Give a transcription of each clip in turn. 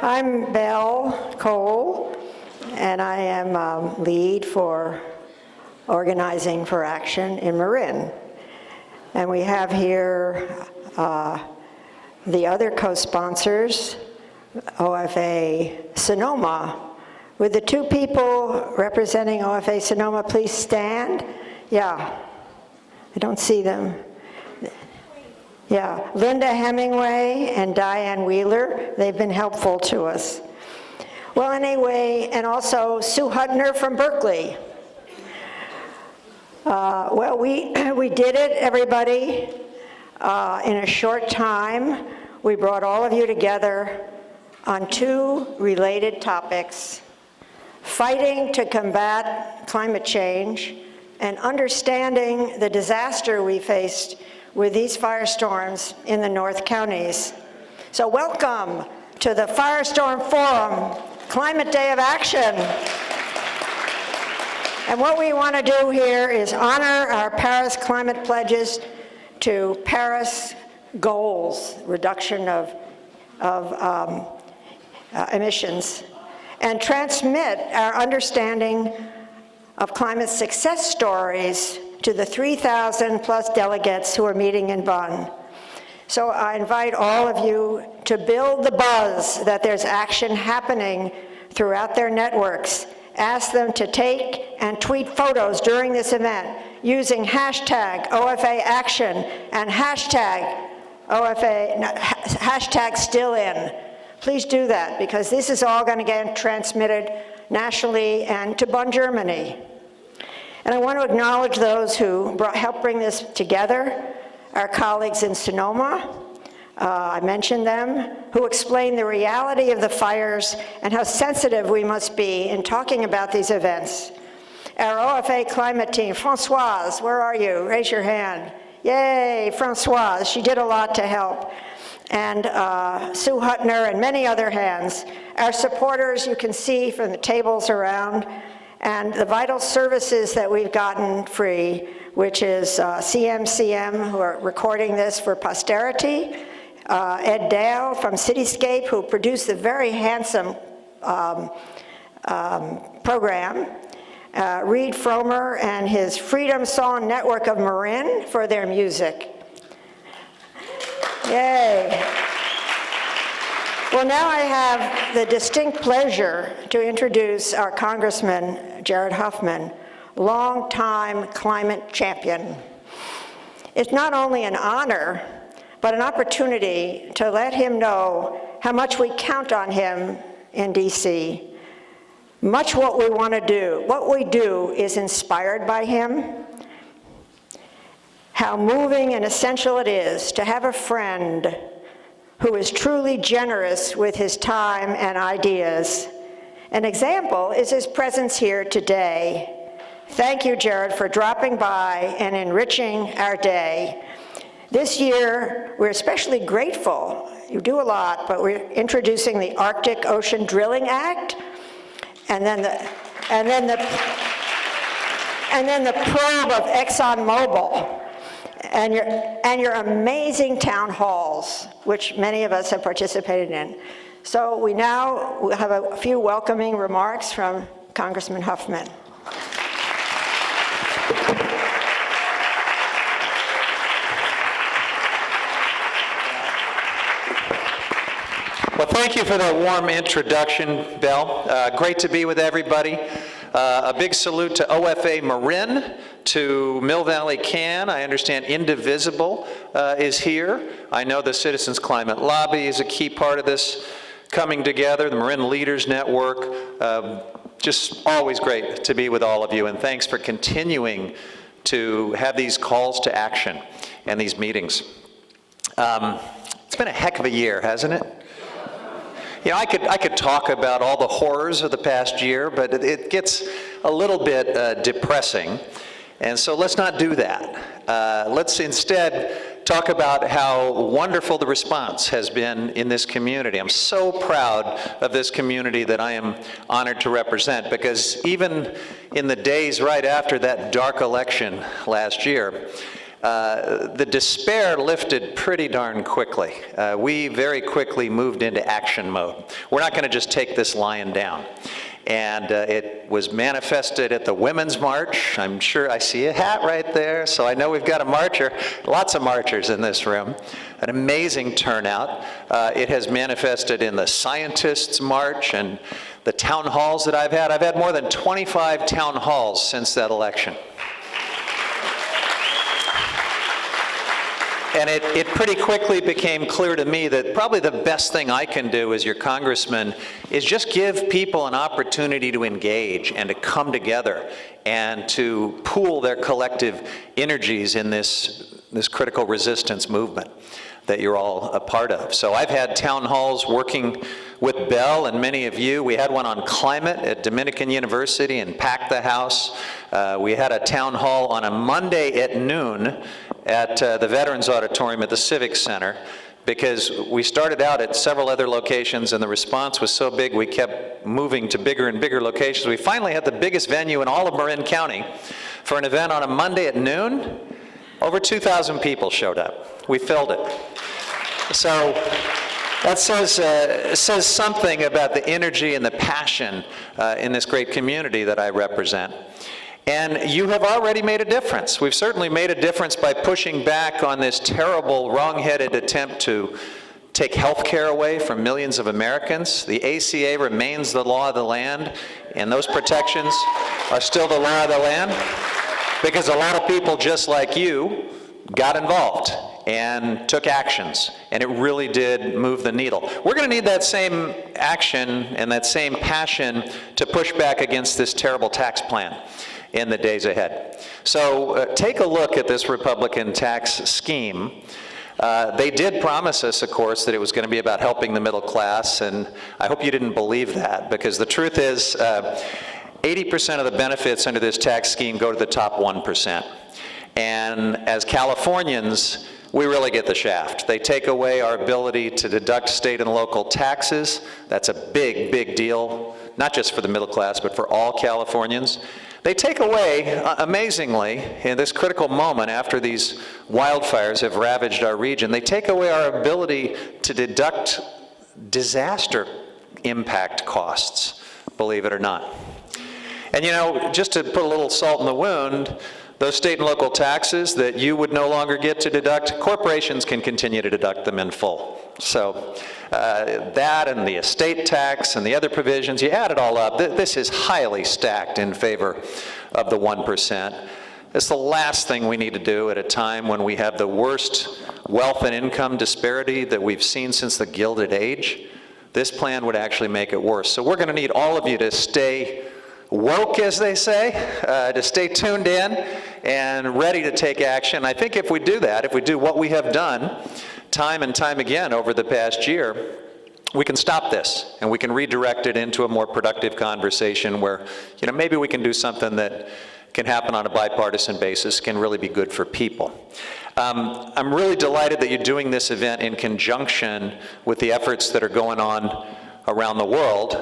I'm Belle Cole, and I am lead for Organizing for Action in Marin. And we have here the other co-sponsors, OFA Sonoma. Would the two people representing OFA Sonoma please stand? Yeah, I don't see them. Yeah, Linda Hemingway and Diane Wheeler, they've been helpful to us. Well, anyway, and also Sue Hutner from Berkeley. Well, we did it, everybody, in a short time. We brought all of you together on two related topics: fighting to combat climate change and understanding the disaster we faced with these firestorms in the North Counties. So welcome to the Firestorm Forum, Climate Day of Action. And what we want to do here is honor our Paris climate pledges to Paris goals, reduction of emissions, and transmit our understanding of climate success stories to the 3,000 plus delegates who are meeting in Bonn. So I invite all of you to build the buzz that there's action happening throughout their networks. Ask them to take and tweet photos during this event using hashtag OFA Action and hashtag still in. Please do that, because this is all going to get transmitted nationally and to Bonn, Germany. And I want to acknowledge those who helped bring this together, our colleagues in Sonoma, I mentioned them, who explained the reality of the fires and how sensitive we must be in talking about these events. Our OFA climate team, Françoise, where are you? Raise your hand. Yay, Françoise, she did a lot to help. And Sue Hutner and many other hands. Our supporters, you can see from the tables around, and the vital services that we've gotten free, which is CMCM, who are recording this for posterity, Ed Dale from Cityscape, who produced the very handsome program, Reed Fromer and his Freedom Song Network of Marin for their music. Yay. Well, now I have the distinct pleasure to introduce our Congressman, Jared Huffman, longtime climate champion. It's not only an honor, but an opportunity to let him know how much we count on him in DC. Much what we want to do, what we do is inspired by him. How moving and essential it is to have a friend who is truly generous with his time and ideas. An example is his presence here today. Thank you, Jared, for dropping by and enriching our day. This year, we're especially grateful. You do a lot, but we're introducing the Arctic Ocean Drilling Act, and then the probe of ExxonMobil, and your amazing town halls, which many of us have participated in. So we now have a few welcoming remarks from Congressman Huffman. Well, thank you for that warm introduction, Belle. Great to be with everybody. A big salute to OFA Marin, to Mill Valley Can. I understand Indivisible is here. I know the Citizens Climate Lobby is a key part of this coming together, the Marin Leaders Network. Just always great to be with all of you, and thanks for continuing to have these calls to action and these meetings. It's been a heck of a year, hasn't it? You know, I could talk about all the horrors of the past year, but it gets a little bit depressing. And so let's not do that. Let's instead talk about how wonderful the response has been in this community. I'm so proud of this community that I am honored to represent, because even in the days right after that dark election last year, the despair lifted pretty darn quickly. We very quickly moved into action mode. We're not going to just take this lion down. And it was manifested at the Women's March. I'm sure I see a hat right there, so I know we've got a marcher. Lots of marchers in this room. An amazing turnout. It has manifested in the Scientists' March and the town halls that I've had. I've had more than 25 town halls since that election. And it pretty quickly became clear to me that probably the best thing I can do as your congressman is just give people an opportunity to engage and to come together and to pool their collective energies in this critical resistance movement that you're all a part of. So I've had town halls working with Bell and many of you. We had one on climate at Dominican University and packed the house. We had a town hall on a Monday at noon at the Veterans Auditorium at the Civic Center, because we started out at several other locations and the response was so big we kept moving to bigger and bigger locations. We finally had the biggest venue in all of Marin County for an event on a Monday at noon. Over 2,000 people showed up. We filled it. So that says something about the energy and the passion in this great community that I represent. And you have already made a difference. We've certainly made a difference by pushing back on this terrible, wrong-headed attempt to take health care away from millions of Americans. The ACA remains the law of the land, and those protections are still the law of the land, because a lot of people just like you got involved and took actions, and it really did move the needle. We're going to need that same action and that same passion to push back against this terrible tax plan in the days ahead. So take a look at this Republican tax scheme. They did promise us, of course, that it was going to be about helping the middle class, and I hope you didn't believe that, because the truth is 80% of the benefits under this tax scheme go to the top 1%. And as Californians, we really get the shaft. They take away our ability to deduct state and local taxes. That's a big, big deal, not just for the middle class, but for all Californians. They take away, amazingly, in this critical moment after these wildfires have ravaged our region, they take away our ability to deduct disaster impact costs, believe it or not. And you know, just to put a little salt in the wound, those state and local taxes that you would no longer get to deduct, corporations can continue to deduct them in full. So that and the estate tax and the other provisions, you add it all up, this is highly stacked in favor of the 1%. It's the last thing we need to do at a time when we have the worst wealth and income disparity that we've seen since the Gilded Age. This plan would actually make it worse. So we're going to need all of you to stay woke, as they say, to stay tuned in and ready to take action. I think if we do that, if we do what we have done time and time again over the past year, we can stop this and we can redirect it into a more productive conversation where, you know, maybe we can do something that can happen on a bipartisan basis, can really be good for people. I'm really delighted that you're doing this event in conjunction with the efforts that are going on around the world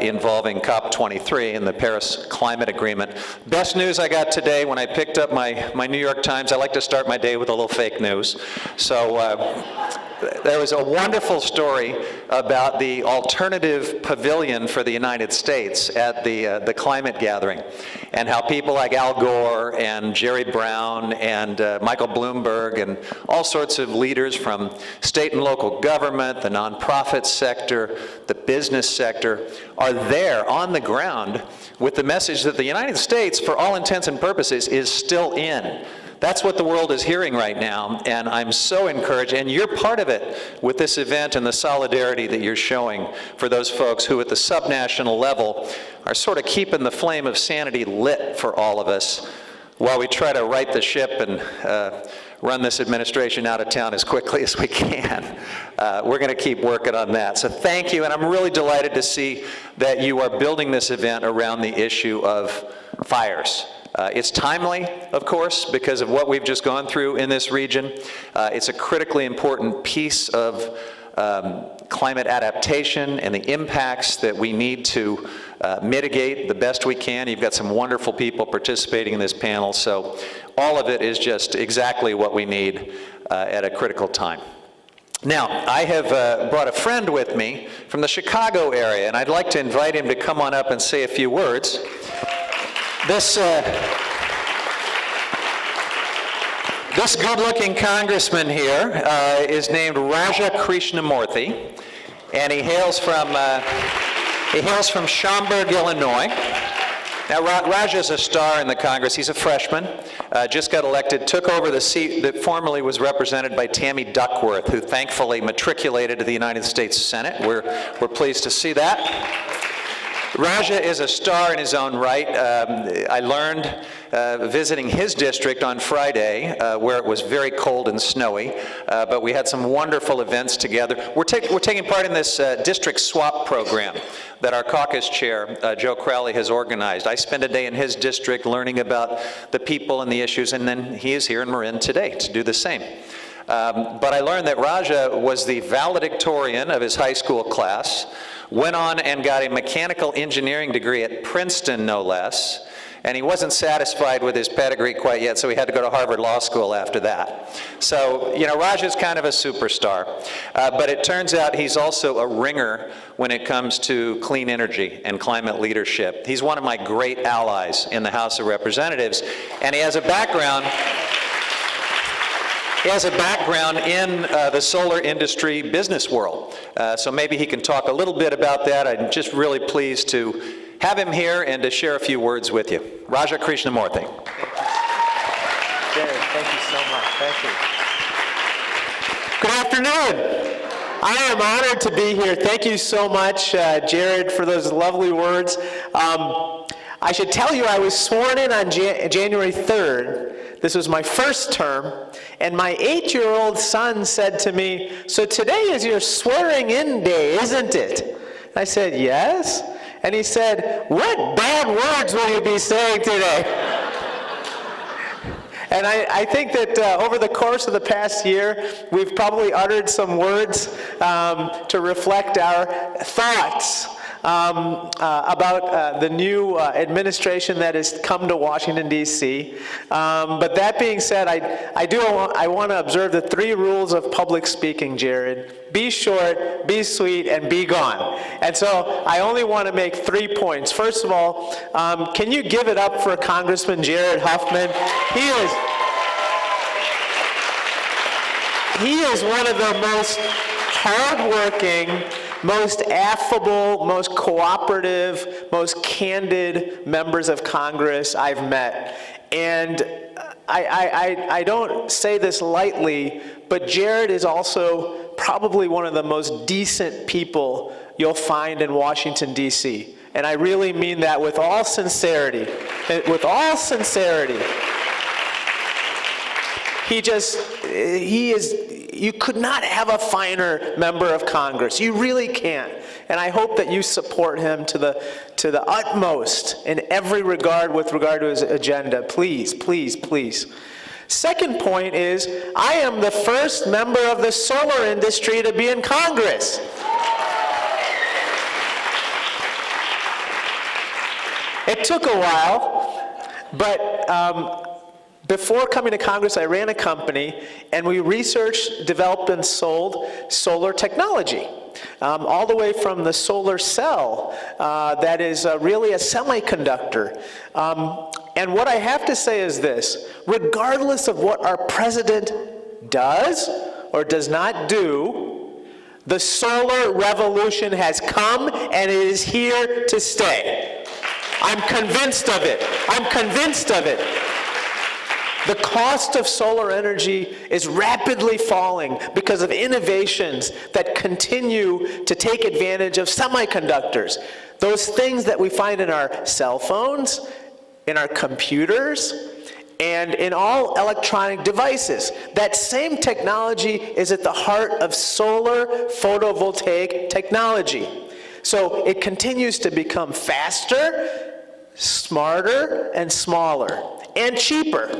involving COP23 and the Paris Climate Agreement. Best news I got today when I picked up my New York Times. I like to start my day with a little fake news. So there was a wonderful story about the alternative pavilion for the United States at the climate gathering, and how people like Al Gore and Jerry Brown and Michael Bloomberg and all sorts of leaders from state and local government, the nonprofit sector, the business sector, are there on the ground with the message that the United States, for all intents and purposes, is still in. That's what the world is hearing right now, and I'm so encouraged, and you're part of it with this event and the solidarity that you're showing for those folks who at the subnational level are sort of keeping the flame of sanity lit for all of us while we try to right the ship and run this administration out of town as quickly as we can. We're going to keep working on that. So thank you, and I'm really delighted to see that you are building this event around the issue of fires. It's timely, of course, because of what we've just gone through in this region. It's a critically important piece of climate adaptation and the impacts that we need to mitigate the best we can. You've got some wonderful people participating in this panel, so all of it is just exactly what we need at a critical time. Now, I have brought a friend with me from the Chicago area, and I'd like to invite him to come on up and say a few words. This good-looking congressman here is named Raja Krishnamurthy, and he hails from Schaumburg, Illinois. Now, Raja's a star in the Congress. He's a freshman, just got elected, took over the seat that formerly was represented by Tammy Duckworth, who thankfully matriculated to the United States Senate. We're pleased to see that. Raja is a star in his own right. I learned visiting his district on Friday, where it was very cold and snowy, but we had some wonderful events together. We're taking part in this district swap program that our caucus chair, Joe Crowley, has organized. I spent a day in his district learning about the people and the issues, and then he is here in Marin today to do the same. But I learned that Raja was the valedictorian of his high school class, went on and got a mechanical engineering degree at Princeton, no less, and he wasn't satisfied with his pedigree quite yet, so he had to go to Harvard Law School after that. So, you know, Raja's kind of a superstar, but it turns out he's also a ringer when it comes to clean energy and climate leadership. He's one of my great allies in the House of Representatives, and he has a background in the solar industry business world. So maybe he can talk a little bit about that. I'm just really pleased to have him here and to share a few words with you. Raja Krishnamurthy. Jared, thank you so much. Thank you. Good afternoon. I am honored to be here. Thank you so much, Jared, for those lovely words. I should tell you I was sworn in on January 3rd. This was my first term, and my 8-year-old son said to me, "So today is your swearing-in day, isn't it?" And I said, "Yes." And he said, "What bad words will you be saying today?" And I think that over the course of the past year, we've probably uttered some words to reflect our thoughts about the new administration that has come to Washington, D.C. But that being said, I want to observe the 3 rules of public speaking, Jared. Be short, be sweet, and be gone. And so I only want to make 3 points. First of all, can you give it up for Congressman Jared Huffman? He is one of the most hardworking, most affable, most cooperative, most candid members of Congress I've met. And I don't say this lightly, but Jared is also probably one of the most decent people you'll find in Washington, D.C. And I really mean that with all sincerity. With all sincerity. You could not have a finer member of Congress. You really can't. And I hope that you support him to the utmost in every regard with regard to his agenda. Please, please, please. Second point is, I am the first member of the solar industry to be in Congress. It took a while, but before coming to Congress, I ran a company, and we researched, developed, and sold solar technology, all the way from the solar cell that is really a semiconductor. And what I have to say is this: regardless of what our president does or does not do, the solar revolution has come, and it is here to stay. I'm convinced of it. I'm convinced of it. The cost of solar energy is rapidly falling because of innovations that continue to take advantage of semiconductors. Those things that we find in our cell phones, in our computers, and in all electronic devices. That same technology is at the heart of solar photovoltaic technology. So it continues to become faster, smarter, and smaller, and cheaper.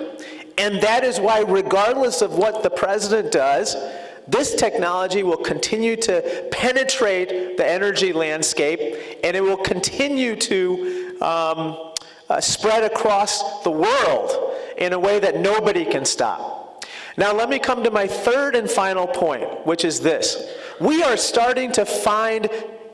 And that is why, regardless of what the president does, This technology will continue to penetrate the energy landscape, and it will continue to spread across the world in a way that nobody can stop. Now let me come to my third and final point, which is this. We are starting to find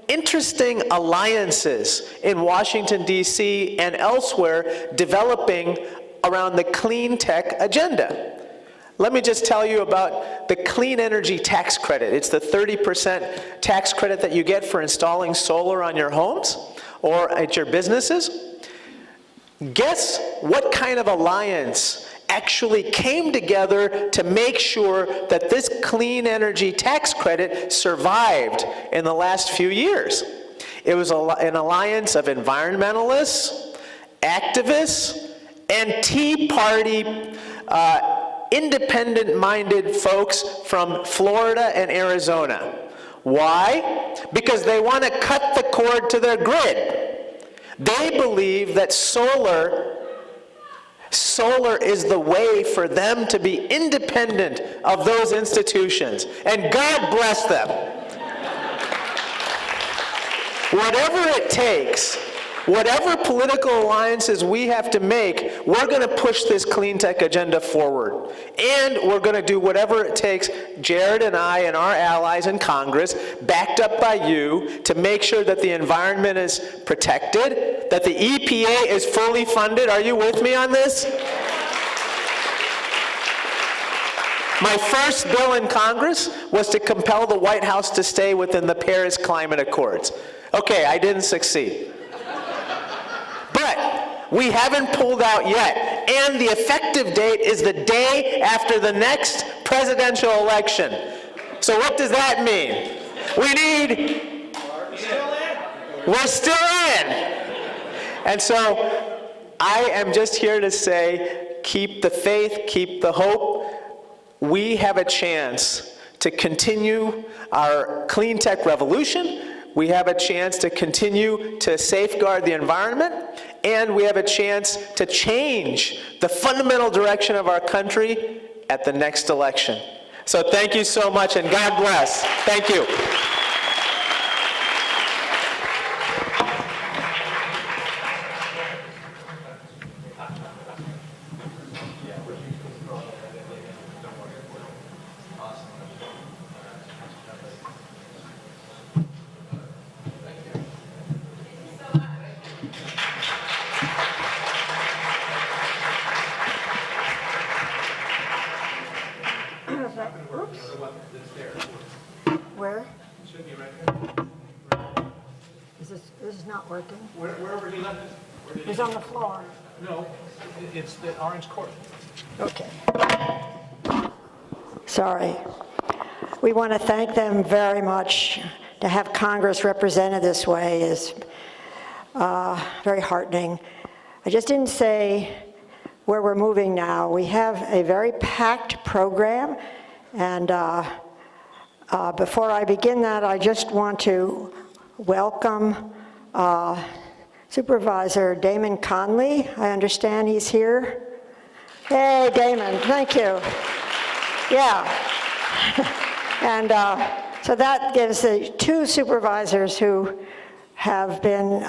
interesting alliances in Washington, D.C. and elsewhere developing around the clean tech agenda. Let me just tell you about the clean energy tax credit. It's the 30% tax credit that you get for installing solar on your homes or at your businesses. Guess what kind of alliance actually came together to make sure that this clean energy tax credit survived in the last few years? It was an alliance of environmentalists, activists, and Tea Party independent-minded folks from Florida and Arizona. Why? Because they want to cut the cord to their grid. They believe that solar is the way for them to be independent of those institutions. And God bless them. Whatever it takes, whatever political alliances we have to make, we're going to push this clean tech agenda forward. And we're going to do whatever it takes, Jared and I and our allies in Congress, backed up by you, to make sure that the environment is protected, that the EPA is fully funded. Are you with me on this? My first bill in Congress was to compel the White House to stay within the Paris Climate Accords. Okay, I didn't succeed. But we haven't pulled out yet, and the effective date is the day after the next presidential election. So what does that mean? We're still in. And so I am just here to say, keep the faith, keep the hope. We have a chance to continue our clean tech revolution. We have a chance to continue to safeguard the environment, and we have a chance to change the fundamental direction of our country at the next election. So thank you so much, and God bless. Thank you. Where? Should be right there. This is not working. Wherever he left it. It's on the floor. No, it's the orange cord. Okay. Sorry. We want to thank them very much. To have Congress represented this way is very heartening. I just didn't say where we're moving now. We have a very packed program, and before I begin that, I just want to welcome Supervisor Damon Conley. I understand he's here. Hey, Damon, thank you. Yeah. And so that gives the two supervisors who have been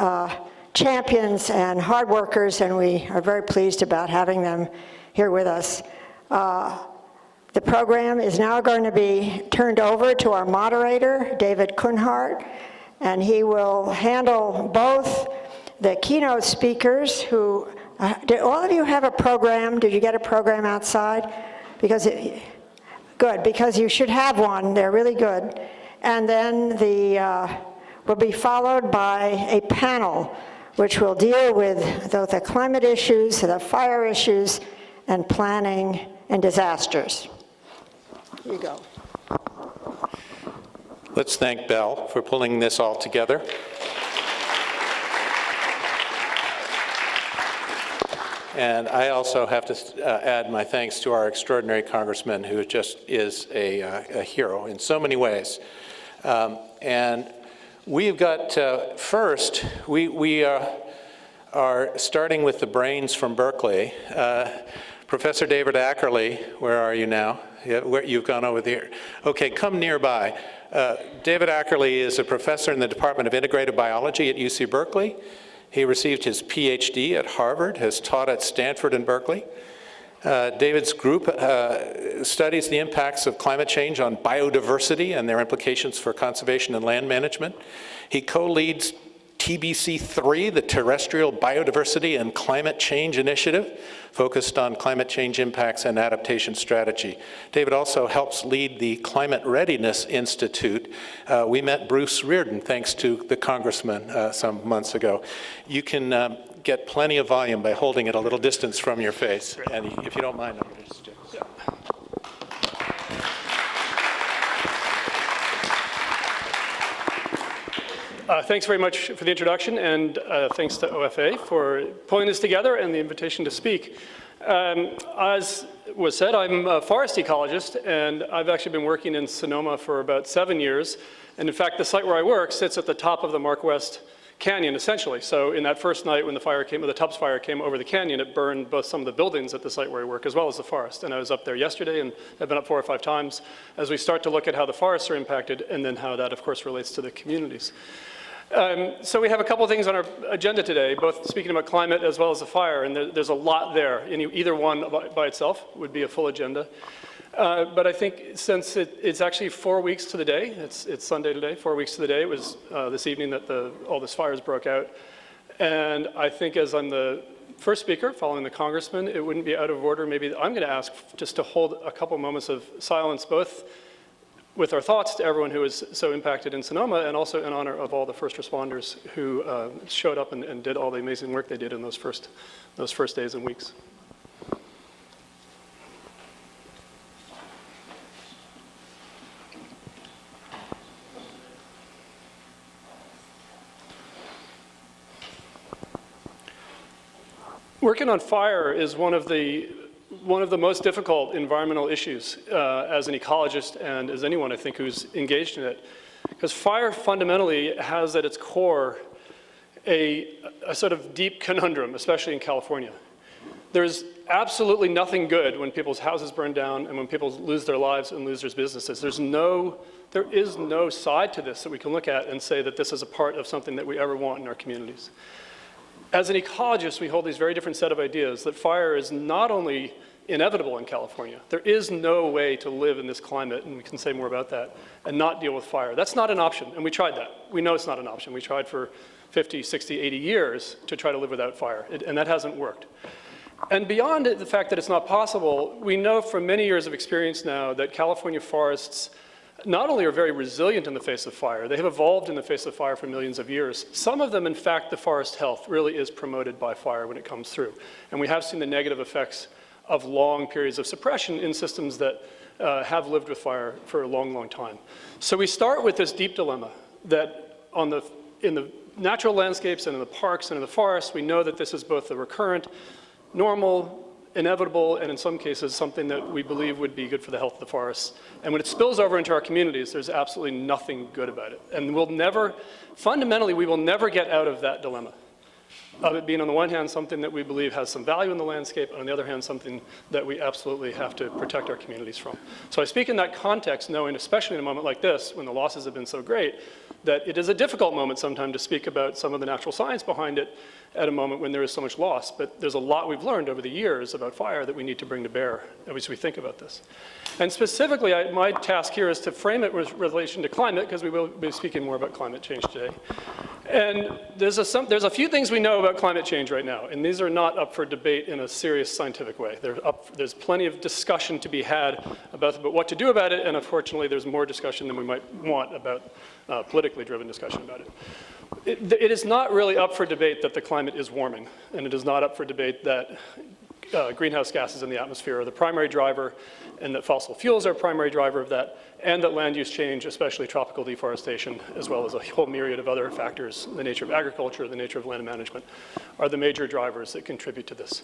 champions and hard workers, and we are very pleased about having them here with us. The program is now going to be turned over to our moderator, David Kunhart, and he will handle both the keynote speakers who, did all of you have a program? Did you get a program outside? Good, because you should have one. They're really good. And then will be followed by a panel which will deal with both the climate issues, the fire issues, and planning and disasters. Here you go. Let's thank Belle for pulling this all together. And I also have to add my thanks to our extraordinary congressman, who just is a hero in so many ways. And we've got, first, we are starting with the brains from Berkeley, Professor David Ackerley, where are you now? Yeah, you've gone over there. Okay, come nearby. David Ackerley is a professor in the Department of Integrative Biology at UC Berkeley. He received his PhD at Harvard, has taught at Stanford and Berkeley. David's group studies the impacts of climate change on biodiversity and their implications for conservation and land management. He co-leads TBC3, the Terrestrial Biodiversity and Climate Change Initiative, focused on climate change impacts and adaptation strategy. David also helps lead the Climate Readiness Institute. We met Bruce Reardon, thanks to the congressman some months ago. You can get plenty of volume by holding it a little distance from your face. And if you don't mind, I'm going to just... Yeah. Thanks very much for the introduction, and thanks to OFA for pulling this together and the invitation to speak. As was said, I'm a forest ecologist, and I've actually been working in Sonoma for about 7 years. And in fact, the site where I work sits at the top of the Mark West Canyon, essentially. So in that first night when the Tubbs fire came over the canyon, it burned both some of the buildings at the site where I work as well as the forest. And I was up there yesterday, and I've been up 4 or 5 times as we start to look at how the forests are impacted and then how that, of course, relates to the communities. So we have a couple things on our agenda today, both speaking about climate as well as the fire, and there's a lot there. Either one by itself would be a full agenda. But I think since it's actually 4 weeks to the day, it's Sunday today, 4 weeks to the day, it was this evening that all these fires broke out. And I think as I'm the first speaker, following the congressman, it wouldn't be out of order. Maybe I'm going to ask just to hold a couple moments of silence, both with our thoughts to everyone who was so impacted in Sonoma, and also in honor of all the first responders who showed up and did all the amazing work they did in those first days and weeks. Working on fire is one of the most difficult environmental issues as an ecologist and as anyone, I think, who's engaged in it. Because fire fundamentally has at its core a sort of deep conundrum, especially in California. There's absolutely nothing good when people's houses burn down and when people lose their lives and lose their businesses. There is no side to this that we can look at and say that this is a part of something that we ever want in our communities. As an ecologist, we hold these very different set of ideas that fire is not only inevitable in California. There is no way to live in this climate, and we can say more about that, and not deal with fire. That's not an option, and we tried that. We know it's not an option. We tried for 50, 60, 80 years to try to live without fire, and that hasn't worked. And beyond the fact that it's not possible, we know from many years of experience now that California forests not only are very resilient in the face of fire, they have evolved in the face of fire for millions of years. Some of them, in fact, the forest health really is promoted by fire when it comes through. And we have seen the negative effects of long periods of suppression in systems that have lived with fire for a long, long time. So we start with this deep dilemma that in the natural landscapes and in the parks and in the forests, we know that this is both the recurrent, normal, inevitable, and in some cases, something that we believe would be good for the health of the forests. And when it spills over into our communities, there's absolutely nothing good about it. And fundamentally, we will never get out of that dilemma of it being, on the one hand, something that we believe has some value in the landscape, and on the other hand, something that we absolutely have to protect our communities from. So I speak in that context, knowing, especially in a moment like this, when the losses have been so great, that it is a difficult moment sometimes to speak about some of the natural science behind it at a moment when there is so much loss. But there's a lot we've learned over the years about fire that we need to bring to bear as we think about this. And specifically, my task here is to frame it with relation to climate, because we will be speaking more about climate change today. And there's a few things we know about climate change right now, and these are not up for debate in a serious scientific way. There's plenty of discussion to be had about what to do about it, and unfortunately, there's more discussion than we might want about politically driven discussion about it. It is not really up for debate that the climate is warming, and it is not up for debate that greenhouse gases in the atmosphere are the primary driver, and that fossil fuels are a primary driver of that, and that land use change, especially tropical deforestation, as well as a whole myriad of other factors, the nature of agriculture, the nature of land management, are the major drivers that contribute to this.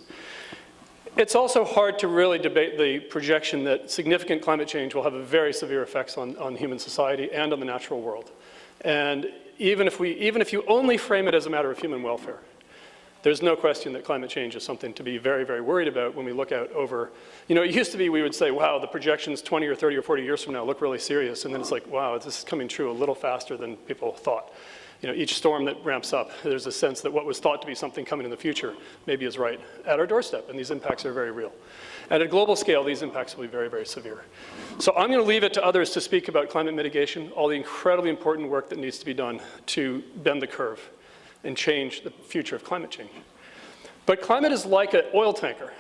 It's also hard to really debate the projection that significant climate change will have a very severe effects on human society and on the natural world. And even if you only frame it as a matter of human welfare, there's no question that climate change is something to be very, very worried about when we look out over, it used to be we would say, wow, the projections 20 or 30 or 40 years from now look really serious. And then it's like, wow, this is coming true a little faster than people thought. Each storm that ramps up, there's a sense that what was thought to be something coming in the future maybe is right at our doorstep, and these impacts are very real. And at a global scale, these impacts will be very, very severe. So I'm going to leave it to others to speak about climate mitigation, all the incredibly important work that needs to be done to bend the curve and change the future of climate change. But climate is like an oil tanker.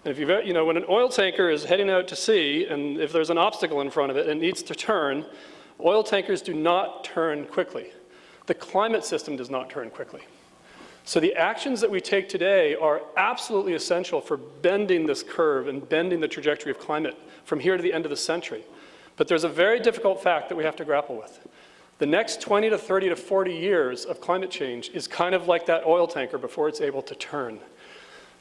And if when an oil tanker is heading out to sea, and if there's an obstacle in front of it and it needs to turn, oil tankers do not turn quickly. The climate system does not turn quickly. So the actions that we take today are absolutely essential for bending this curve and bending the trajectory of climate from here to the end of the century. But there's a very difficult fact that we have to grapple with. The next 20 to 30 to 40 years of climate change is kind of like that oil tanker before it's able to turn.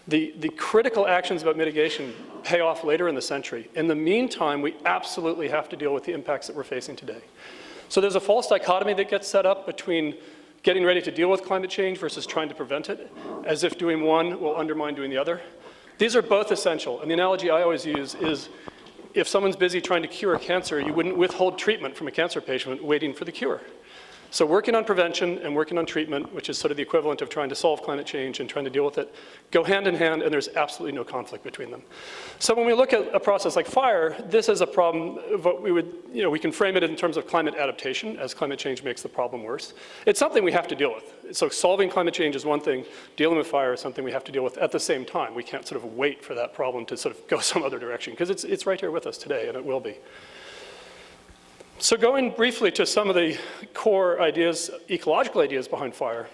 The critical actions about mitigation pay off later in the century. In the meantime, we absolutely have to deal with the impacts that we're facing today. So there's a false dichotomy that gets set up between getting ready to deal with climate change versus trying to prevent it, as if doing one will undermine doing the other. These are both essential. And the analogy I always use is if someone's busy trying to cure cancer, you wouldn't withhold treatment from a cancer patient waiting for the cure. So working on prevention and working on treatment, which is sort of the equivalent of trying to solve climate change and trying to deal with it, go hand in hand, and there's absolutely no conflict between them. So when we look at a process like fire, this is a problem of what we can frame it in terms of climate adaptation, as climate change makes the problem worse. It's something we have to deal with. So solving climate change is one thing, dealing with fire is something we have to deal with at the same time. We can't sort of wait for that problem to sort of go some other direction, because it's right here with us today, and it will be. So going briefly to some of the core ideas, ecological ideas behind fire.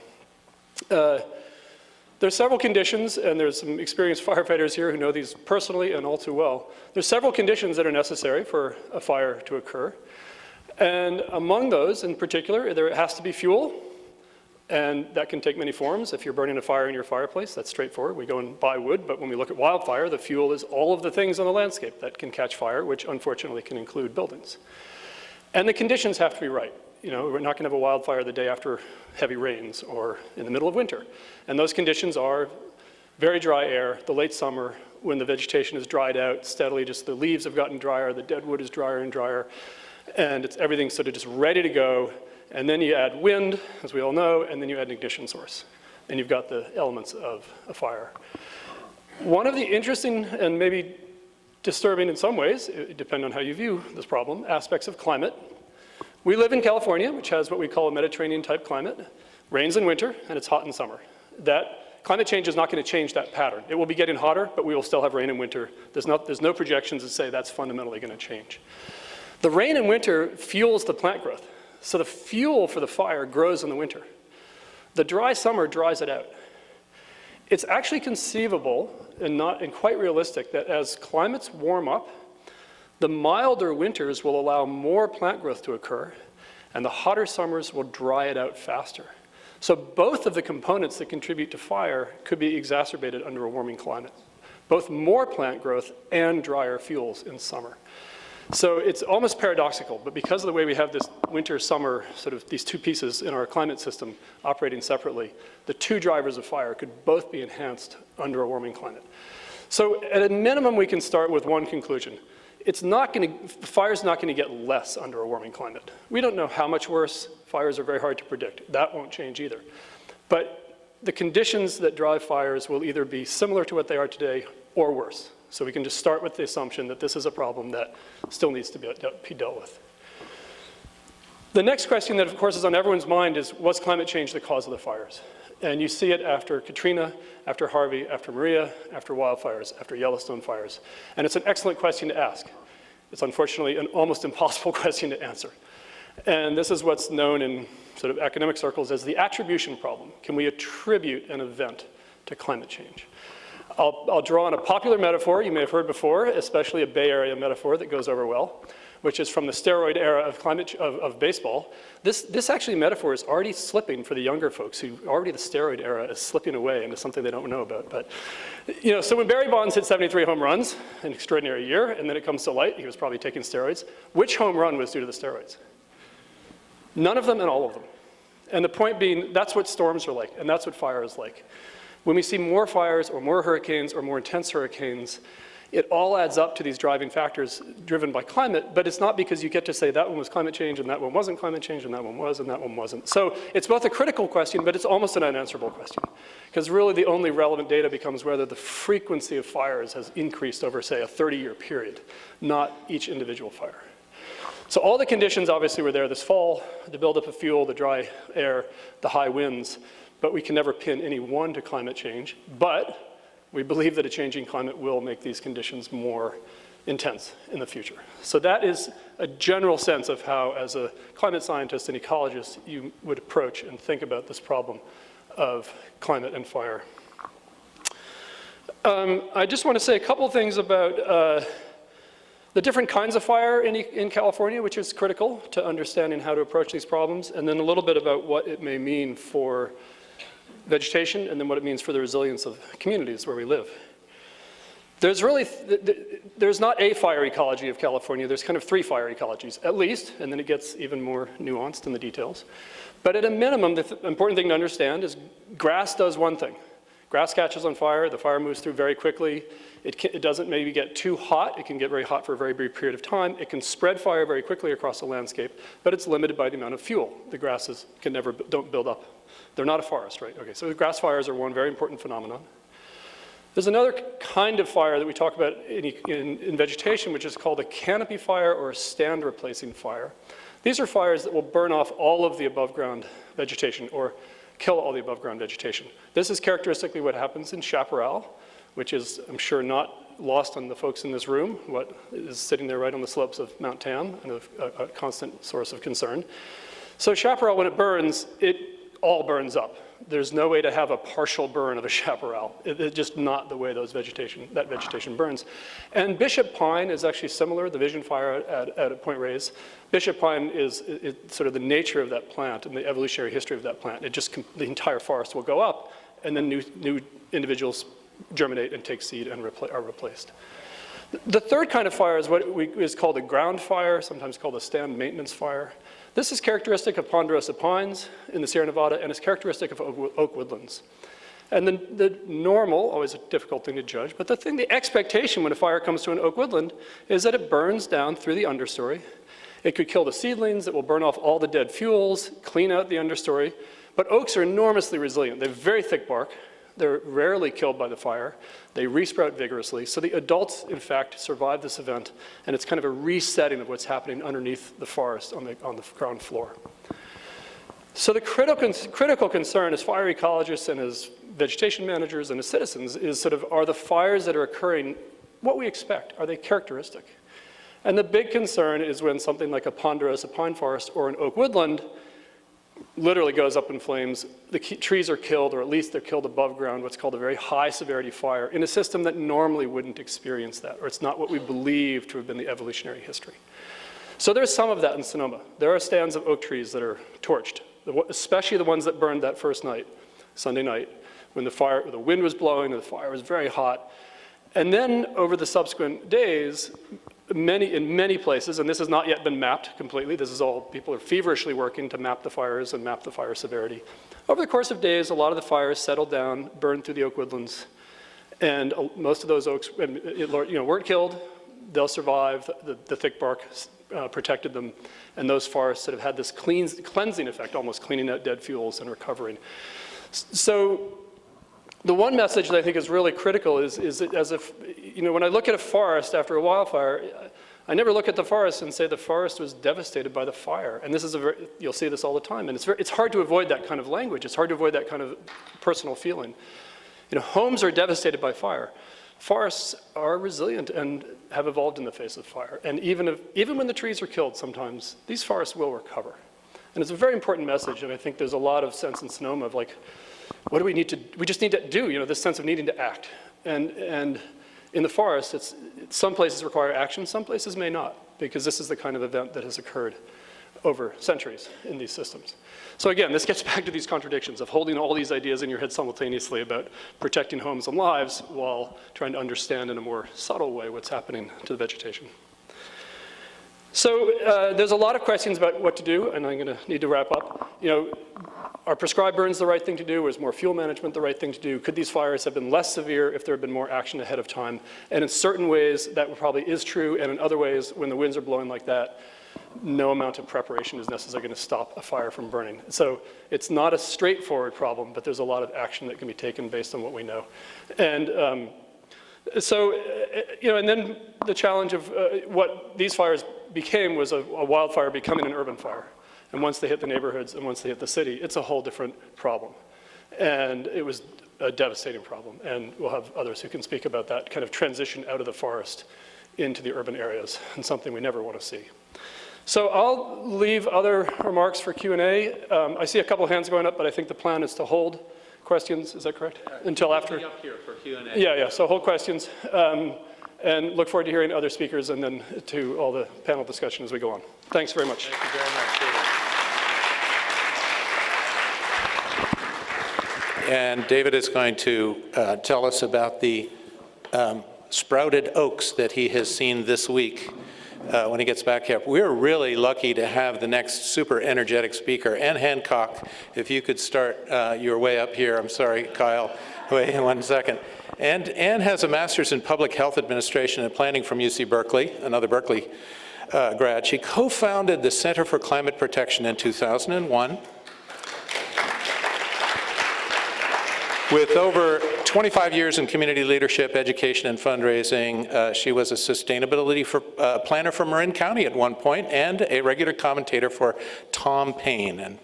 There's several conditions, and there's some experienced firefighters here who know these personally and all too well. There's several conditions that are necessary for a fire to occur. And among those, in particular, there has to be fuel, and that can take many forms. If you're burning a fire in your fireplace, that's straightforward. We go and buy wood, but when we look at wildfire, the fuel is all of the things on the landscape that can catch fire, which unfortunately can include buildings. And the conditions have to be right. We're not going to have a wildfire the day after heavy rains or in the middle of winter. And those conditions are very dry air, the late summer, when the vegetation is dried out steadily, just the leaves have gotten drier, the dead wood is drier and drier, and everything's sort of just ready to go. And then you add wind, as we all know, and then you add an ignition source. And you've got the elements of a fire. One of the interesting and maybe disturbing in some ways, depending on how you view this problem, aspects of climate. We live in California, which has what we call a Mediterranean type climate. Rains in winter, and it's hot in summer. That climate change is not going to change that pattern. It will be getting hotter, but we will still have rain in winter. There's no projections that say that's fundamentally going to change. The rain in winter fuels the plant growth. So the fuel for the fire grows in the winter. The dry summer dries it out. It's actually conceivable and quite realistic that as climates warm up, the milder winters will allow more plant growth to occur, and the hotter summers will dry it out faster. So both of the components that contribute to fire could be exacerbated under a warming climate, both more plant growth and drier fuels in summer. So it's almost paradoxical, but because of the way we have this winter-summer, sort of these two pieces in our climate system operating separately, the two drivers of fire could both be enhanced under a warming climate. So at a minimum, we can start with one conclusion. Fire's not going to get less under a warming climate. We don't know how much worse. Fires are very hard to predict. That won't change either. But the conditions that drive fires will either be similar to what they are today or worse. So we can just start with the assumption that this is a problem that still needs to be dealt with. The next question that, of course, is on everyone's mind is, was climate change the cause of the fires? And you see it after Katrina, after Harvey, after Maria, after wildfires, after Yellowstone fires. And it's an excellent question to ask. It's unfortunately an almost impossible question to answer. And this is what's known in sort of academic circles as the attribution problem. Can we attribute an event to climate change? I'll draw on a popular metaphor you may have heard before, especially a Bay Area metaphor that goes over well, which is from the steroid era of baseball. This actually metaphor is already slipping for the younger folks who already the steroid era is slipping away into something they don't know about. But, so when Barry Bonds hit 73 home runs, an extraordinary year, and then it comes to light, he was probably taking steroids. Which home run was due to the steroids? None of them and all of them. And the point being, that's what storms are like, and that's what fire is like. When we see more fires or more hurricanes or more intense hurricanes, it all adds up to these driving factors driven by climate, but it's not because you get to say that one was climate change and that one wasn't climate change and that one was and that one wasn't. So it's both a critical question, but it's almost an unanswerable question. Because really the only relevant data becomes whether the frequency of fires has increased over, say, a 30-year period, not each individual fire. So all the conditions obviously were there this fall, the buildup of fuel, the dry air, the high winds, but we can never pin any one to climate change. But we believe that a changing climate will make these conditions more intense in the future. So that is a general sense of how, as a climate scientist and ecologist, you would approach and think about this problem of climate and fire. I just want to say a couple things about the different kinds of fire in California, which is critical to understanding how to approach these problems, and then a little bit about what it may mean for vegetation, and then what it means for the resilience of communities where we live. There's really, there's not a fire ecology of California, there's kind of 3 fire ecologies, at least, and then it gets even more nuanced in the details. But at a minimum, the important thing to understand is grass does one thing. Grass catches on fire, the fire moves through very quickly, it doesn't maybe get too hot, it can get very hot for a very brief period of time, it can spread fire very quickly across the landscape, but it's limited by the amount of fuel. The grasses don't build up. They're not a forest, right? Okay, so the grass fires are one very important phenomenon. There's another kind of fire that we talk about in vegetation, which is called a canopy fire or a stand replacing fire. These are fires that will burn off all of the above ground vegetation or kill all the above ground vegetation. This is characteristically what happens in chaparral, which is, I'm sure, not lost on the folks in this room, what is sitting there right on the slopes of Mount Tam, and a constant source of concern. So chaparral, when it burns, it all burns up. There's no way to have a partial burn of a chaparral. It's just not the way that vegetation burns. And bishop pine is actually similar, the vision fire at Point Reyes. Bishop pine is sort of the nature of that plant and the evolutionary history of that plant. The entire forest will go up, and then new individuals germinate and take seed and are replaced. The third kind of fire is what is called a ground fire, sometimes called a stand maintenance fire. This is characteristic of ponderosa pines in the Sierra Nevada, and it's characteristic of oak woodlands. And the normal, always a difficult thing to judge, but the expectation when a fire comes to an oak woodland is that it burns down through the understory. It could kill the seedlings, it will burn off all the dead fuels, clean out the understory. But oaks are enormously resilient. They have very thick bark. They're rarely killed by the fire. They resprout vigorously. So the adults, in fact, survive this event, and it's kind of a resetting of what's happening underneath the forest on the ground floor. So the critical concern as fire ecologists and as vegetation managers and as citizens is sort of, are the fires that are occurring what we expect? Are they characteristic? And the big concern is when something like a ponderosa pine forest or an oak woodland literally goes up in flames, the trees are killed, or at least they're killed above ground, what's called a very high severity fire, in a system that normally wouldn't experience that, or it's not what we believe to have been the evolutionary history. So there's some of that in Sonoma. There are stands of oak trees that are torched, especially the ones that burned that first night, Sunday night, when the wind was blowing and the fire was very hot. And then over the subsequent days, in many places, and this has not yet been mapped completely, this is all, people are feverishly working to map the fires and map the fire severity. Over the course of days, a lot of the fires settled down, burned through the oak woodlands, and most of those oaks weren't killed. They'll survive, the thick bark protected them, and those forests sort of had this cleansing effect, almost cleaning out dead fuels and recovering. So the one message that I think is really critical is as if, when I look at a forest after a wildfire, I never look at the forest and say the forest was devastated by the fire. And this is you'll see this all the time. And it's hard to avoid that kind of language. It's hard to avoid that kind of personal feeling. Homes are devastated by fire. Forests are resilient and have evolved in the face of fire. And even when the trees are killed sometimes, these forests will recover. And it's a very important message. And I think there's a lot of sense in Sonoma of like, what do we need to, we just need to do, this sense of needing to act. And in the forest, some places require action, some places may not, because this is the kind of event that has occurred over centuries in these systems. So again, this gets back to these contradictions of holding all these ideas in your head simultaneously about protecting homes and lives while trying to understand in a more subtle way what's happening to the vegetation. So there's a lot of questions about what to do, and I'm going to need to wrap up. You know, are prescribed burns the right thing to do? Is more fuel management the right thing to do? Could these fires have been less severe if there had been more action ahead of time? And in certain ways, that probably is true, and in other ways, when the winds are blowing like that, no amount of preparation is necessarily going to stop a fire from burning. So it's not a straightforward problem, but there's a lot of action that can be taken based on what we know. And you know, and then the challenge of what these fires became was a wildfire becoming an urban fire. And once they hit the neighborhoods and once they hit the city, it's a whole different problem. And it was a devastating problem. And we'll have others who can speak about that kind of transition out of the forest into the urban areas, and something we never want to see. So I'll leave other remarks for Q&A. I see a couple hands going up, but I think the plan is to hold questions, is that correct? Until after? Up here for Q&A. Yeah, so hold questions. And look forward to hearing other speakers and then to all the panel discussion as we go on. Thanks very much. Thank you very much, David. And David is going to tell us about the sprouted oaks that he has seen this week when he gets back here. We're really lucky to have the next super energetic speaker. Ann Hancock, if you could start your way up here. I'm sorry, Kyle. Wait 1 second. And Ann has a master's in public health administration and planning from UC Berkeley, another Berkeley grad. She co-founded the Center for Climate Protection in 2001. With over 25 years in community leadership, education, and fundraising, she was a sustainability planner for Marin County at one point and a regular commentator for Tom Paine. And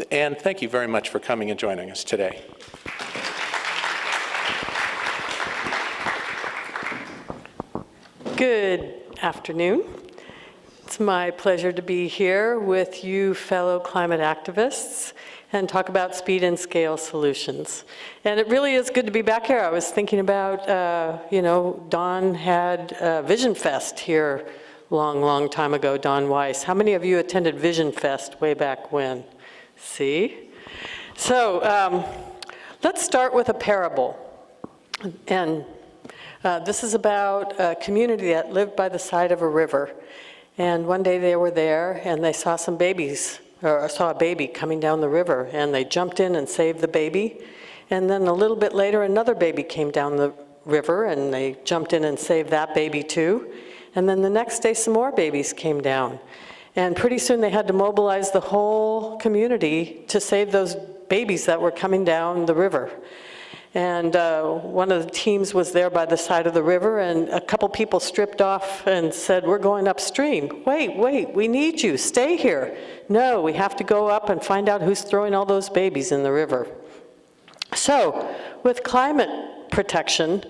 Ann, thank you very much for coming and joining us today. Good afternoon. It's my pleasure to be here with you fellow climate activists and talk about speed and scale solutions. And it really is good to be back here. I was thinking about, you know, Don had Vision Fest here long time ago, Don Weiss. How many of you attended Vision Fest way back when? See? So let's start with a parable. And this is about a community that lived by the side of a river. And one day they were there and they saw some babies, or saw a baby coming down the river, and they jumped in and saved the baby. And then a little bit later, another baby came down the river and they jumped in and saved that baby too. And then the next day, some more babies came down. And pretty soon they had to mobilize the whole community to save those babies that were coming down the river. And one of the teams was there by the side of the river, and a couple people stripped off and said, "We're going upstream." Wait, we need you, stay here. No, we have to go up and find out who's throwing all those babies in the river. So with climate protection,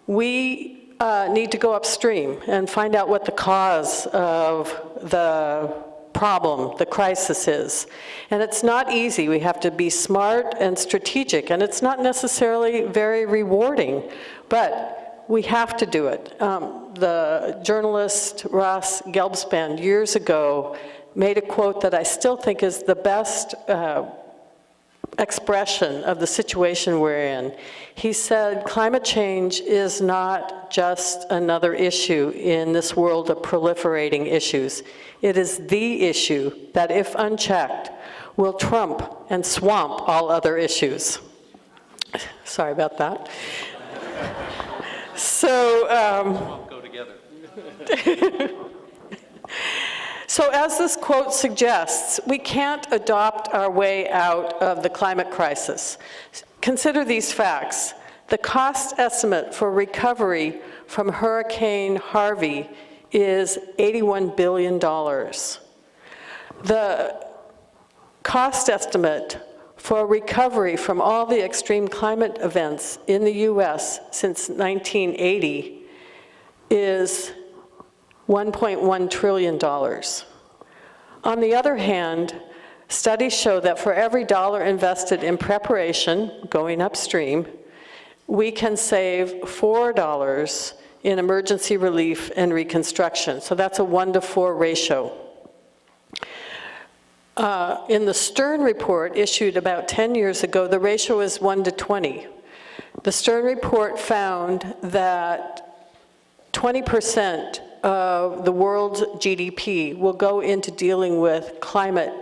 we need to go upstream and find out what the cause of the problem, the crisis is. And it's not easy. We have to be smart and strategic, and it's not necessarily very rewarding, but we have to do it. The journalist Ross Gelbspan years ago made a quote that I still think is the best expression of the situation we're in. He said, climate change is not just another issue in this world of proliferating issues. It is the issue that, if unchecked, will trump and swamp all other issues. Sorry about that. So, Go together. So as this quote suggests, we can't adopt our way out of the climate crisis. Consider these facts. The cost estimate for recovery from Hurricane Harvey is $81 billion. The cost estimate for recovery from all the extreme climate events in the US since 1980 is $1.1 trillion. On the other hand, studies show that for every dollar invested in preparation, going upstream, we can save $4 in emergency relief and reconstruction. So that's a 1-to-4 ratio. In the Stern report issued about 10 years ago, the ratio is 1-to-20. The Stern report found that 20% of the world's GDP will go into dealing with climate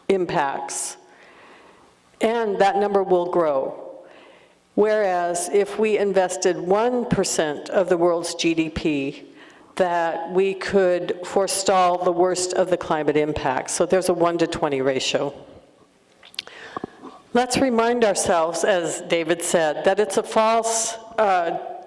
impacts, and that number will grow. Whereas if we invested 1% of the world's GDP, that we could forestall the worst of the climate impacts. So there's a 1-to-20 ratio. Let's remind ourselves, as David said, that it's a false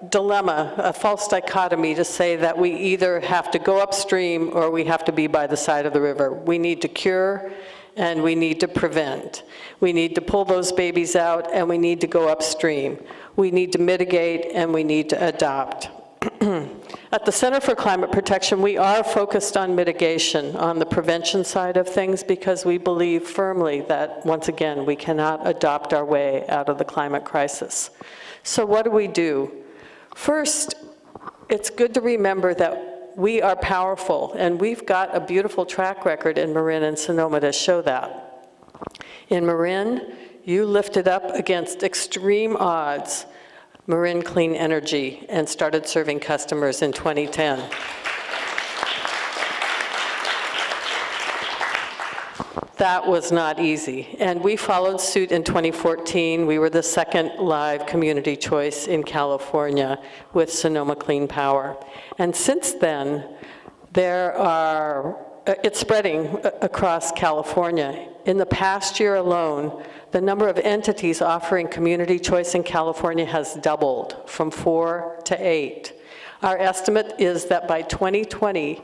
dilemma, a false dichotomy to say that we either have to go upstream or we have to be by the side of the river. We need to cure and we need to prevent. We need to pull those babies out and we need to go upstream. We need to mitigate and we need to adopt. At the Center for Climate Protection, we are focused on mitigation, on the prevention side of things, because we believe firmly that, once again, we cannot adopt our way out of the climate crisis. So what do? First, it's good to remember that we are powerful, and we've got a beautiful track record in Marin and Sonoma to show that. In Marin, you lifted up against extreme odds Marin Clean Energy and started serving customers in 2010. That was not easy, and we followed suit in 2014. We were the second live community choice in California with Sonoma Clean Power. And since then, it's spreading across California. In the past year alone, the number of entities offering community choice in California has doubled from 4 to 8. Our estimate is that by 2020,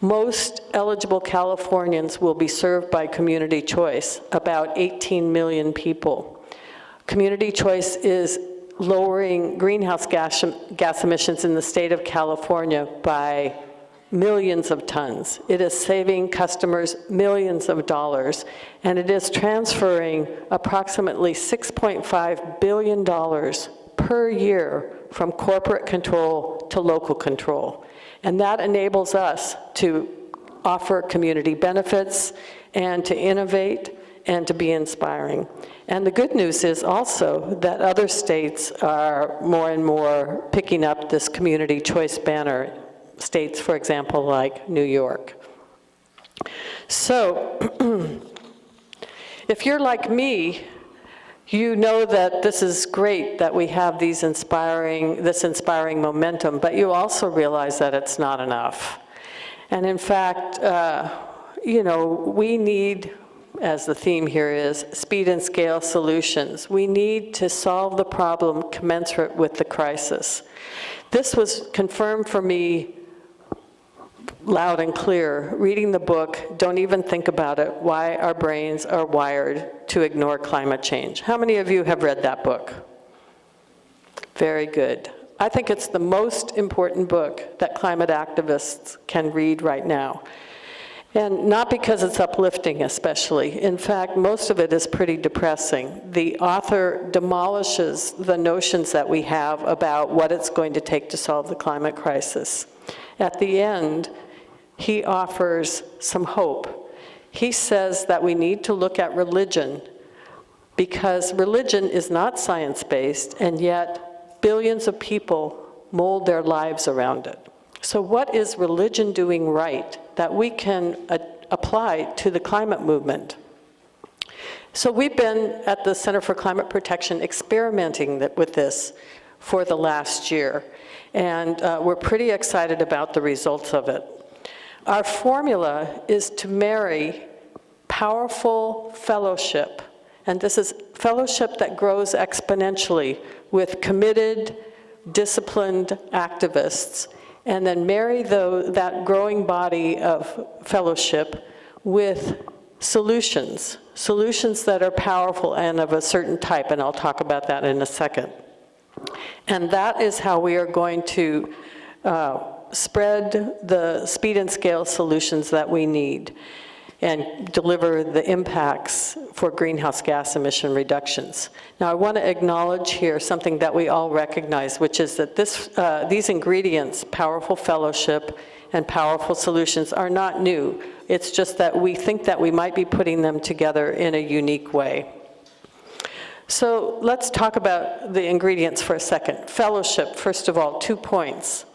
most eligible Californians will be served by community choice, about 18 million people. Community choice is lowering greenhouse gas emissions in the state of California by millions of tons. It is saving customers millions of dollars, and it is transferring approximately $6.5 billion per year from corporate control to local control. And that enables us to offer community benefits and to innovate and to be inspiring. And the good news is also that other states are more and more picking up this community choice banner. States, for example, like New York. So, if you're like me, you know that this is great that we have this inspiring momentum, but you also realize that it's not enough. And in fact, we need, as the theme here is, speed and scale solutions. We need to solve the problem commensurate with the crisis. This was confirmed for me loud and clear, reading the book, Don't Even Think About It, Why Our Brains Are Wired to Ignore Climate Change. How many of you have read that book? Very good. I think it's the most important book that climate activists can read right now. And not because it's uplifting especially. In fact, most of it is pretty depressing. The author demolishes the notions that we have about what it's going to take to solve the climate crisis. At the end, he offers some hope. He says that we need to look at religion because religion is not science-based, and yet billions of people mold their lives around it. So what is religion doing right that we can apply to the climate movement? So we've been at the Center for Climate Protection experimenting with this for the last year, and we're pretty excited about the results of it. Our formula is to marry powerful fellowship, and this is fellowship that grows exponentially with committed, disciplined activists, and then marry that growing body of fellowship with solutions that are powerful and of a certain type, and I'll talk about that in a second. And that is how we are going to spread the speed and scale solutions that we need and deliver the impacts for greenhouse gas emission reductions. Now, I want to acknowledge here something that we all recognize, which is that these ingredients, powerful fellowship and powerful solutions, are not new. It's just that we think that we might be putting them together in a unique way. So let's talk about the ingredients for a second. Fellowship, first of all, 2 points.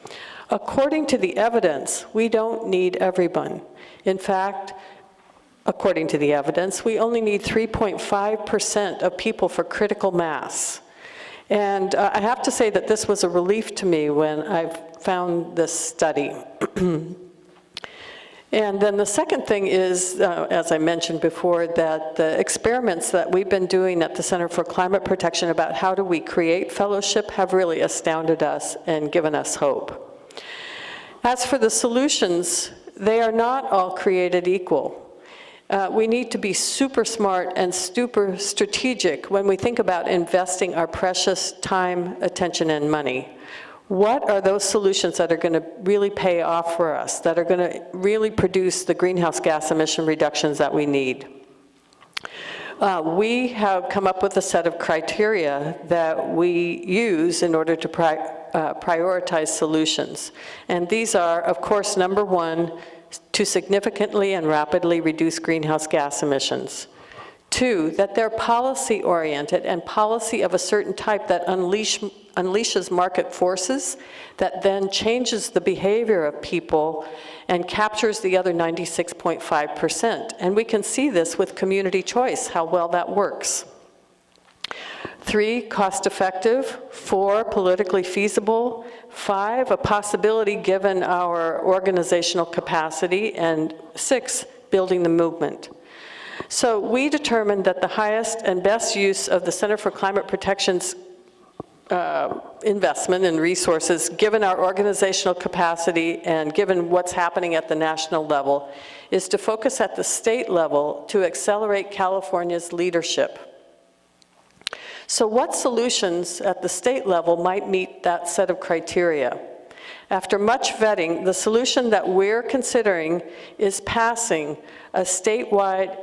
According to the evidence, we don't need everyone. In fact, according to the evidence, we only need 3.5% of people for critical mass. And I have to say that this was a relief to me when I found this study. And then the second thing is, as I mentioned before, that the experiments that we've been doing at the Center for Climate Protection about how do we create fellowship have really astounded us and given us hope. As for the solutions, they are not all created equal. We need to be super smart and super strategic when we think about investing our precious time, attention, and money. What are those solutions that are going to really pay off for us, that are going to really produce the greenhouse gas emission reductions that we need? We have come up with a set of criteria that we use in order to prioritize solutions. And these are, of course, number one, to significantly and rapidly reduce greenhouse gas emissions. Two, that they're policy-oriented and policy of a certain type that unleashes market forces that then changes the behavior of people and captures the other 96.5%. And we can see this with community choice, how well that works. Three, cost-effective. Four, politically feasible. Five, a possibility given our organizational capacity. And six, building the movement. So we determined that the highest and best use of the Center for Climate Protection's investment and resources, given our organizational capacity and given what's happening at the national level, is to focus at the state level to accelerate California's leadership. So what solutions at the state level might meet that set of criteria? After much vetting, the solution that we're considering is passing statewide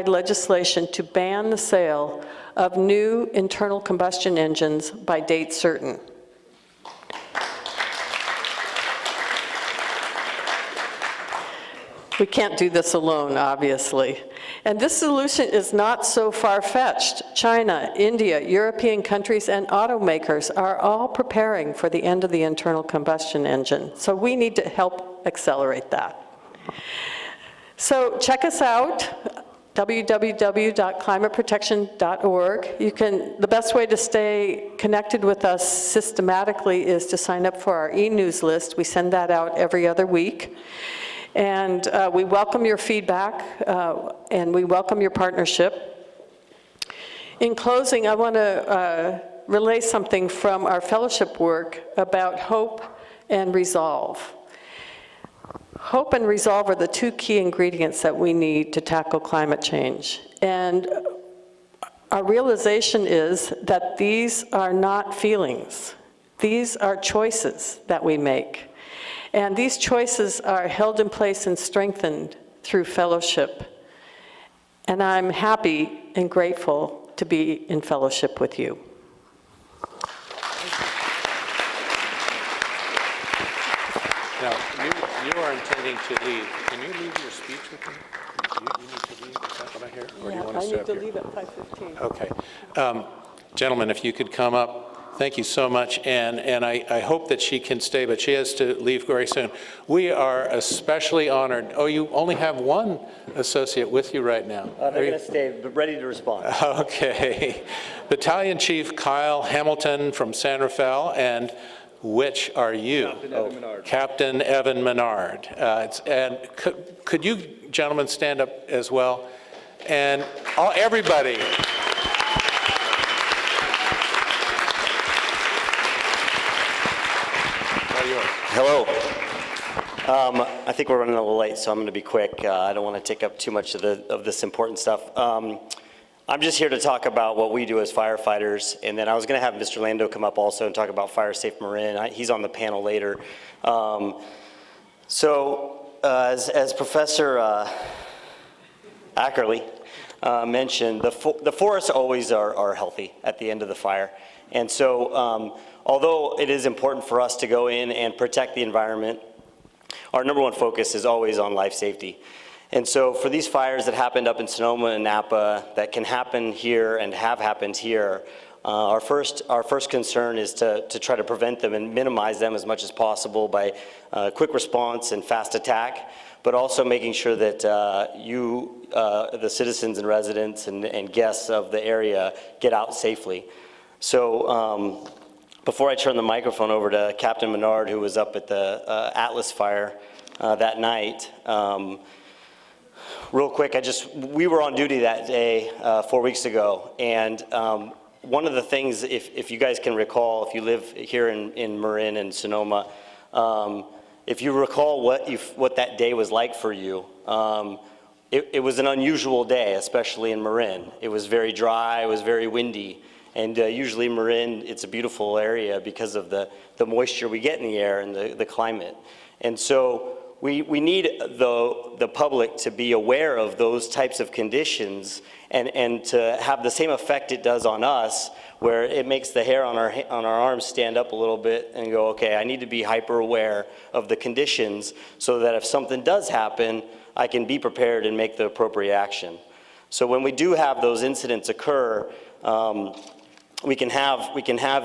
legislation to ban the sale of new internal combustion engines by date certain. We can't do this alone, obviously. And this solution is not so far-fetched. China, India, European countries, and automakers are all preparing for the end of the internal combustion engine. So we need to help accelerate that. So check us out, www.climateprotection.org. The best way to stay connected with us systematically is to sign up for our e-news list. We send that out every other week. And we welcome your feedback, and we welcome your partnership. In closing, I want to relay something from our fellowship work about hope and resolve. Hope and resolve are the two key ingredients that we need to tackle climate change. And our realization is that these are not feelings. These are choices that we make. And these choices are held in place and strengthened through fellowship. And I'm happy and grateful to be in fellowship with you. Now, you are intending to leave. Can you leave your speech with me? You need to leave, is that what I hear? Or do you want to stay up here? I need to leave at 5:15. Okay. Gentlemen, if you could come up. Thank you so much, and I hope that she can stay, but she has to leave very soon. We are especially honored. Oh, you only have one associate with you right now. They're going to stay, but ready to respond. Okay. Battalion Chief Kyle Hamilton from San Rafael, and which are you? Captain Evan Menard. Captain Evan Menard. And could you gentlemen stand up as well? And everybody. Hello. I think we're running a little late, so I'm going to be quick. I don't want to take up too much of this important stuff. I'm just here to talk about what we do as firefighters, and then I was going to have Mr. Lando come up also and talk about Fire Safe Marin. He's on the panel later. As Professor Ackerley mentioned, the forests always are healthy at the end of the fire. And so although it is important for us to go in and protect the environment, our number one focus is always on life safety. And so for these fires that happened up in Sonoma and Napa that can happen here and have happened here, Our first concern is to try to prevent them and minimize them as much as possible by quick response and fast attack, but also making sure that the citizens and residents and guests of the area get out safely. So before I turn the microphone over to Captain Menard, who was up at the Atlas fire that night, real quick, we were on duty that day 4 weeks ago, and one of the things, if you guys can recall, if you live here in Marin and Sonoma, if you recall what that day was like for you, it was an unusual day, especially in Marin. It was very dry, it was very windy, and usually Marin, it's a beautiful area because of the moisture we get in the air and the climate. And so we need the public to be aware of those types of conditions and to have the same effect it does on us, where it makes the hair on our arms stand up a little bit and go, okay, I need to be hyper aware of the conditions so that if something does happen, I can be prepared and make the appropriate action. So when we do have those incidents occur, we can have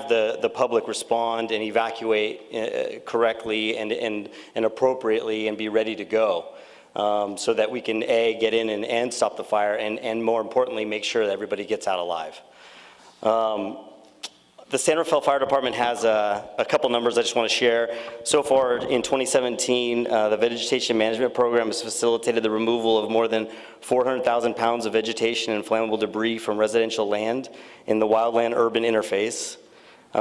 the public respond and evacuate correctly and appropriately and be ready to go, so that we can get in and stop the fire and more importantly make sure that everybody gets out alive. The San Rafael Fire Department has a couple numbers I just want to share. So far in 2017, the Vegetation Management Program has facilitated the removal of more than 400,000 pounds of vegetation and flammable debris from residential land in the wildland-urban interface.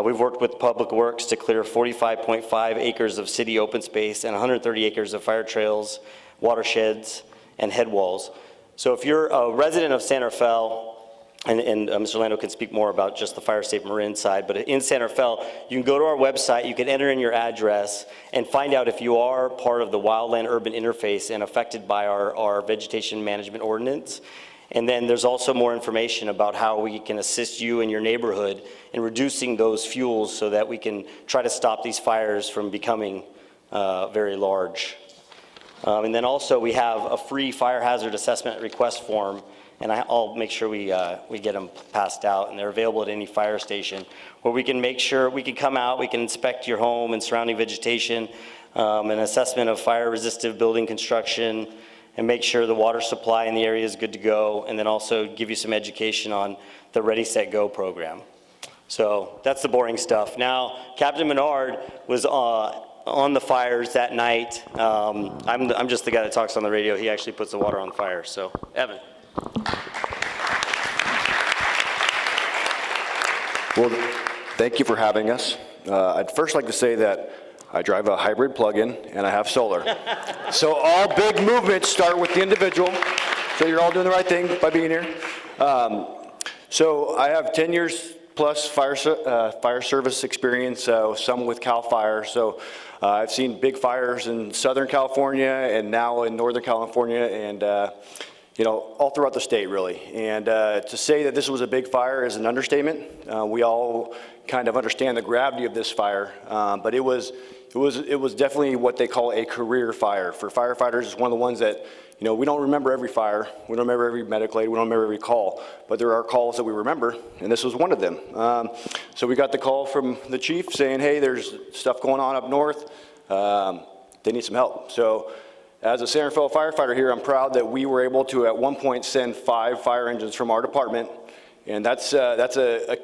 We've worked with Public Works to clear 45.5 acres of city open space and 130 acres of fire trails, watersheds, and head walls. So if you're a resident of San Rafael, and Mr. Lando can speak more about just the Fire Safe Marin side, but in San Rafael, you can go to our website, you can enter in your address, and find out if you are part of the wildland-urban interface and affected by our vegetation management ordinance. And then there's also more information about how we can assist you in your neighborhood in reducing those fuels so that we can try to stop these fires from becoming very large. And then also we have a free fire hazard assessment request form, and I'll make sure we get them passed out, and they're available at any fire station, where we can make sure we can come out, we can inspect your home and surrounding vegetation, an assessment of fire-resistive building construction, and make sure the water supply in the area is good to go, and then also give you some education on the Ready, Set, Go program. So that's the boring stuff. Now, Captain Menard was on the fires that night. I'm just the guy that talks on the radio. He actually puts the water on the fire. So, Evan. Well, thank you for having us. I'd first like to say that I drive a hybrid plug-in and I have solar. So all big movements start with the individual. So you're all doing the right thing by being here. So I have 10 years plus fire service experience, some with CAL FIRE. So I've seen big fires in Southern California and now in Northern California and all throughout the state, really. And to say that this was a big fire is an understatement. We all kind of understand the gravity of this fire, but it was definitely what they call a career fire. For firefighters, it's one of the ones that, we don't remember every fire, we don't remember every medical aid, we don't remember every call, but there are calls that we remember, and this was one of them. So we got the call from the chief saying, hey, there's stuff going on up north, they need some help. So as a San Rafael firefighter here, I'm proud that we were able to at one point send 5 fire engines from our department, and that's a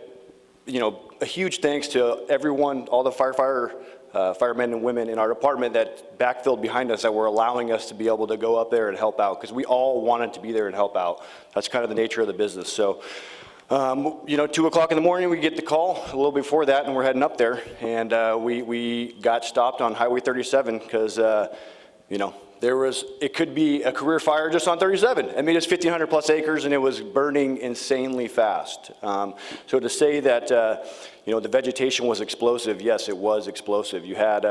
huge thanks to everyone, all the firemen and women in our department that backfilled behind us, that were allowing us to be able to go up there and help out, because we all wanted to be there and help out. That's kind of the nature of the business. So, 2 o'clock in the morning, we get the call a little before that, and we're heading up there, and we got stopped on Highway 37 because, it could be a career fire just on 37. I mean, it's 1,500 plus acres and it was burning insanely fast. So to say that, the vegetation was explosive, yes, it was explosive. You had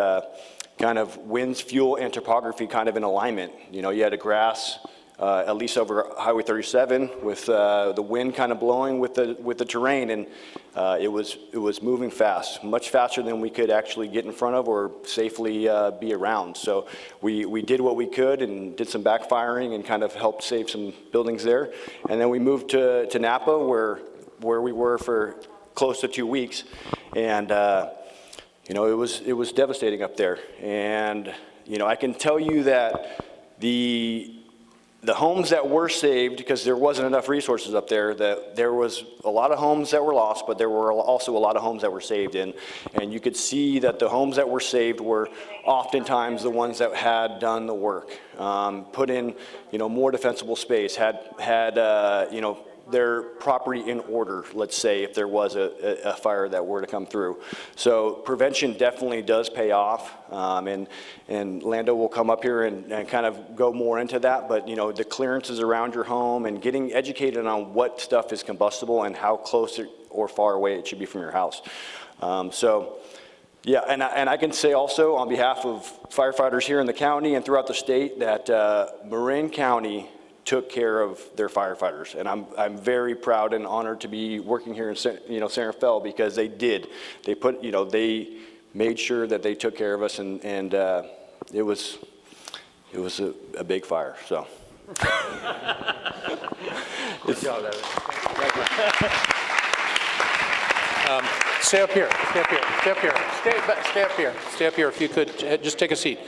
kind of winds, fuel, and topography kind of in alignment. You had a grass, at least over Highway 37, with the wind kind of blowing with the terrain, and it was moving fast, much faster than we could actually get in front of or safely be around. So we did what we could and did some backfiring and kind of helped save some buildings there. And then we moved to Napa, where we were for close to 2 weeks. And, you know, it was devastating up there. And, you know, I can tell you that the homes that were saved, because there wasn't enough resources up there, that there was a lot of homes that were lost, but there were also a lot of homes that were saved. And you could see that the homes that were saved were oftentimes the ones that had done the work, put in, you know, more defensible space, had you know, their property in order, let's say, if there was a fire that were to come through. So prevention definitely does pay off, and Lando will come up here and kind of go more into that, but you know, the clearances around your home and getting educated on what stuff is combustible and how close or far away it should be from your house. So yeah, and I can say also on behalf of firefighters here in the county and throughout the state that Marin County took care of their firefighters, and I'm very proud and honored to be working here in San Rafael, because they did. They put, you know, they made sure that they took care of us, and it was a big fire. So. Stay up here, stay up here, stay up here, stay up here, stay up here if you could, just take a seat.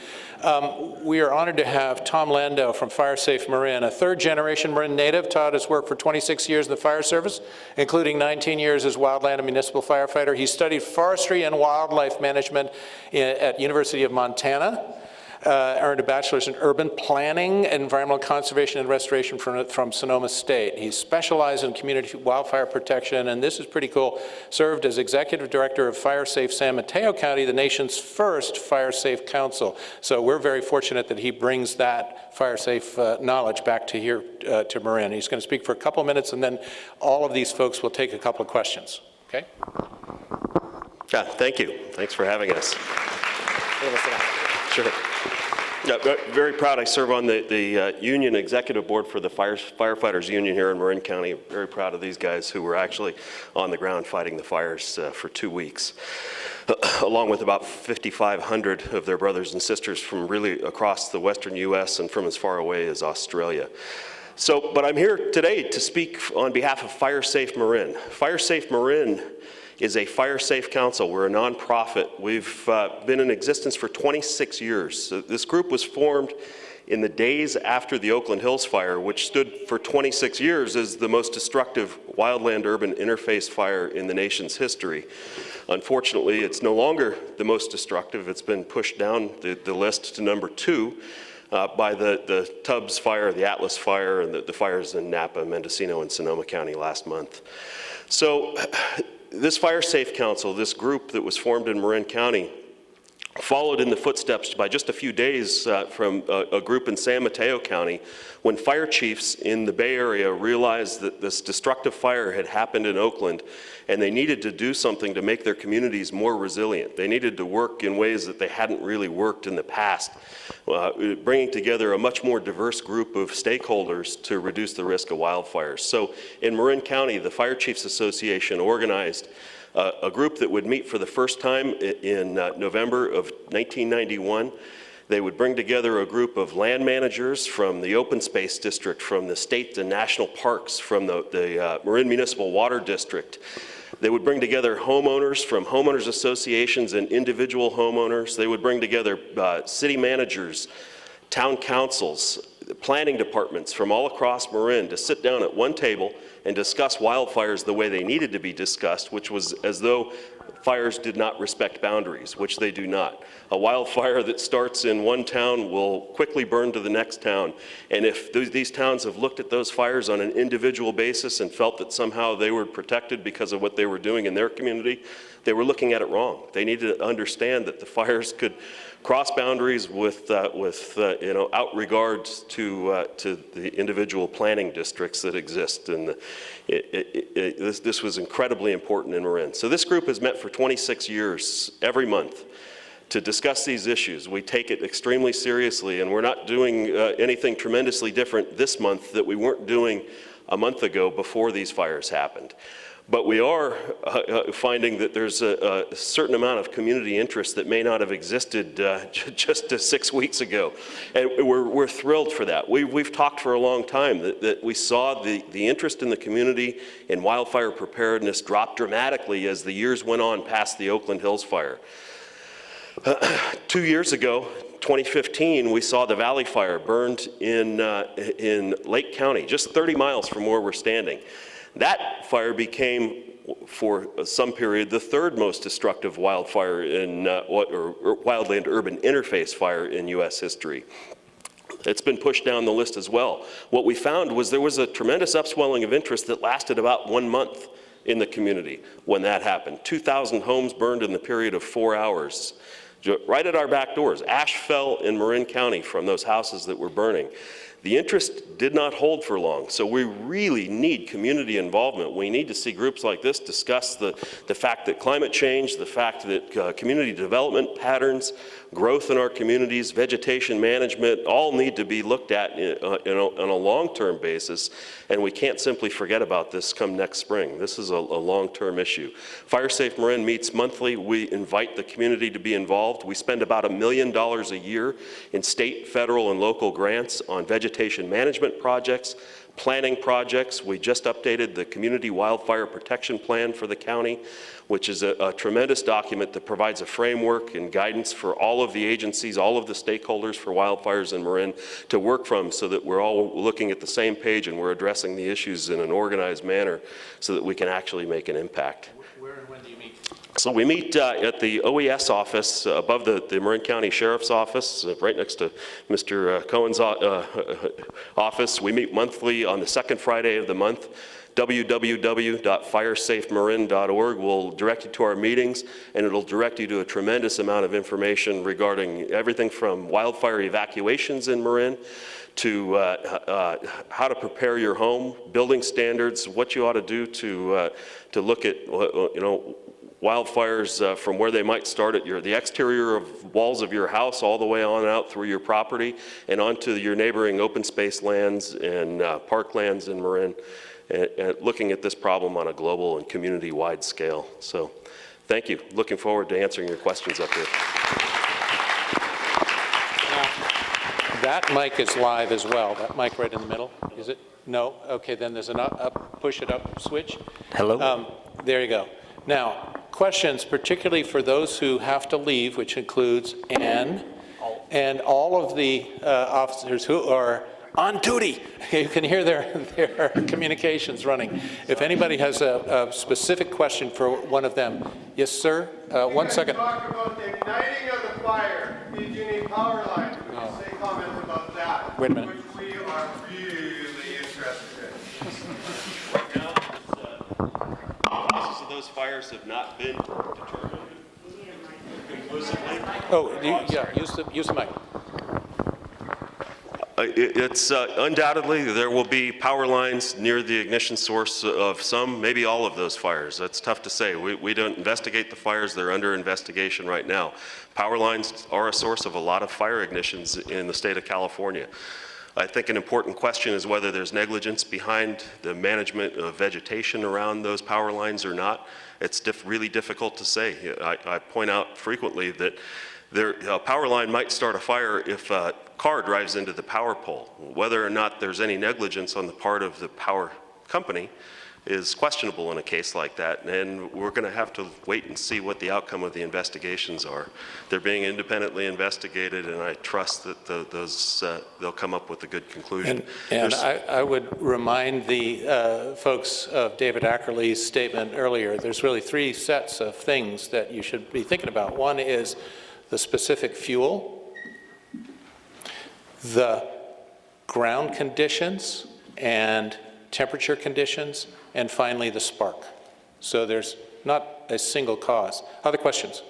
We are honored to have Tom Lando from FireSafe Marin, a third-generation Marin native. Todd has worked for 26 years in the fire service, including 19 years as wildland and municipal firefighter. He studied forestry and wildlife management at University of Montana. Earned a bachelor's in urban planning, environmental conservation and restoration from Sonoma State. He specialized in community wildfire protection, and this is pretty cool, served as executive director of FireSafe San Mateo County, the nation's first FireSafe council. So we're very fortunate that he brings that FireSafe knowledge back to here to Marin. He's going to speak for a couple minutes, and then all of these folks will take a couple of questions. Okay? Yeah, thank you. Thanks for having us. Sure. Yeah, very proud. I serve on the union executive board for the firefighters union here in Marin County. Very proud of these guys who were actually on the ground fighting the fires for 2 weeks, along with about 5,500 of their brothers and sisters from really across the western U.S. and from as far away as Australia. But I'm here today to speak on behalf of FireSafe Marin. FireSafe Marin is a fire safe council. We're a nonprofit. We've been in existence for 26 years. So this group was formed in the days after the Oakland Hills fire, which stood for 26 years as the most destructive wildland-urban interface fire in the nation's history. Unfortunately, it's no longer the most destructive. It's been pushed down the list to number 2 by the Tubbs fire, the Atlas fire, and the fires in Napa, Mendocino, and Sonoma County last month. So this Fire Safe Council, this group that was formed in Marin County, followed in the footsteps by just a few days from a group in San Mateo County, when fire chiefs in the Bay Area realized that this destructive fire had happened in Oakland, and they needed to do something to make their communities more resilient. They needed to work in ways that they hadn't really worked in the past, bringing together a much more diverse group of stakeholders to reduce the risk of wildfires. So in Marin County, the Fire Chiefs Association organized a group that would meet for the first time in November of 1991. They would bring together a group of land managers from the Open Space District, from the state and national parks, from the Marin Municipal Water District. They would bring together homeowners from homeowners associations and individual homeowners. They would bring together city managers, town councils, planning departments from all across Marin to sit down at one table and discuss wildfires the way they needed to be discussed, which was as though fires did not respect boundaries, which they do not. A wildfire that starts in one town will quickly burn to the next town. And if these towns have looked at those fires on an individual basis and felt that somehow they were protected because of what they were doing in their community, they were looking at it wrong. They needed to understand that the fires could cross boundaries with out regards to the individual planning districts that exist. And this was incredibly important in Marin. So this group has met for 26 years every month to discuss these issues. We take it extremely seriously, and we're not doing anything tremendously different this month that we weren't doing a month ago before these fires happened. But we are finding that there's a certain amount of community interest that may not have existed just 6 weeks ago. And we're thrilled for that. We've talked for a long time that we saw the interest in the community in wildfire preparedness drop dramatically as the years went on past the Oakland Hills fire. 2 years ago, 2015, we saw the Valley Fire burned in Lake County, just 30 miles from where we're standing. That fire became, for some period, the third most destructive wildfire in, or wildland-urban interface fire in U.S. history. It's been pushed down the list as well. What we found was there was a tremendous upswelling of interest that lasted about 1 month in the community when that happened. 2,000 homes burned in the period of 4 hours. Right at our back doors. Ash fell in Marin County from those houses that were burning. The interest did not hold for long, so we really need community involvement. We need to see groups like this discuss the fact that climate change, the fact that community development patterns, growth in our communities, vegetation management, all need to be looked at on a long-term basis, and we can't simply forget about this come next spring. This is a long-term issue. Fire Safe Marin meets monthly. We invite the community to be involved. We spend about $1 million a year in state, federal, and local grants on vegetation management projects, planning projects. We just updated the Community Wildfire Protection Plan for the county, which is a tremendous document that provides a framework and guidance for all of the agencies, all of the stakeholders for wildfires in Marin to work from, so that we're all looking at the same page and we're addressing the issues in an organized manner so that we can actually make an impact. Where and when do you meet? So we meet at the OES office above the Marin County Sheriff's Office, right next to Mr. Cohen's office. We meet monthly on the second Friday of the month. www.firesafemarin.org will direct you to our meetings, and it'll direct you to a tremendous amount of information regarding everything from wildfire evacuations in Marin to how to prepare your home, building standards, what you ought to do to look at wildfires from where they might start at the exterior of walls of your house all the way on out through your property and onto your neighboring open space lands and parklands in Marin, and looking at this problem on a global and community-wide scale. So thank you. Looking forward to answering your questions up here. That mic is live as well. That mic right in the middle, is it? No? Okay, then there's an up, push it up switch. Hello? There you go. Now, questions, particularly for those who have to leave, which includes Ann and all of the officers who are on duty. You can hear their communications running. If anybody has a specific question for one of them. Yes, sir? 1 second. Talk about the igniting of the fire. Did you need power lines? Would you say comments about that? Wait a minute. Which we are really interested in. Right now, the causes of those fires have not been determined conclusively. Oh, yeah, use the mic. It's undoubtedly there will be power lines near the ignition source of some, maybe all of those fires. That's tough to say. We don't investigate the fires. They're under investigation right now. Power lines are a source of a lot of fire ignitions in the state of California. I think an important question is whether there's negligence behind the management of vegetation around those power lines or not. It's really difficult to say. I point out frequently that a power line might start a fire if a car drives into the power pole. Whether or not there's any negligence on the part of the power company is questionable in a case like that, and we're going to have to wait and see what the outcome of the investigations are. They're being independently investigated, and I trust that they'll come up with a good conclusion. And I would remind the folks of David Ackerley's statement earlier. There's really 3 sets of things that you should be thinking about. One is the specific fuel, the ground conditions and temperature conditions, and finally the spark. So there's not a single cause. Other questions?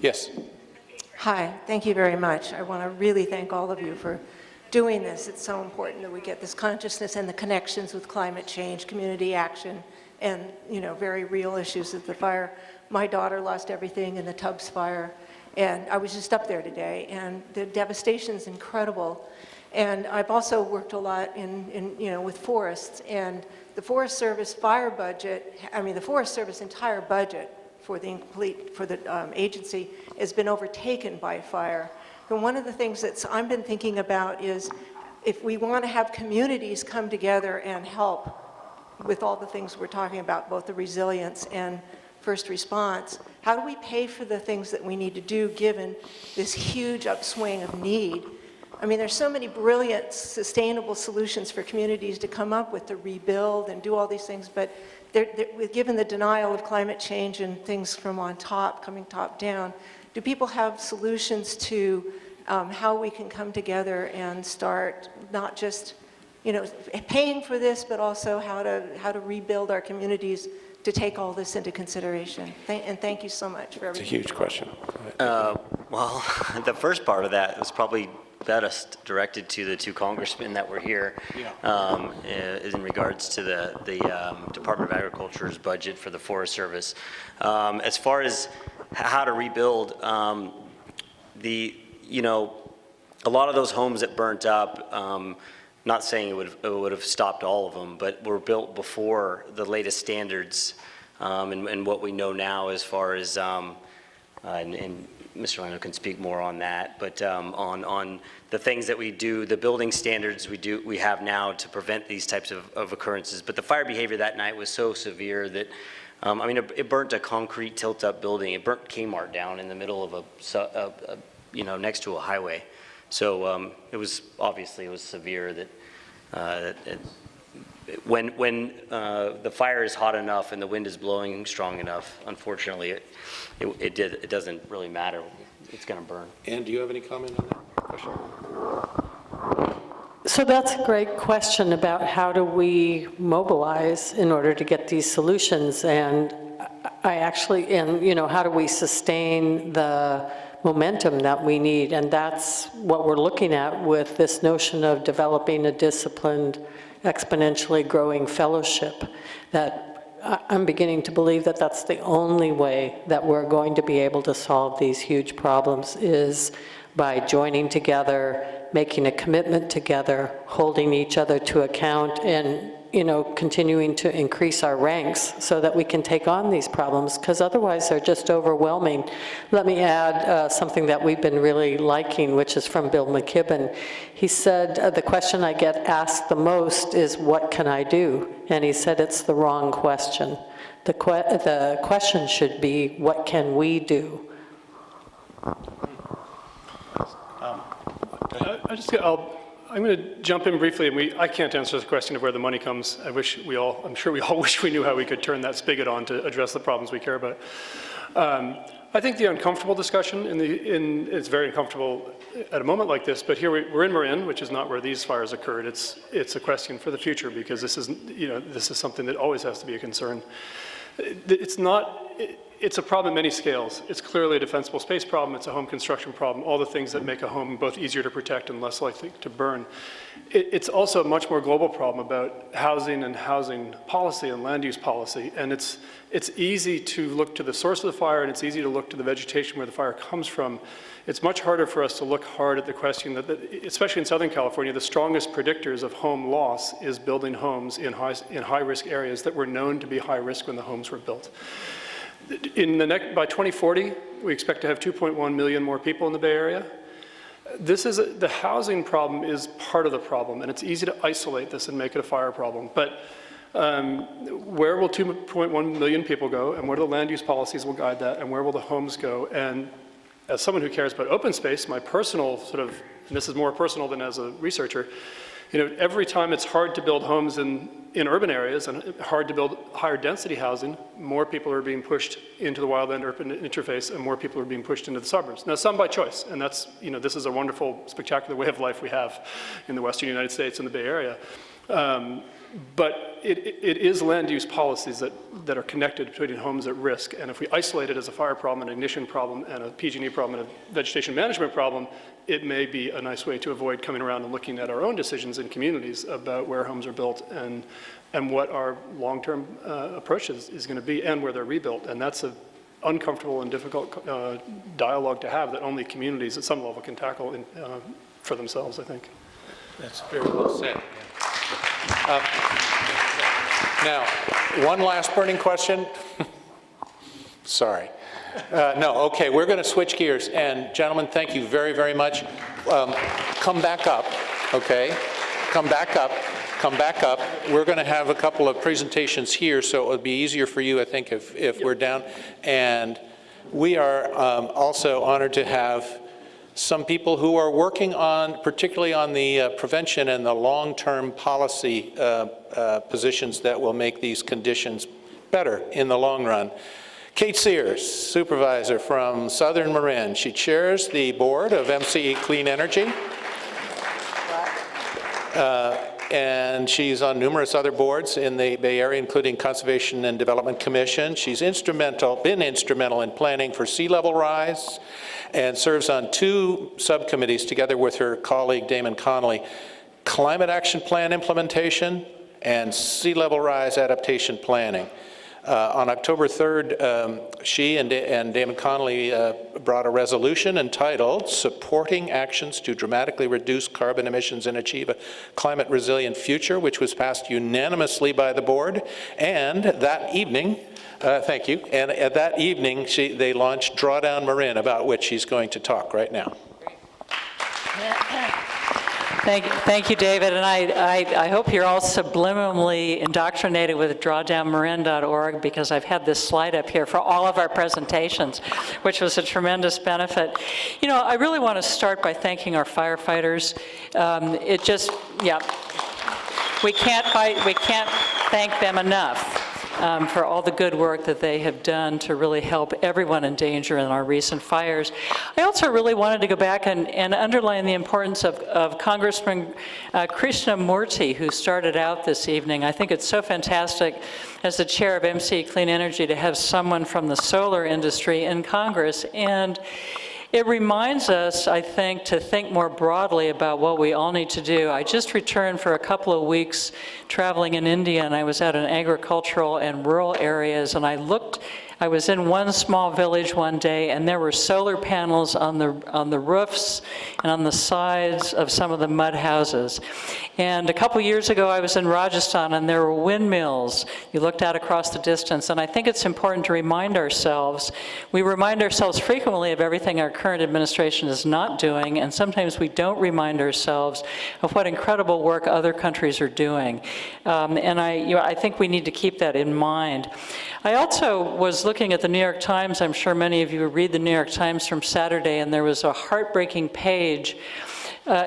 Yes. Hi, thank you very much. I want to really thank all of you for doing this. It's so important that we get this consciousness and the connections with climate change, community action, and very real issues of the fire. My daughter lost everything in the Tubbs fire, and I was just up there today, and the devastation is incredible. And I've also worked a lot with forests, and the Forest Service fire budget, the Forest Service entire budget for the agency has been overtaken by fire. And one of the things that I've been thinking about is if we want to have communities come together and help with all the things we're talking about, both the resilience and first response, how do we pay for the things that we need to do given this huge upswing of need? I mean, there's so many brilliant, sustainable solutions for communities to come up with to rebuild and do all these things, but given the denial of climate change and things from on top, coming top down, do people have solutions to how we can come together and start not just, paying for this, but also how to rebuild our communities to take all this into consideration? And thank you so much for everything. It's a huge question. Well, the first part of that was probably best directed to the two congressmen that were here, in regards to the Department of Agriculture's budget for the Forest Service. As far as how to rebuild, a lot of those homes that burnt up, not saying it would have stopped all of them, but were built before the latest standards, and what we know now as far as, and Mr. Lano can speak more on that, but on the things that we do, the building standards we have now to prevent these types of occurrences. But the fire behavior that night was so severe that, it burnt a concrete tilt-up building. It burnt Kmart down in the middle of next to a highway. So it was severe that when the fire is hot enough and the wind is blowing strong enough, unfortunately, it doesn't really matter. It's going to burn. Ann, do you have any comment on that question? So that's a great question about how do we mobilize in order to get these solutions, and how do we sustain the momentum that we need, and that's what we're looking at with this notion of developing a disciplined, exponentially growing fellowship. That I'm beginning to believe that that's the only way that we're going to be able to solve these huge problems, is by joining together, making a commitment together, holding each other to account, and continuing to increase our ranks so that we can take on these problems, because otherwise they're just overwhelming. Let me add something that we've been really liking, which is from Bill McKibben. He said, the question I get asked the most is, what can I do? And he said, it's the wrong question. The question should be, what can we do? I'm going to jump in briefly, and I can't answer the question of where the money comes. I'm sure we all wish we knew how we could turn that spigot on to address the problems we care about. I think the uncomfortable discussion, it's very uncomfortable at a moment like this, but here we're in Marin, which is not where these fires occurred. It's a question for the future, because this is something that always has to be a concern. It's a problem at many scales. It's clearly a defensible space problem. It's a home construction problem, all the things that make a home both easier to protect and less likely to burn. It's also a much more global problem about housing and housing policy and land use policy. And it's easy to look to the source of the fire, and it's easy to look to the vegetation where the fire comes from. It's much harder for us to look hard at the question that especially in Southern California, the strongest predictors of home loss is building homes in high-risk areas that were known to be high risk when the homes were built. By 2040, we expect to have 2.1 million more people in the Bay Area. The housing problem is part of the problem, and it's easy to isolate this and make it a fire problem. But where will 2.1 million people go, and what are the land use policies will guide that, and where will the homes go? And as someone who cares about open space, my personal and this is more personal than as a researcher, every time it's hard to build homes in urban areas and hard to build higher density housing, more people are being pushed into the wildland-urban interface, and more people are being pushed into the suburbs. Now, some by choice, and that's, this is a wonderful, spectacular way of life we have in the Western United States and the Bay Area. But it is land use policies that are connected to putting homes at risk. And if we isolate it as a fire problem, an ignition problem, and a PG&E problem, and a vegetation management problem, it may be a nice way to avoid coming around and looking at our own decisions in communities about where homes are built and what our long-term approach is going to be, and where they're rebuilt. And that's an uncomfortable and difficult dialogue to have that only communities at some level can tackle for themselves, I think. That's very well said. Now, one last burning question. Sorry. No, okay, we're going to switch gears. And gentlemen, thank you very, very much. Come back up, okay? Come back up. Come back up. We're going to have a couple of presentations here, so it would be easier for you, I think, if we're down. And we are also honored to have some people who are working on, particularly on the prevention and the long-term policy positions that will make these conditions better in the long run. Kate Sears, supervisor from Southern Marin. She chairs the board of MCE Clean Energy. And she's on numerous other boards in the Bay Area, including Conservation and Development Commission. She's been instrumental in planning for sea level rise, and serves on 2 subcommittees together with her colleague Damon Connolly: Climate Action Plan implementation and sea level rise adaptation planning. On October 3rd, she and Damon Connolly brought a resolution entitled "Supporting Actions to Dramatically Reduce Carbon Emissions and Achieve a Climate Resilient Future," which was passed unanimously by the board. And that evening, thank you, and at that evening they launched Drawdown Marin, about which she's going to talk right now. Thank you, David, and I hope you're all subliminally indoctrinated with drawdownmarin.org, because I've had this slide up here for all of our presentations, which was a tremendous benefit. You know, I really want to start by thanking our firefighters. We can't thank them enough. For all the good work that they have done to really help everyone in danger in our recent fires. I also really wanted to go back and underline the importance of Congressman Krishnamurti, who started out this evening. I think it's so fantastic as the chair of MCE Clean Energy to have someone from the solar industry in Congress. And it reminds us, I think, to think more broadly about what we all need to do. I just returned for a couple of weeks traveling in India, and I was out in agricultural and rural areas, and I was in one small village one day, and there were solar panels on the roofs and on the sides of some of the mud houses. And a couple years ago, I was in Rajasthan, and there were windmills. You looked out across the distance, and I think it's important to remind ourselves. We remind ourselves frequently of everything our current administration is not doing, and sometimes we don't remind ourselves of what incredible work other countries are doing. And I think we need to keep that in mind. I also was looking at the New York Times. I'm sure many of you read the New York Times from Saturday, and there was a heartbreaking page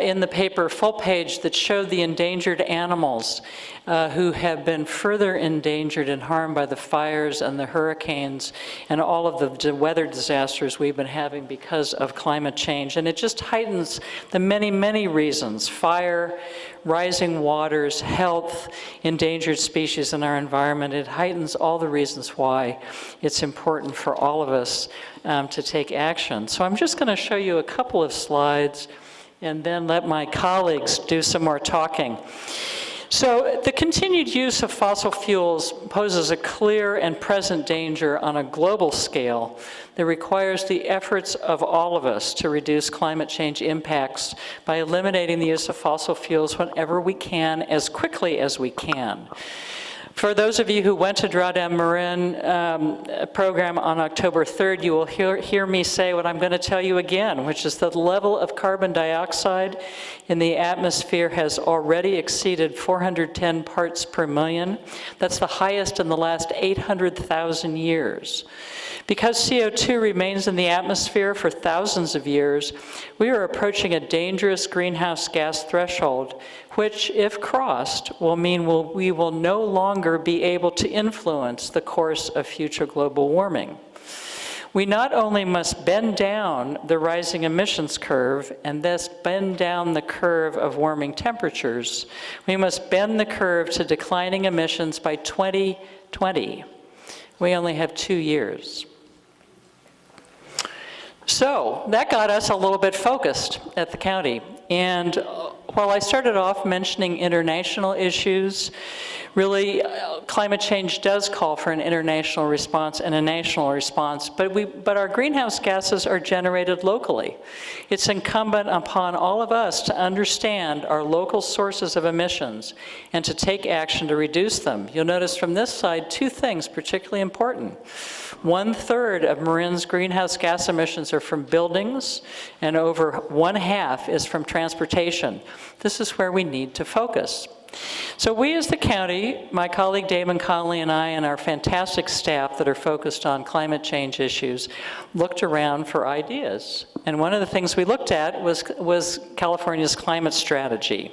in the paper, full page, that showed the endangered animals who have been further endangered and harmed by the fires and the hurricanes and all of the weather disasters we've been having because of climate change. And it just heightens the many, many reasons: fire, rising waters, health, endangered species in our environment. It heightens all the reasons why it's important for all of us to take action. So I'm just going to show you a couple of slides and then let my colleagues do some more talking. So the continued use of fossil fuels poses a clear and present danger on a global scale that requires the efforts of all of us to reduce climate change impacts by eliminating the use of fossil fuels whenever we can, as quickly as we can. For those of you who went to Drawdown Marin program on October 3rd, you will hear me say what I'm going to tell you again, which is that the level of carbon dioxide in the atmosphere has already exceeded 410 parts per million. That's the highest in the last 800,000 years. Because CO2 remains in the atmosphere for thousands of years, we are approaching a dangerous greenhouse gas threshold, which, if crossed, will mean we will no longer be able to influence the course of future global warming. We not only must bend down the rising emissions curve and thus bend down the curve of warming temperatures, we must bend the curve to declining emissions by 2020. We only have 2 years. So that got us a little bit focused at the county. And while I started off mentioning international issues, Really, climate change does call for an international response and a national response, but our greenhouse gases are generated locally. It's incumbent upon all of us to understand our local sources of emissions and to take action to reduce them. You'll notice from this side 2 things particularly important. 1/3 of Marin's greenhouse gas emissions are from buildings, and over 1/2 is from transportation. This is where we need to focus. So we as the county, my colleague Damon Connolly and I and our fantastic staff that are focused on climate change issues, looked around for ideas. And one of the things we looked at was California's climate strategy.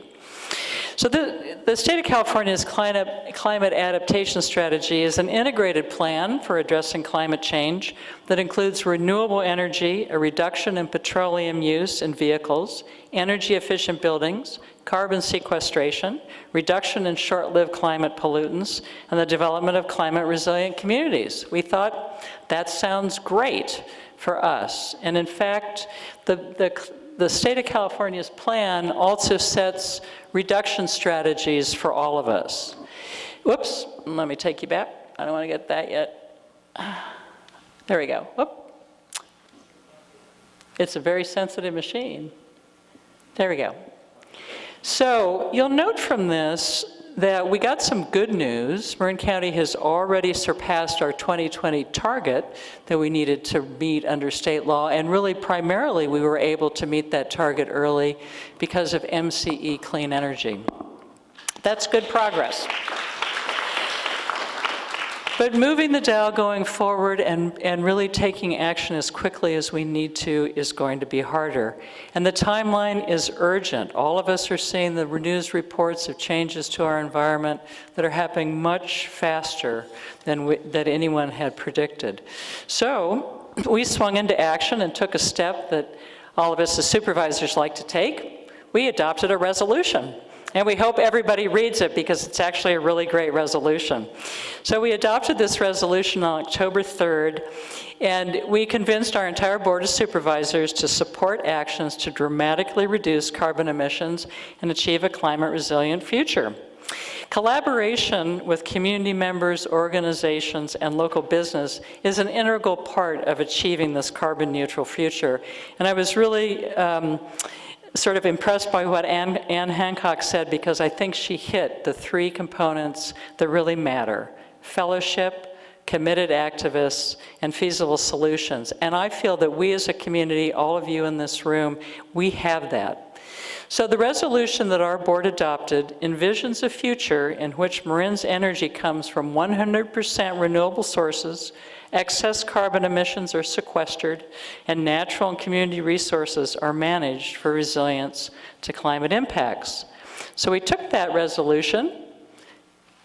So the state of California's climate adaptation strategy is an integrated plan for addressing climate change that includes renewable energy, a reduction in petroleum use in vehicles, energy efficient buildings, carbon sequestration, reduction in short-lived climate pollutants, and the development of climate resilient communities. We thought that sounds great for us. And in fact, the state of California's plan also sets reduction strategies for all of us. Whoops, let me take you back. I don't want to get that yet. There we go. Whoop. It's a very sensitive machine. There we go. So you'll note from this that we got some good news. Marin County has already surpassed our 2020 target that we needed to meet under state law, and really primarily we were able to meet that target early because of MCE clean energy. That's good progress. But moving the dial going forward and really taking action as quickly as we need to is going to be harder. And the timeline is urgent. All of us are seeing the news reports of changes to our environment that are happening much faster than anyone had predicted. So we swung into action and took a step that all of us as supervisors like to take. We adopted a resolution. And we hope everybody reads it because it's actually a really great resolution. So we adopted this resolution on October 3rd, and we convinced our entire Board of Supervisors to support actions to dramatically reduce carbon emissions and achieve a climate resilient future. Collaboration with community members, organizations, and local business is an integral part of achieving this carbon neutral future. And I was really sort of impressed by what Anne Hancock said, because I think she hit the 3 components that really matter: fellowship, committed activists, and feasible solutions. And I feel that we as a community, all of you in this room, we have that. So the resolution that our board adopted envisions a future in which Marin's energy comes from 100% renewable sources, excess carbon emissions are sequestered, and natural and community resources are managed for resilience to climate impacts. So we took that resolution,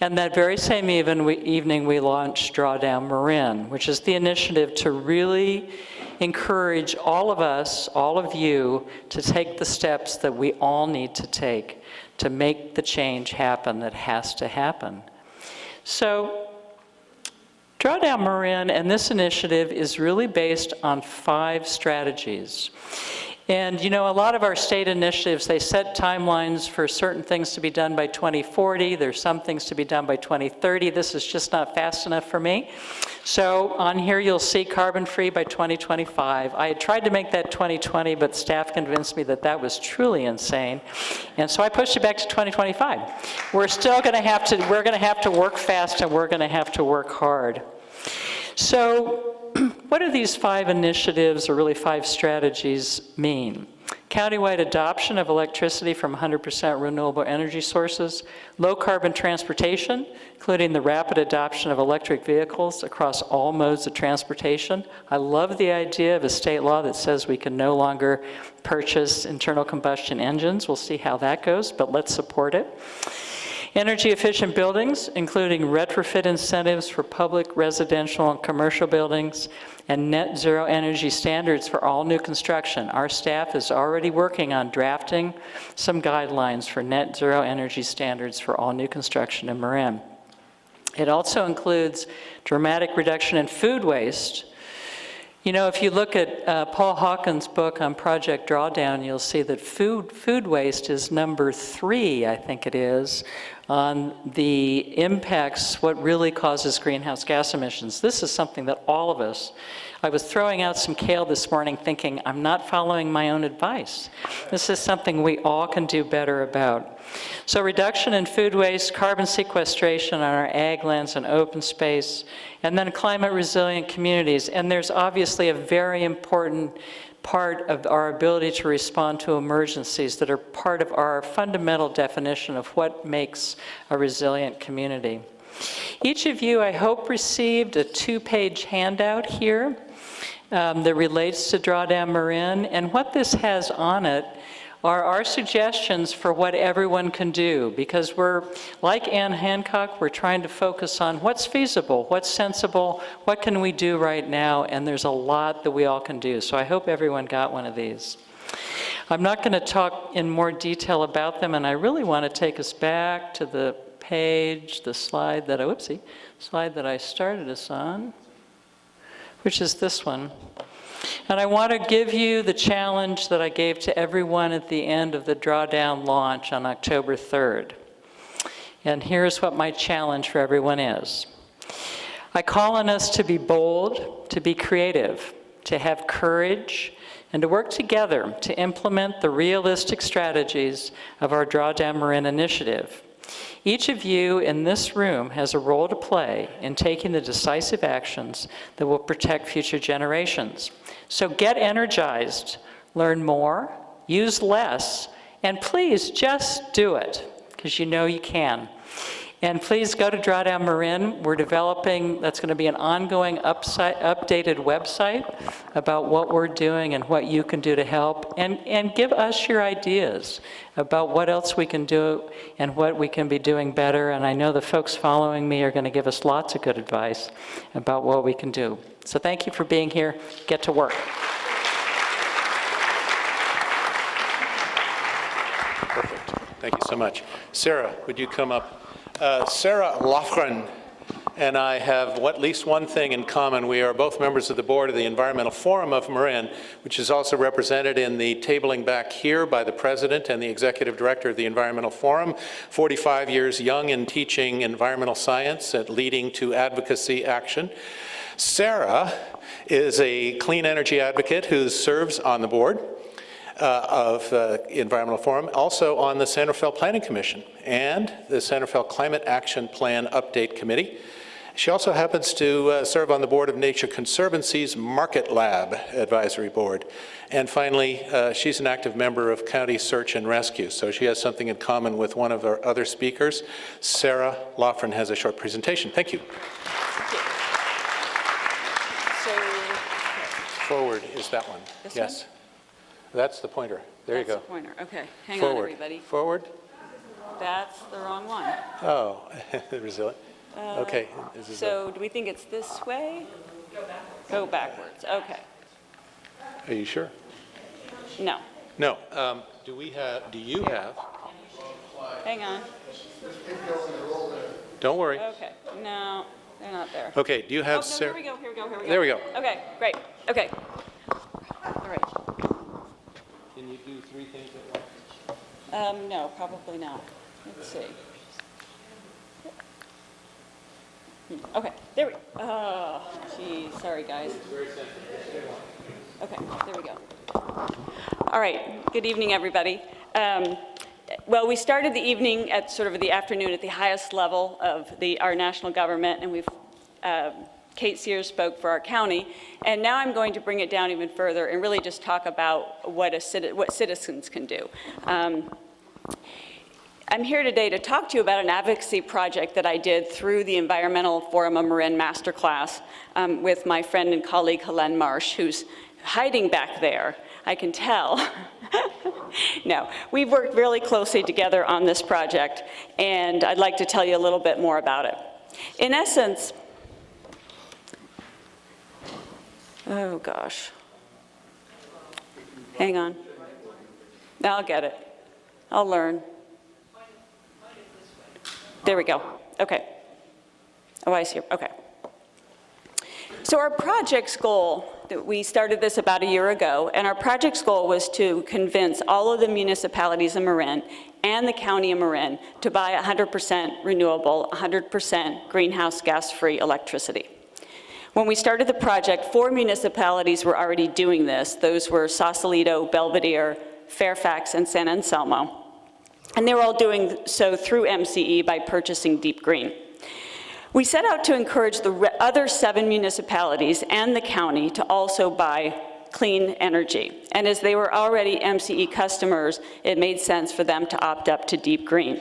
and that very same evening we launched Drawdown Marin, which is the initiative to really encourage all of us, all of you, to take the steps that we all need to take to make the change happen that has to happen. So Drawdown Marin and this initiative is really based on 5 strategies. And you know, a lot of our state initiatives, they set timelines for certain things to be done by 2040. There's some things to be done by 2030. This is just not fast enough for me. So on here you'll see carbon-free by 2025. I had tried to make that 2020, but staff convinced me that that was truly insane. And so I pushed it back to 2025. We're still going to have to work fast, and we're going to have to work hard. So what do these 5 initiatives, or really 5 strategies, mean? Countywide adoption of electricity from 100% renewable energy sources, low carbon transportation, including the rapid adoption of electric vehicles across all modes of transportation. I love the idea of a state law that says we can no longer purchase internal combustion engines. We'll see how that goes, but let's support it. Energy efficient buildings, including retrofit incentives for public, residential, and commercial buildings, and net zero energy standards for all new construction. Our staff is already working on drafting some guidelines for net zero energy standards for all new construction in Marin. It also includes dramatic reduction in food waste. You know, if you look at Paul Hawkins' book on Project Drawdown, you'll see that food waste is number 3, I think it is, on the impacts, what really causes greenhouse gas emissions. This is something that all of us, I was throwing out some kale this morning thinking, I'm not following my own advice. This is something we all can do better about. So reduction in food waste, carbon sequestration on our ag lands and open space, and then climate resilient communities. And there's obviously a very important part of our ability to respond to emergencies that are part of our fundamental definition of what makes a resilient community. Each of you, I hope, received a 2-page handout here that relates to Drawdown Marin, and what this has on it are our suggestions for what everyone can do, because we're, like Anne Hancock, we're trying to focus on what's feasible, what's sensible, what can we do right now, and there's a lot that we all can do. So I hope everyone got one of these. I'm not going to talk in more detail about them, and I really want to take us back to the page, the slide that I started us on, which is this one. And I want to give you the challenge that I gave to everyone at the end of the Drawdown launch on October 3rd. And here's what my challenge for everyone is. I call on us to be bold, to be creative, to have courage, and to work together to implement the realistic strategies of our Drawdown Marin initiative. Each of you in this room has a role to play in taking the decisive actions that will protect future generations. So get energized, learn more, use less, and please just do it, because you know you can. And please go to Drawdown Marin. We're developing, that's going to be an ongoing updated website about what we're doing and what you can do to help. And give us your ideas about what else we can do and what we can be doing better. And I know the folks following me are going to give us lots of good advice about what we can do. So thank you for being here. Get to work. Perfect. Thank you so much. Sarah, would you come up? Sarah Loughran and I have at least one thing in common. We are both members of the board of the Environmental Forum of Marin, which is also represented in the tabling back here by the president and the executive director of the Environmental Forum, 45 years young in teaching environmental science and leading to advocacy action. Sarah is a clean energy advocate who serves on the board of Environmental Forum, also on the San Rafael Planning Commission and the San Rafael Climate Action Plan Update Committee. She also happens to serve on the board of Nature Conservancy's Market Lab Advisory Board. And finally, she's an active member of County Search and Rescue, so she has something in common with one of our other speakers. Sarah Loughran has a short presentation. Thank you. Forward is that one. This yes. One? That's the pointer. There you go. That's the pointer. Okay. Hang Forward. on, everybody. Forward? That's the wrong one. Oh, resilient. Okay. So do we think it's this way? Go backwards. Okay. Are you sure? No. No. Do you have? Hang on. Don't worry. Okay. No, they're not there. Okay. Do you have? Oh, no, here we go. Here we go. Here we go. There we go. Okay. Great. Okay. All right. Can you do three things at once? No, probably not. Let's see. Okay, there we go. Oh, geez, sorry guys. Okay, there we go. All right, good evening, everybody. Well, we started the evening at sort of the afternoon at the highest level of our national government, and we've Kate Sears spoke for our county, and now I'm going to bring it down even further and really just talk about what citizens can do. I'm here today to talk to you about an advocacy project that I did through the Environmental Forum of Marin Masterclass with my friend and colleague Helene Marsh, who's hiding back there, I can tell. No, we've worked really closely together on this project, and I'd like to tell you a little bit more about it. In essence, oh gosh, hang on, I'll get it, I'll learn. There we go, okay. Oh, I see, okay. So So our project's goal, we started this about a year ago, and our project's goal was to convince all of the municipalities in Marin and the county of Marin to buy 100% renewable, 100% greenhouse gas-free electricity. When we started the project, 4 municipalities were already doing this. Those were Sausalito, Belvedere, Fairfax, and San Anselmo. And they were all doing so through MCE by purchasing Deep Green. We set out to encourage the other 7 municipalities and the county to also buy clean energy. And as they were already MCE customers, it made sense for them to opt up to Deep Green.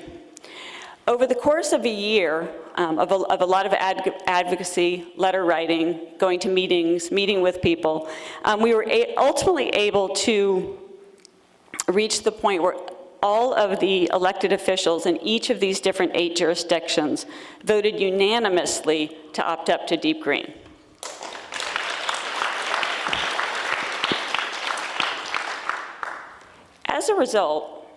Over the course of a year, of a lot of advocacy, letter writing, going to meetings, meeting with people, we were ultimately able to reach the point where all of the elected officials in each of these different 8 jurisdictions voted unanimously to opt up to Deep Green. As a result,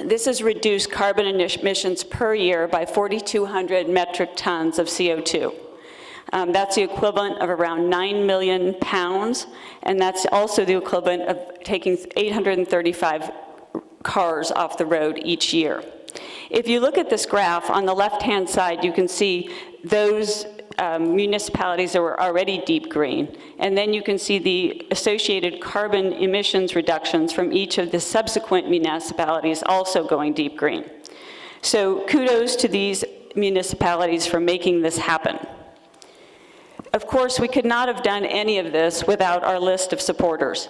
this has reduced carbon emissions per year by 4,200 metric tons of CO2. That's the equivalent of around 9 million pounds, and that's also the equivalent of taking 835 cars off the road each year. If you look at this graph, on the left-hand side, you can see those municipalities that were already Deep Green, and then you can see the associated carbon emissions reductions from each of the subsequent municipalities also going Deep Green. So kudos to these municipalities for making this happen. Of course, we could not have done any of this without our list of supporters.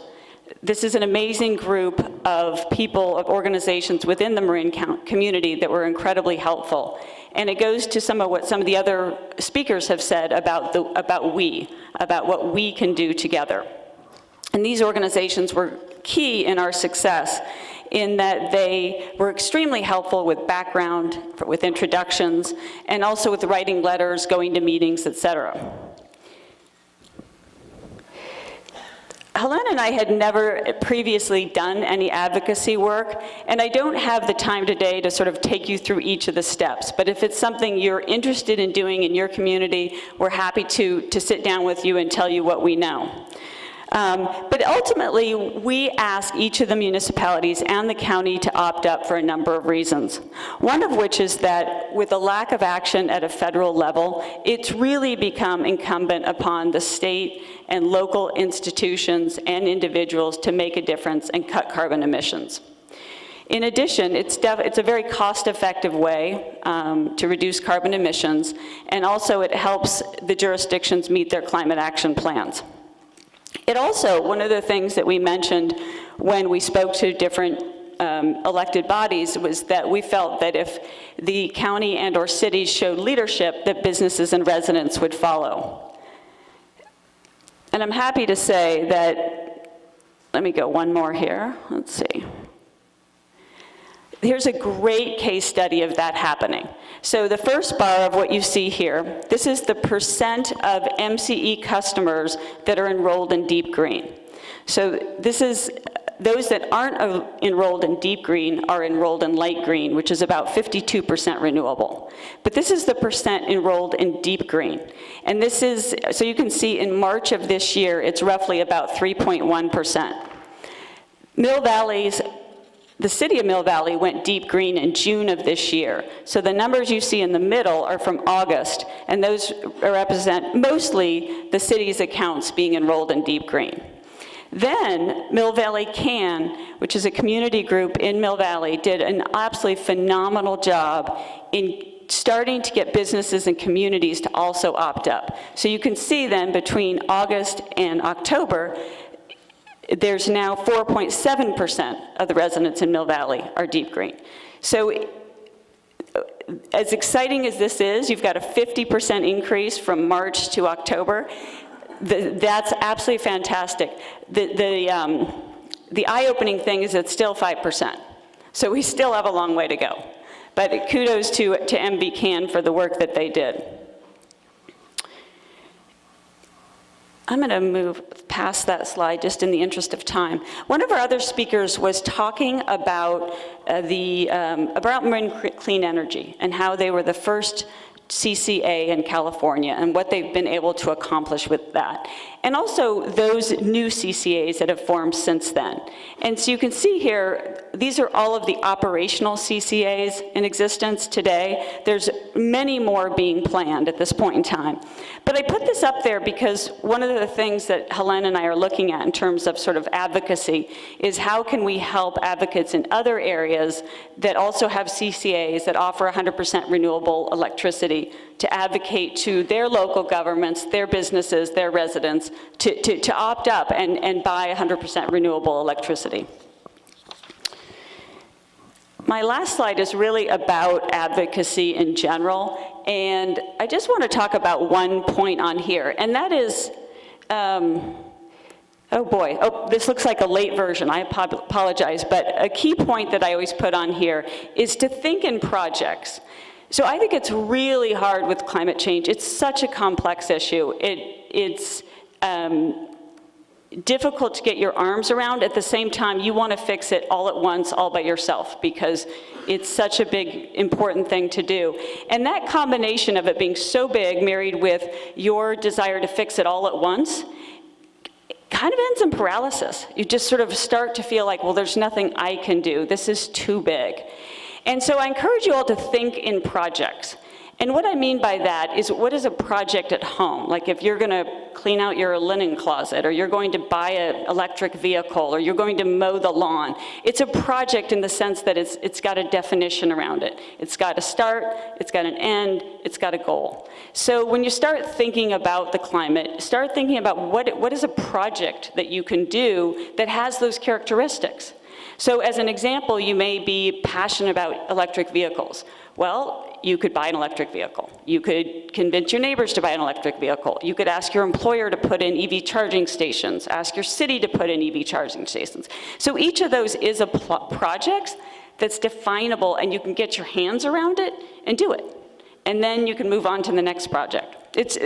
This is an amazing group of people, of organizations within the Marin community that were incredibly helpful. And it goes to some of what some of the other speakers have said about what we can do together. And these organizations were key in our success in that they were extremely helpful with background, with introductions, and also with writing letters, going to meetings, etc. Helen and I had never previously done any advocacy work, and I don't have the time today to sort of take you through each of the steps, but if it's something you're interested in doing in your community, we're happy to sit down with you and tell you what we know. But ultimately, we ask each of the municipalities and the county to opt up for a number of reasons. One of which is that with a lack of action at a federal level, it's really become incumbent upon the state and local institutions and individuals to make a difference and cut carbon emissions. In addition, it's a very cost-effective way to reduce carbon emissions, and also it helps the jurisdictions meet their climate action plans. It also, one of the things that we mentioned when we spoke to different elected bodies was that we felt that if the county and or cities showed leadership, that businesses and residents would follow. And I'm happy to say that, let me go one more here, let's see. Here's a great case study of that happening. So the first bar of what you see here, this is the percent of MCE customers that are enrolled in Deep Green. So this is, those that aren't enrolled in Deep Green are enrolled in Light Green, which is about 52% renewable. But this is the percent enrolled in Deep Green. And this is, so you can see in March of this year, it's roughly about 3.1%. Mill Valley's The city of Mill Valley went Deep Green in June of this year. So the numbers you see in the middle are from August, and those represent mostly the city's accounts being enrolled in Deep Green. Then Mill Valley Can, which is a community group in Mill Valley, did an absolutely phenomenal job in starting to get businesses and communities to also opt up. So you can see then between August and October, there's now 4.7% of the residents in Mill Valley are Deep Green. So as exciting as this is, you've got a 50% increase from March to October. That's absolutely fantastic. The eye-opening thing is it's still 5%. So we still have a long way to go. But kudos to MV Can for the work that they did. I'm going to move past that slide just in the interest of time. One of our other speakers was talking about about marine clean energy and how they were the first CCA in California and what they've been able to accomplish with that. And also those new CCAs that have formed since then. And so you can see here, these are all of the operational CCAs in existence today. There's many more being planned at this point in time. But I put this up there because one of the things that Helen and I are looking at in terms of sort of advocacy is how can we help advocates in other areas that also have CCAs that offer 100% renewable electricity to advocate to their local governments, their businesses, their residents to opt up and buy 100% renewable electricity. My last slide is really about advocacy in general, and I just want to talk about one point on here, and that is, oh boy, this looks like a late version, I apologize, but a key point that I always put on here is to think in projects. So I think it's really hard with climate change. It's such a complex issue. It's difficult to get your arms around. At the same time, you want to fix it all at once, all by yourself, because it's such a big, important thing to do. And that combination of it being so big, married with your desire to fix it all at once, kind of ends in paralysis. You just sort of start to feel like, well, there's nothing I can do. This is too big. And so I encourage you all to think in projects. And what I mean by that is, what is a project at home? Like if you're going to clean out your linen closet, or you're going to buy an electric vehicle, or you're going to mow the lawn. It's a project in the sense that it's got a definition around it. It's got a start, it's got an end, it's got a goal. So when you start thinking about the climate, start thinking about what is a project that you can do that has those characteristics. So as an example, you may be passionate about electric vehicles. Well, you could buy an electric vehicle. You could convince your neighbors to buy an electric vehicle. You could ask your employer to put in EV charging stations, ask your city to put in EV charging stations. So each of those is a project that's definable, and you can get your hands around it and do it. And then you can move on to the next project. It's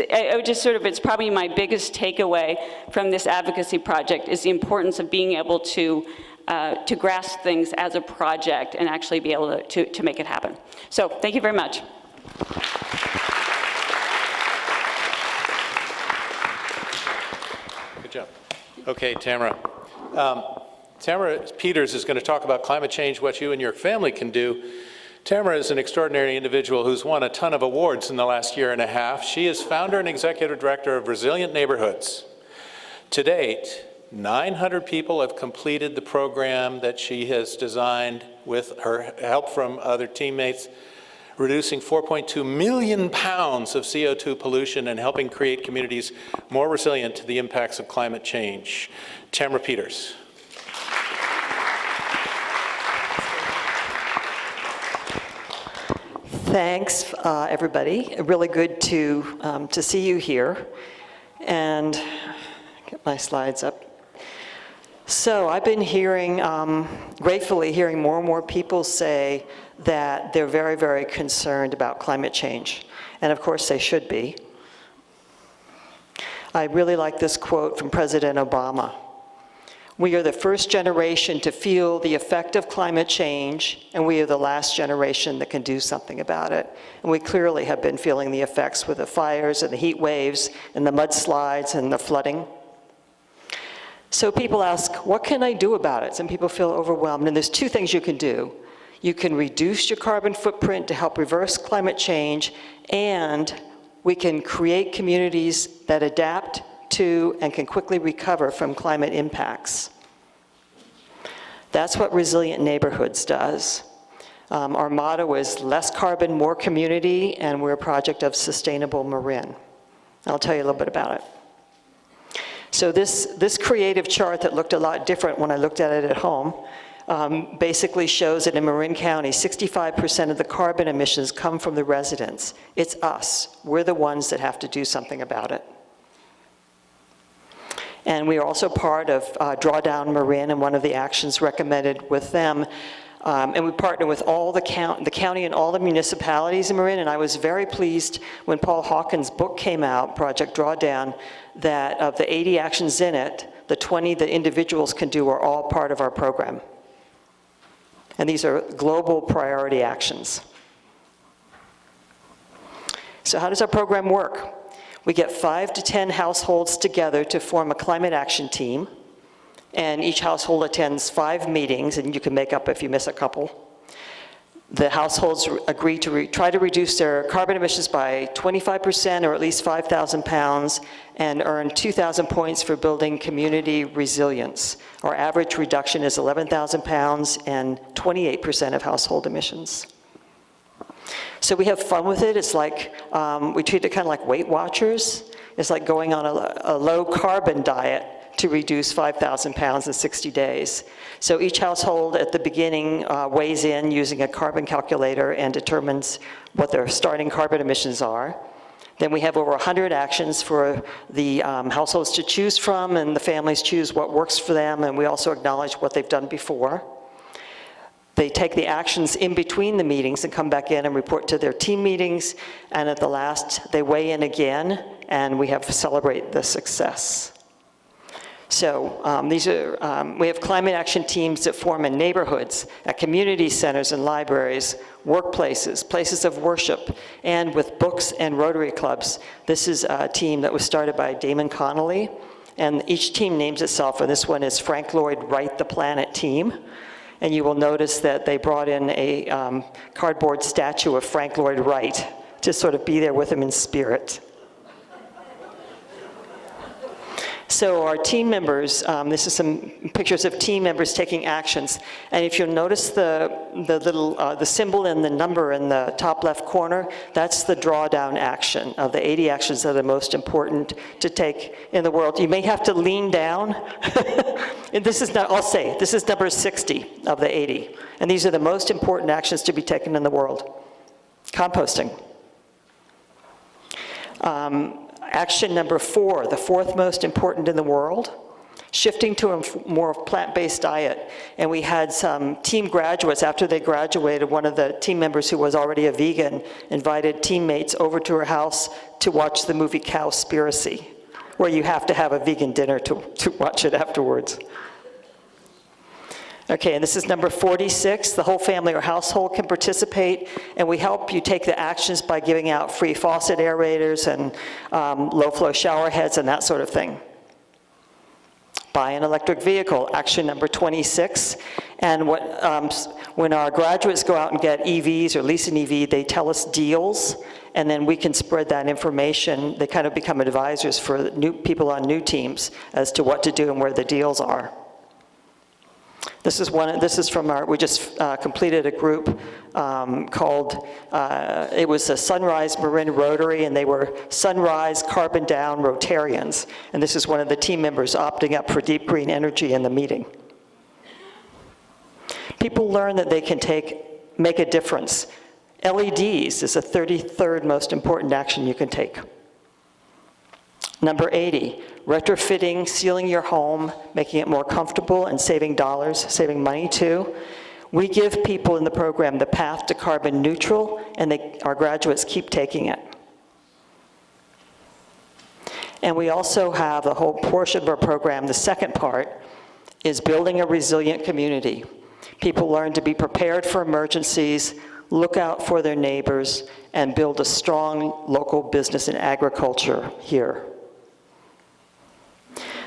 probably my biggest takeaway from this advocacy project is the importance of being able to grasp things as a project and actually be able to make it happen. So thank you very much. Good job. Okay, Tamara. Tamara Peters is going to talk about climate change, what you and your family can do. Tamara is an extraordinary individual who's won a ton of awards in the last year and a half. She is founder and executive director of Resilient Neighborhoods. To date, 900 people have completed the program that she has designed with her help from other teammates, reducing 4.2 million pounds of CO2 pollution and helping create communities more resilient to the impacts of climate change. Tamara Peters. Thanks, everybody. Really good to see you here. And get my slides up. So I've been hearing, gratefully hearing more and more people say that they're very, very concerned about climate change. And of course they should be. I really like this quote from President Obama. We are the first generation to feel the effect of climate change, and we are the last generation that can do something about it. And we clearly have been feeling the effects with the fires and the heat waves and the mudslides and the flooding. So people ask, what can I do about it? Some people feel overwhelmed, and there's two things you can do. You can reduce your carbon footprint to help reverse climate change, and we can create communities that adapt to and can quickly recover from climate impacts. That's what Resilient Neighborhoods does. Our motto is less carbon, more community, and we're a project of sustainable Marin. I'll tell you a little bit about it. So this creative chart that looked a lot different when I looked at it at home basically shows that in Marin County, 65% of the carbon emissions come from the residents. It's us. We're the ones that have to do something about it. And we are also part of Drawdown Marin, and one of the actions recommended with them And we partner with all the county and all the municipalities in Marin, and I was very pleased when Paul Hawkins' book came out, Project Drawdown, that of the 80 actions in it, the 20 that individuals can do are all part of our program. And these are global priority actions. So how does our program work? We get 5 to 10 households together to form a climate action team, and each household attends 5 meetings, and you can make up if you miss a couple. The households agree to try to reduce their carbon emissions by 25% or at least 5,000 pounds and earn 2,000 points for building community resilience. Our average reduction is 11,000 pounds and 28% of household emissions. So we have fun with it. It's like, we treat it kind of like Weight Watchers. It's like going on a low carbon diet to reduce 5,000 pounds in 60 days. So each household at the beginning weighs in using a carbon calculator and determines what their starting carbon emissions are. Then we have over 100 actions for the households to choose from, and the families choose what works for them, and we also acknowledge what they've done before. They take the actions in between the meetings and come back in and report to their team meetings, and at the last, they weigh in again, and we have to celebrate the success. So we have climate action teams that form in neighborhoods, at community centers and libraries, workplaces, places of worship, and with books and Rotary clubs. This is a team that was started by Damon Connolly, and each team names itself, and this one is Frank Lloyd Wright the Planet Team. And you will notice that they brought in a cardboard statue of Frank Lloyd Wright to sort of be there with him in spirit. So our team members, this is some pictures of team members taking actions. And if you'll notice the symbol and the number in the top left corner, that's the drawdown action of the 80 actions that are most important to take in the world. You may have to lean down. And this is not, I'll say, this is number 60 of the 80. And these are the most important actions to be taken in the world. Composting. Action number 4, the 4th most important in the world, shifting to a more plant-based diet. And we had some team graduates, after they graduated, one of the team members who was already a vegan invited teammates over to her house to watch the movie Cowspiracy, where you have to have a vegan dinner to watch it afterwards. Okay, and this is number 46. The whole family or household can participate, and we help you take the actions by giving out free faucet aerators and low-flow shower heads and that sort of thing. Buy an electric vehicle, action number 26. And when our graduates go out and get EVs or lease an EV, they tell us deals, and then we can spread that information. They kind of become advisors for new people on new teams as to what to do and where the deals are. This is from we just completed a group called, it was a Sunrise Marin Rotary, and they were Sunrise Carbon Down Rotarians. And this is one of the team members opting up for deep green energy in the meeting. People learn that they can make a difference. LEDs is the 33rd most important action you can take. Number 80, retrofitting, sealing your home, making it more comfortable and saving dollars, saving money too. We give people in the program the path to carbon neutral, and our graduates keep taking it. And we also have a whole portion of our program, the second part, is building a resilient community. People learn to be prepared for emergencies, look out for their neighbors, and build a strong local business and agriculture here.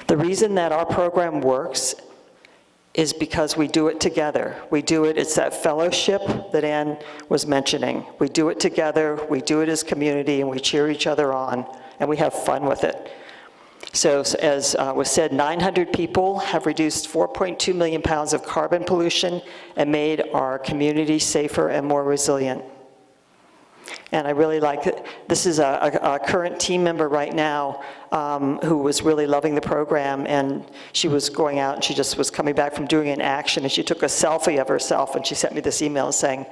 The reason that our program works is because we do it together. It's that fellowship that Ann was mentioning. We do it together, we do it as community, and we cheer each other on, and we have fun with it. So as was said, 900 people have reduced 4.2 million pounds of carbon pollution and made our community safer and more resilient. And I really like it. This is a current team member right now who was really loving the program, and she was going out and she just was coming back from doing an action, and she took a selfie of herself and she sent me this email saying,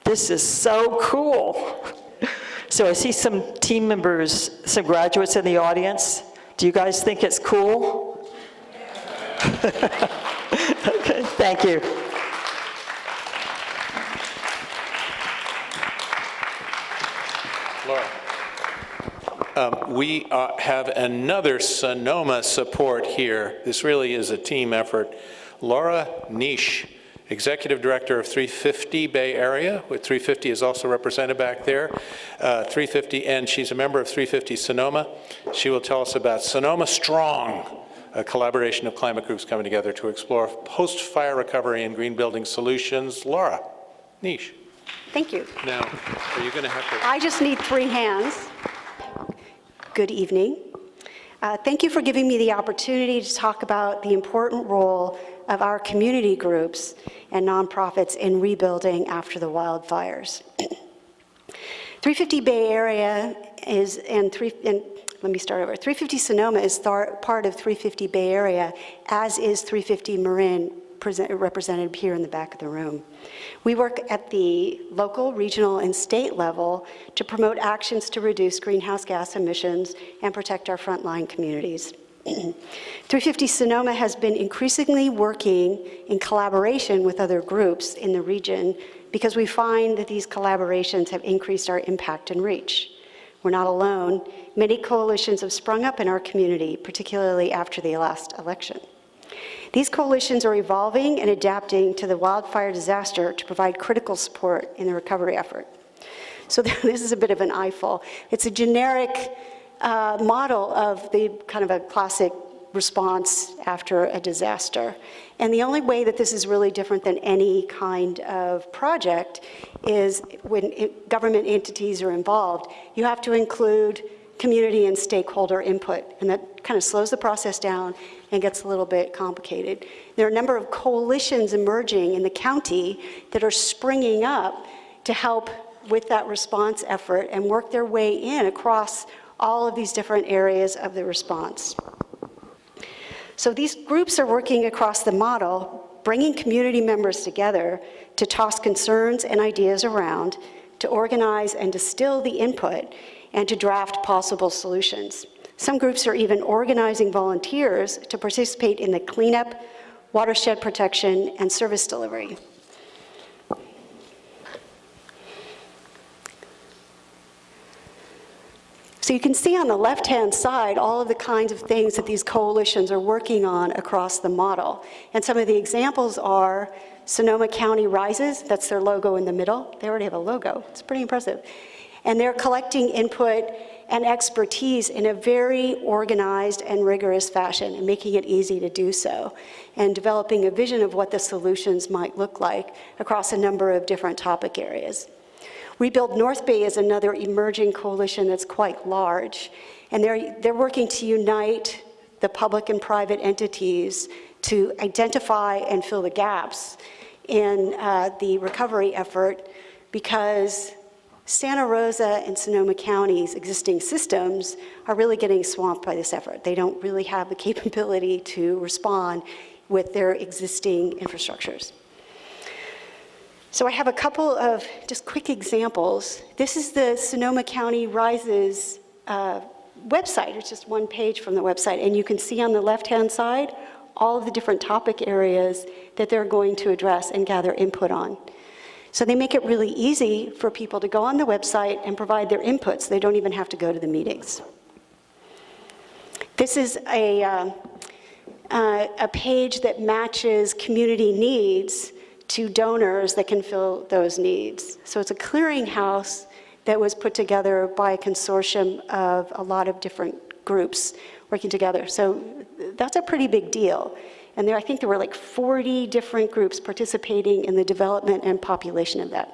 "This is so cool." So I see some team members, some graduates in the audience. Do you guys think it's cool? Okay, thank you. Laura. We have another Sonoma support here. This really is a team effort. Laura Nish, Executive Director of 350 Bay Area, with 350 is also represented back there. 350, and she's a member of 350 Sonoma. She will tell us about Sonoma Strong, a collaboration of climate groups coming together to explore post-fire recovery and green building solutions. Laura Nish. Thank you. Now, are you going to have to? I just need 3 hands. Good evening. Thank you for giving me the opportunity to talk about the important role of our community groups and nonprofits in rebuilding after the wildfires. 350 Bay Area is, let me start over. 350 Sonoma is part of 350 Bay Area, as is 350 Marin, represented here in the back of the room. We work at the local, regional, and state level to promote actions to reduce greenhouse gas emissions and protect our frontline communities. 350 Sonoma has been increasingly working in collaboration with other groups in the region because we find that these collaborations have increased our impact and reach. We're not alone. Many coalitions have sprung up in our community, particularly after the last election. These coalitions are evolving and adapting to the wildfire disaster to provide critical support in the recovery effort. So this is a bit of an eyeful. It's a generic model of the kind of a classic response after a disaster. And the only way that this is really different than any kind of project is when government entities are involved, you have to include community and stakeholder input, and that kind of slows the process down and gets a little bit complicated. There are a number of coalitions emerging in the county that are springing up to help with that response effort and work their way in across all of these different areas of the response. So these groups are working across the model, bringing community members together to toss concerns and ideas around, to organize and distill the input, and to draft possible solutions. Some groups are even organizing volunteers to participate in the cleanup, watershed protection, and service delivery. So you can see on the left-hand side all of the kinds of things that these coalitions are working on across the model. And some of the examples are Sonoma County Rises, that's their logo in the middle. They already have a logo, it's pretty impressive. And they're collecting input and expertise in a very organized and rigorous fashion and making it easy to do so, and developing a vision of what the solutions might look like across a number of different topic areas. Rebuild North Bay is another emerging coalition that's quite large, and they're working to unite the public and private entities to identify and fill the gaps in the recovery effort, because Santa Rosa and Sonoma County's existing systems are really getting swamped by this effort. They don't really have the capability to respond with their existing infrastructures. So I have a couple of just quick examples. This is the Sonoma County Rises website. It's just one page from the website, and you can see on the left-hand side all of the different topic areas that they're going to address and gather input on. So they make it really easy for people to go on the website and provide their inputs. They don't even have to go to the meetings. This is a page that matches community needs to donors that can fill those needs. So it's a clearinghouse that was put together by a consortium of a lot of different groups working together. So that's a pretty big deal. And I think there were like 40 different groups participating in the development and population of that.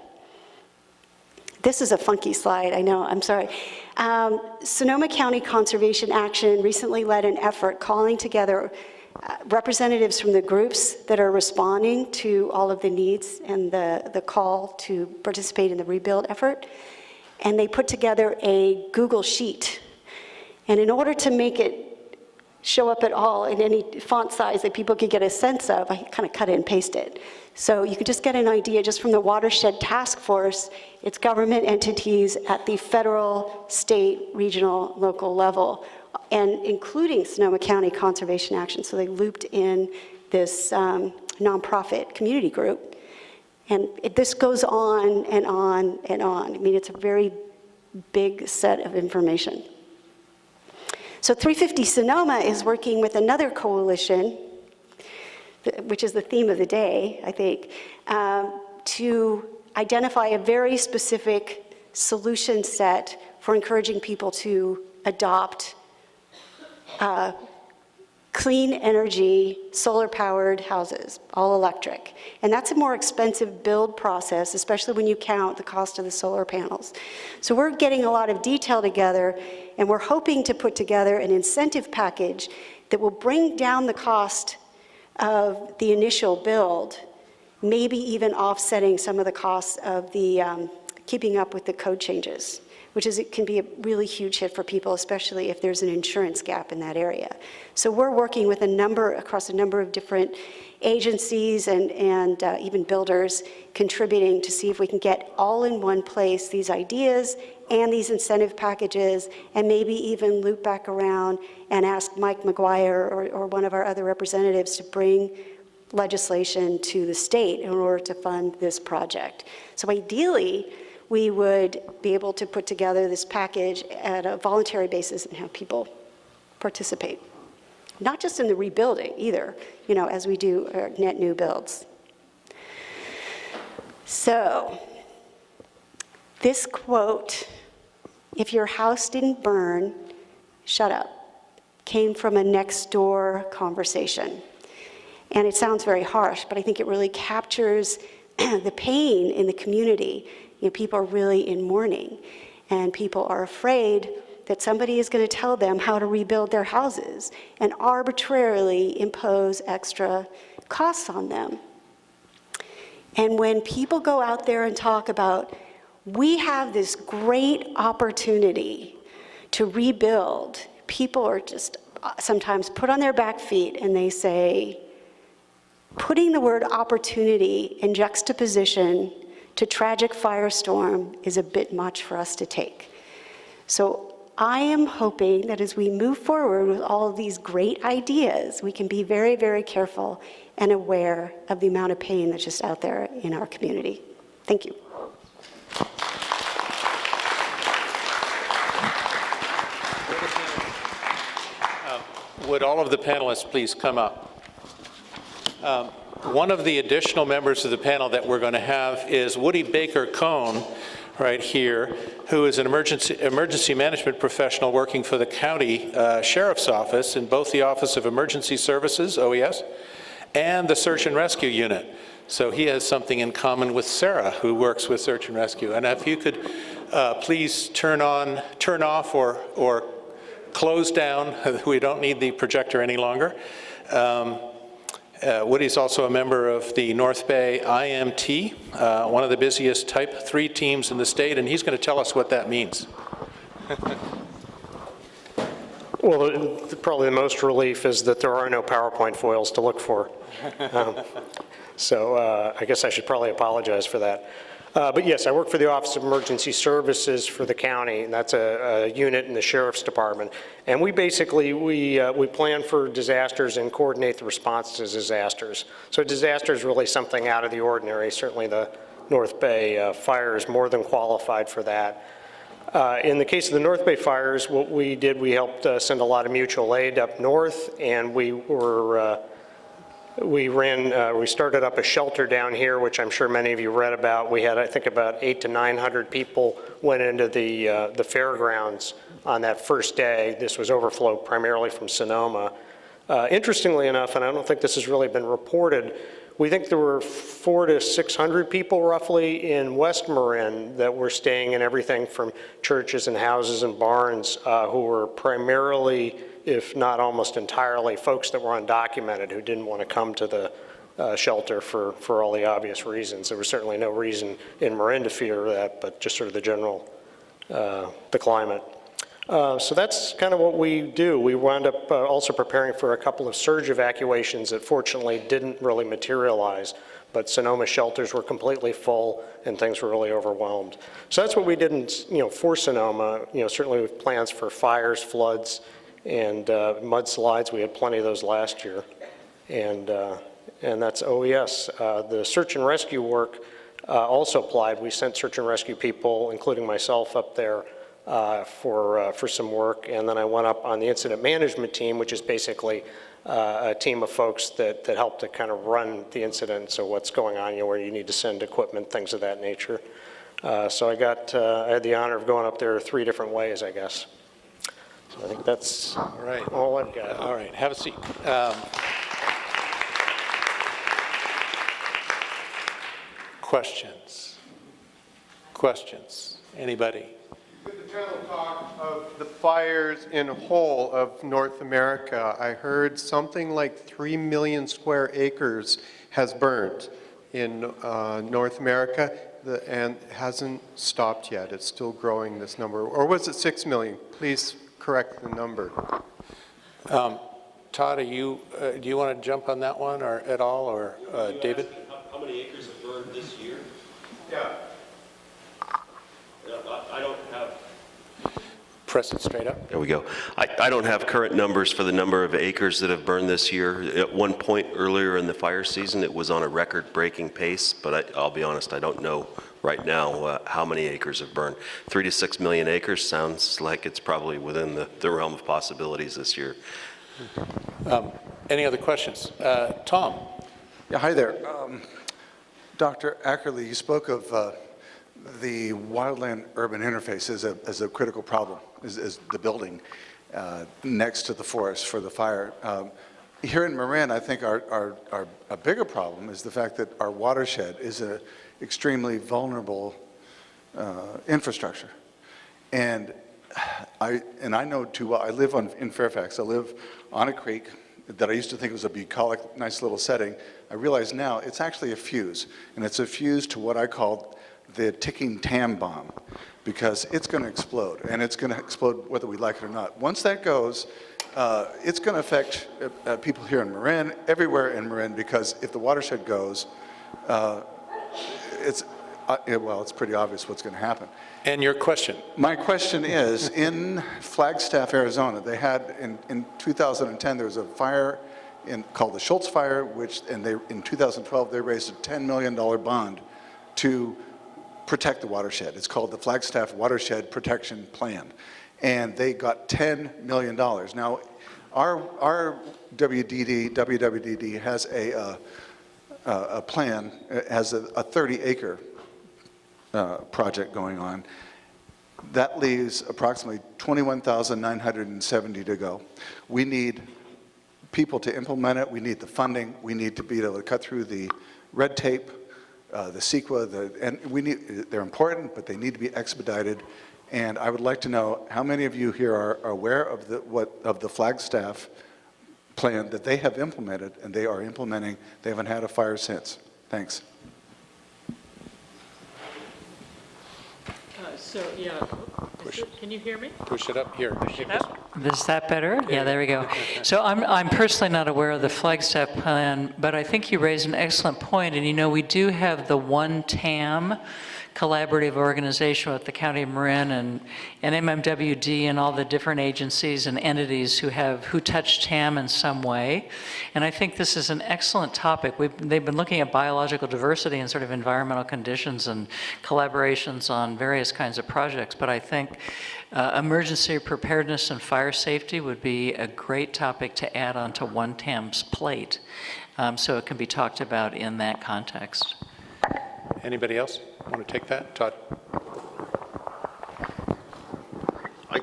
This is a funky slide, I know, I'm sorry. Sonoma County Conservation Action recently led an effort calling together representatives from the groups that are responding to all of the needs and the call to participate in the rebuild effort. And they put together a Google Sheet. And in order to make it show up at all in any font size that people could get a sense of, I kind of cut it and paste it. So you could just get an idea just from the Watershed Task Force. It's government entities at the federal, state, regional, local level, and including Sonoma County Conservation Action. So they looped in this nonprofit community group. And this goes on and on and on. I mean, it's a very big set of information. So 350 Sonoma is working with another coalition, which is the theme of the day, I think, to identify a very specific solution set for encouraging people to adopt clean energy, solar-powered houses, all electric. And that's a more expensive build process, especially when you count the cost of the solar panels. So we're getting a lot of detail together, and we're hoping to put together an incentive package that will bring down the cost of the initial build, maybe even offsetting some of the costs of the keeping up with the code changes, which is, it can be a really huge hit for people, especially if there's an insurance gap in that area. So we're working with across a number of different agencies and even builders contributing to see if we can get all in one place these ideas and these incentive packages, and maybe even loop back around and ask Mike McGuire or one of our other representatives to bring legislation to the state in order to fund this project. So ideally, we would be able to put together this package at a voluntary basis and have people participate. Not just in the rebuilding either, as we do net new builds. So, this quote, "If your house didn't burn, shut up," came from a next door conversation. And it sounds very harsh, but I think it really captures the pain in the community. People are really in mourning, and people are afraid that somebody is going to tell them how to rebuild their houses and arbitrarily impose extra costs on them. And when people go out there and talk about, we have this great opportunity to rebuild, people are just sometimes put on their back feet and they say, putting the word opportunity in juxtaposition to tragic firestorm is a bit much for us to take. So I am hoping that as we move forward with all of these great ideas, we can be very, very careful and aware of the amount of pain that's just out there in our community. Thank you. Would all of the panelists please come up? One of the additional members of the panel that we're going to have is Woody Baker-Cohn, right here, who is an emergency management professional working for the county sheriff's office in both the Office of Emergency Services, OES, and the Search and Rescue Unit. So he has something in common with Sarah, who works with Search and Rescue. And if you could please turn off or close down. We don't need the projector any longer. Woody's also a member of the North Bay IMT, one of the busiest Type 3 teams in the state, and he's going to tell us what that means. Well, probably the most relief is that there are no PowerPoint foils to look for. So I guess I should probably apologize for that. But yes, I work for the Office of Emergency Services for the county, and that's a unit in the Sheriff's Department. And we basically, we plan for disasters and coordinate the response to disasters. So disaster is really something out of the ordinary. Certainly the North Bay fire is more than qualified for that. In the case of the North Bay fires, what we did, we helped send a lot of mutual aid up north, and we started up a shelter down here, which I'm sure many of you read about. We had, I think, about 800 to 900 people went into the fairgrounds on that first day. This was overflow primarily from Sonoma. Interestingly enough, and I don't think this has really been reported, we think there were 400 to 600 people roughly in West Marin that were staying in everything from churches and houses and barns who were primarily, if not almost entirely, folks that were undocumented who didn't want to come to the shelter for all the obvious reasons. There was certainly no reason in Marin to fear that, but just sort of the general, the climate. So that's kind of what we do. We wound up also preparing for a couple of surge evacuations that fortunately didn't really materialize, but Sonoma shelters were completely full and things were really overwhelmed. So that's what we did for Sonoma, certainly with plans for fires, floods, and mudslides. We had plenty of those last year. And that's OES. The search and rescue work also applied. We sent search and rescue people, including myself, up there for some work. And then I went up on the incident management team, which is basically a team of folks that help to kind of run the incident, so what's going on, where you need to send equipment, things of that nature. So I had the honor of going up there 3 different ways, I guess. So I think that's all I've got. All right, have a seat. Questions? Questions? Anybody? Good to channel talk of the fires in whole of North America. I heard something like 3 million square acres has burned in North America and hasn't stopped yet. It's still growing, this number. Or was it 6 million? Please correct the number. Todd, do you want to jump on that one or at all, or David? How many acres have burned this year? Yeah. I don't have. Press it straight up. There we go. I don't have current numbers for the number of acres that have burned this year. At one point earlier in the fire season, it was on a record-breaking pace, but I'll be honest, I don't know right now how many acres have burned. 3 to 6 million acres sounds like it's probably within the realm of possibilities this year. Any other questions? Tom? Yeah, hi there. Dr. Ackerley, you spoke of the wildland-urban interface as a critical problem, as the building next to the forest for the fire. Here in Marin, I think a bigger problem is the fact that our watershed is an extremely vulnerable infrastructure. And I know too well, I live in Fairfax. I live on a creek that I used to think was a bucolic, nice little setting. I realize now it's actually a fuse, and it's a fuse to what I call the ticking TAM bomb, because it's going to explode, and it's going to explode whether we like it or not. Once that goes, it's going to affect people here in Marin, everywhere in Marin, because if the watershed goes, it's pretty obvious what's going to happen. And your question? My question is, in Flagstaff, Arizona, they had, in 2010, there was a fire called the Schultz Fire, in 2012, they raised a $10 million bond to protect the watershed. It's called the Flagstaff Watershed Protection Plan. And they got $10 million. Now, our WWDD has a plan, has a 30-acre project going on. That leaves approximately 21,970 to go. We need people to implement it. We need the funding. We need to be able to cut through the red tape, the CEQA, and they're important, but they need to be expedited. And I would like to know how many of you here are aware of the Flagstaff plan that they have implemented, and they are implementing. They haven't had a fire since. Thanks. Can you hear me? Push it up here. Is that better? Yeah, there we go. So I'm personally not aware of the Flagstaff plan, but I think you raised an excellent point. And we do have the One TAM collaborative organization with the County of Marin and MMWD and all the different agencies and entities who touch TAM in some way. And I think this is an excellent topic. They've been looking at biological diversity and sort of environmental conditions and collaborations on various kinds of projects. But I think emergency preparedness and fire safety would be a great topic to add onto One TAM's plate, so it can be talked about in that context. Anybody else want to take that? Todd?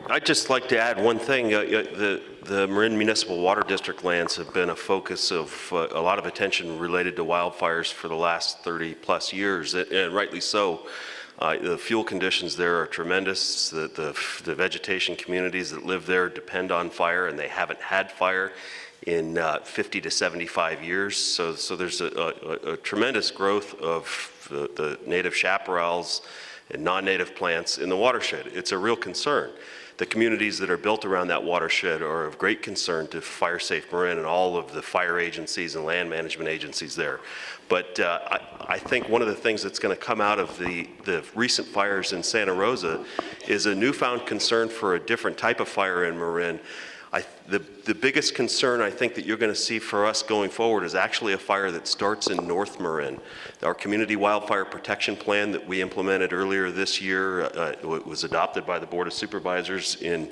I'd just like to add one thing. The Marin Municipal Water District lands have been a focus of a lot of attention related to wildfires for the last 30-plus years, and rightly so. The fuel conditions there are tremendous. The vegetation communities that live there depend on fire, and they haven't had fire in 50 to 75 years. So there's a tremendous growth of the native chaparrals and non-native plants in the watershed. It's a real concern. The communities that are built around that watershed are of great concern to Fire Safe Marin and all of the fire agencies and land management agencies there. But I think one of the things that's going to come out of the recent fires in Santa Rosa is a newfound concern for a different type of fire in Marin. The biggest concern I think that you're going to see for us going forward is actually a fire that starts in North Marin. Our community wildfire protection plan that we implemented earlier this year, it was adopted by the Board of Supervisors in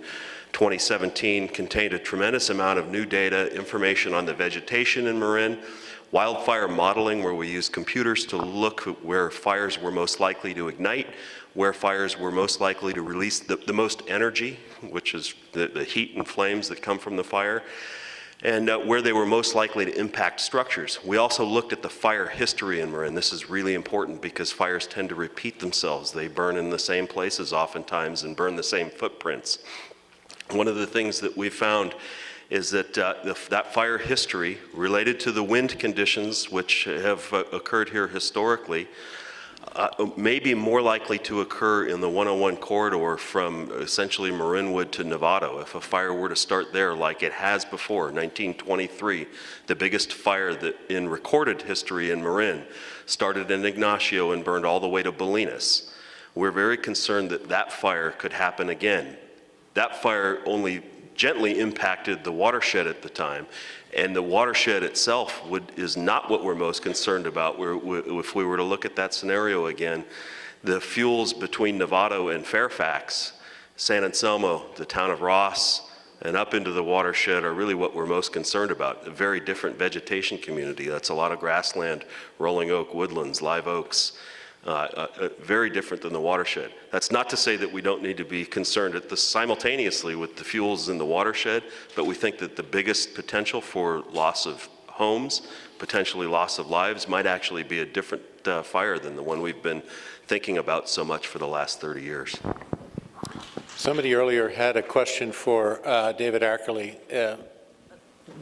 2017, contained a tremendous amount of new data, information on the vegetation in Marin, wildfire modeling where we use computers to look at where fires were most likely to ignite, where fires were most likely to release the most energy, which is the heat and flames that come from the fire, and where they were most likely to impact structures. We also looked at the fire history in Marin. This is really important because fires tend to repeat themselves. They burn in the same places oftentimes and burn the same footprints. One of the things that we found is that that fire history related to the wind conditions which have occurred here historically may be more likely to occur in the 101 corridor from essentially Marinwood to Novato. If a fire were to start there like it has before, 1923, the biggest fire that in recorded history in Marin started in Ignacio and burned all the way to Bolinas. We're very concerned that that fire could happen again. That fire only gently impacted the watershed at the time, and the watershed itself is not what we're most concerned about. If we were to look at that scenario again, the fuels between Novato and Fairfax, San Anselmo, the town of Ross, and up into the watershed are really what we're most concerned about. A very different vegetation community. That's a lot of grassland, rolling oak woodlands, live oaks. Very different than the watershed. That's not to say that we don't need to be concerned simultaneously with the fuels in the watershed, but we think that the biggest potential for loss of homes, potentially loss of lives, might actually be a different fire than the one we've been thinking about so much for the last 30 years. Somebody earlier had a question for David Ackerley,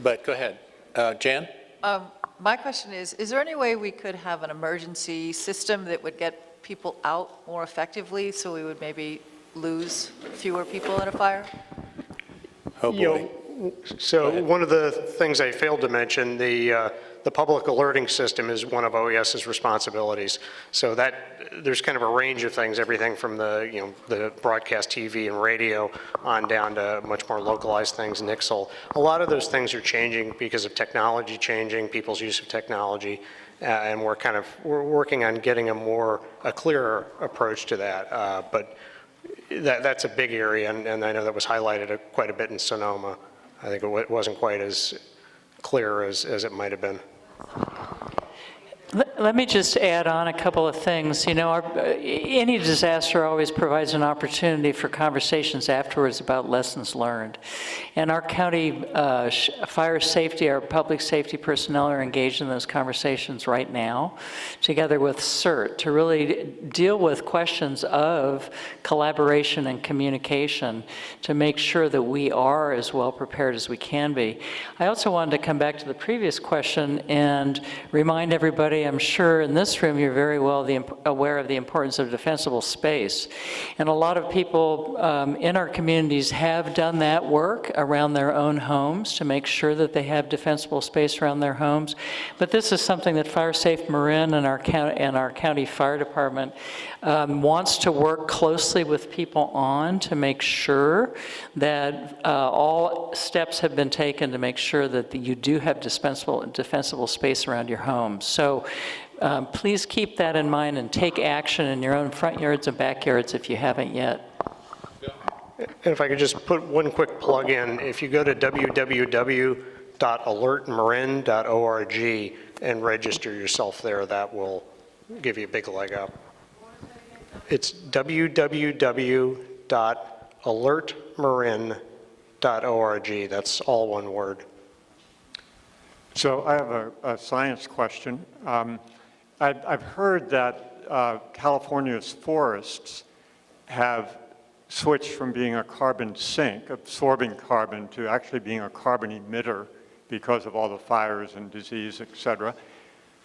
but go ahead. Jan? My question is there any way we could have an emergency system that would get people out more effectively so we would maybe lose fewer people in a fire? Oh, boy. So one of the things I failed to mention, the public alerting system is one of OES's responsibilities. So there's kind of a range of things, everything from the broadcast TV and radio on down to much more localized things, Nixle. A lot of those things are changing because of technology changing, people's use of technology, and we're working on getting a clearer approach to that. But that's a big area, and I know that was highlighted quite a bit in Sonoma. I think it wasn't quite as clear as it might have been. Let me just add on a couple of things. You know, any disaster always provides an opportunity for conversations afterwards about lessons learned. And our county fire safety, our public safety personnel are engaged in those conversations right now, together with CERT, to really deal with questions of collaboration and communication to make sure that we are as well prepared as we can be. I also wanted to come back to the previous question and remind everybody, I'm sure in this room you're very well aware of the importance of defensible space. And a lot of people in our communities have done that work around their own homes to make sure that they have defensible space around their homes. But this is something that Fire Safe Marin and our county fire department wants to work closely with people on to make sure that all steps have been taken to make sure that you do have defensible space around your home. So please keep that in mind and take action in your own front yards and backyards if you haven't yet. And if I could just put one quick plug in, if you go to www.alertmarin.org and register yourself there, that will give you a big leg up. It's www.alertmarin.org. That's all one word. So I have a science question. I've heard that California's forests have switched from being a carbon sink, absorbing carbon, to actually being a carbon emitter because of all the fires and disease, et cetera.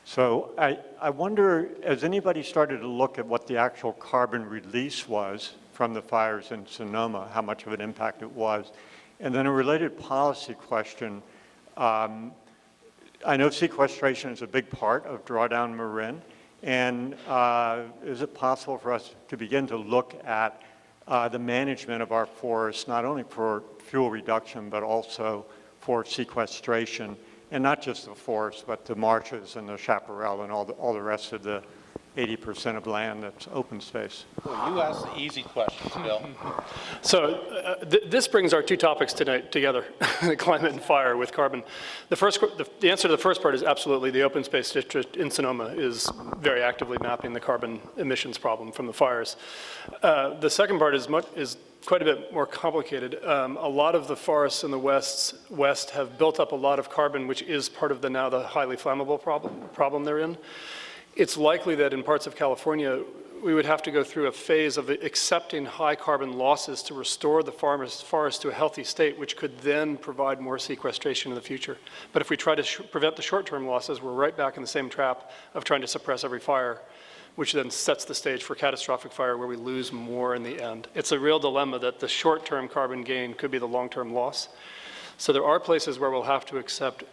So I wonder, has anybody started to look at what the actual carbon release was from the fires in Sonoma, how much of an impact it was? And then a related policy question. I know sequestration is a big part of Drawdown Marin, and is it possible for us to begin to look at the management of our forests, not only for fuel reduction, but also for sequestration, and not just the forests, but the marshes and the chaparral and all the rest of the 80% of land that's open space. Well, you asked the easy questions, Bill. So this brings our two topics tonight together, climate and fire with carbon. The answer to the first part is absolutely. The open space district in Sonoma is very actively mapping the carbon emissions problem from the fires. The second part is quite a bit more complicated. A lot of the forests in the west have built up a lot of carbon, which is part of the highly flammable problem they're in. It's likely that in parts of California, we would have to go through a phase of accepting high carbon losses to restore the forest to a healthy state, which could then provide more sequestration in the future. But if we try to prevent the short-term losses, we're right back in the same trap of trying to suppress every fire, which then sets the stage for catastrophic fire where we lose more in the end. It's a real dilemma that the short-term carbon gain could be the long-term loss. So there are places where we'll have to accept,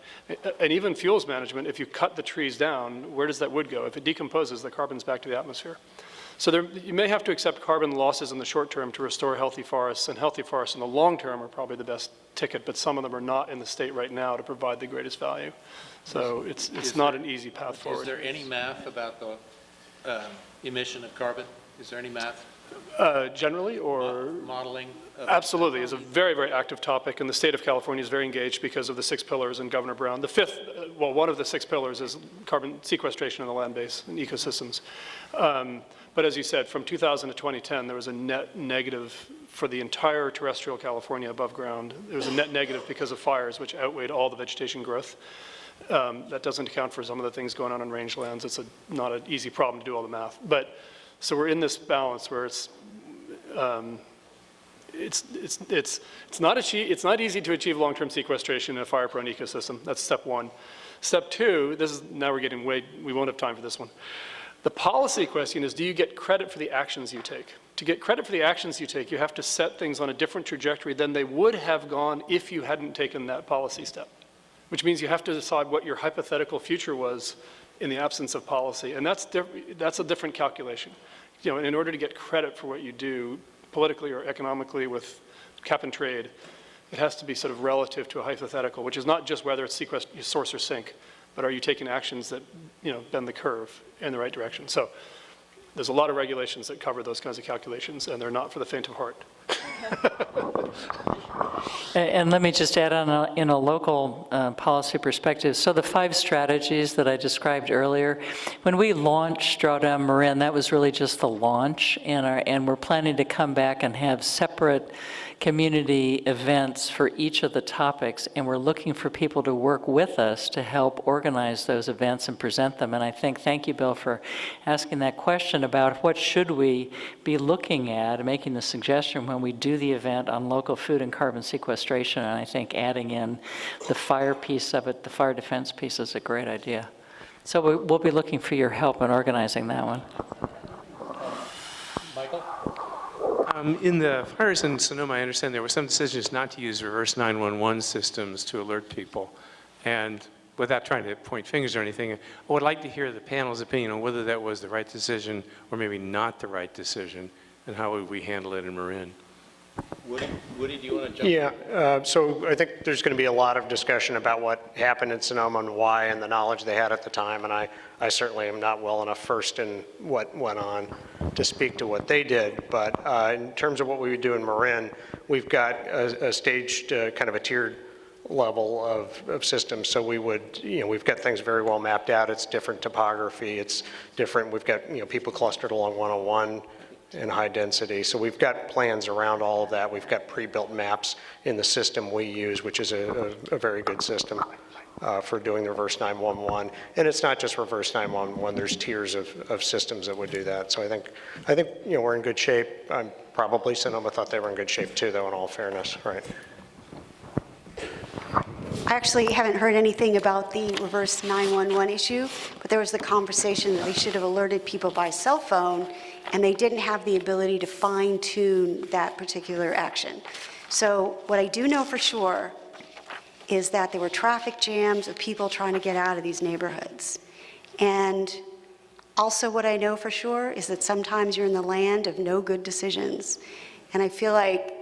and even fuels management, if you cut the trees down, where does that wood go? If it decomposes, the carbon's back to the atmosphere. So you may have to accept carbon losses in the short term to restore healthy forests, and healthy forests in the long term are probably the best ticket, but some of them are not in the state right now to provide the greatest value. So it's not an easy path forward. Is there any math about the emission of carbon? Is there any math? Generally, or? Modeling? Absolutely. It's a very, very active topic, and the state of California is very engaged because of the 6 pillars and Governor Brown. The fifth, one of the 6 pillars is carbon sequestration in the land base and ecosystems. But as you said, from 2000 to 2010, there was a net negative for the entire terrestrial California above ground. There was a net negative because of fires, which outweighed all the vegetation growth. That doesn't account for some of the things going on in rangelands. It's not an easy problem to do all the math. But so we're in this balance where it's not easy to achieve long-term sequestration in a fire-prone ecosystem. That's step one. Step two, now we're getting we won't have time for this one. The policy question is, do you get credit for the actions you take? To get credit for the actions you take, you have to set things on a different trajectory than they would have gone if you hadn't taken that policy step, which means you have to decide what your hypothetical future was in the absence of policy, and that's a different calculation. You know, in order to get credit for what you do politically or economically with cap and trade, it has to be sort of relative to a hypothetical, which is not just whether it's source or sink, but are you taking actions that, you know, bend the curve in the right direction? So there's a lot of regulations that cover those kinds of calculations, and they're not for the faint of heart. And let me just add on in a local policy perspective. So the 5 strategies that I described earlier, when we launched Drawdown Marin, that was really just the launch, and we're planning to come back and have separate community events for each of the topics, and we're looking for people to work with us to help organize those events and present them. And I think, thank you, Bill, for asking that question about what should we be looking at, making the suggestion when we do the event on local food and carbon sequestration. And I think adding in the fire piece of it, the fire defense piece, is a great idea. So we'll be looking for your help in organizing that one. Michael? In the fires in Sonoma, I understand there were some decisions not to use reverse 911 systems to alert people. And without trying to point fingers or anything, I would like to hear the panel's opinion on whether that was the right decision or maybe not the right decision, and how would we handle it in Marin. Woody, do you want to jump in? Yeah, so I think there's going to be a lot of discussion about what happened in Sonoma and why, and the knowledge they had at the time, and I certainly am not well enough versed in what went on to speak to what they did. But in terms of what we would do in Marin, we've got a staged, kind of a tiered level of systems. So we would, we've got things very well mapped out. It's different topography. It's different. We've got, people clustered along 101 in high density. So we've got plans around all of that. We've got pre-built maps in the system we use, which is a very good system for doing the reverse 911. And it's not just reverse 911. There's tiers of systems that would do that. So I think we're in good shape. Probably Sonoma thought they were in good shape too, though, in all fairness, right? I actually haven't heard anything about the reverse 911 issue, but there was the conversation that they should have alerted people by cell phone, and they didn't have the ability to fine-tune that particular action. So what I do know for sure is that there were traffic jams of people trying to get out of these neighborhoods. And also what I know for sure is that sometimes you're in the land of no good decisions. And I feel like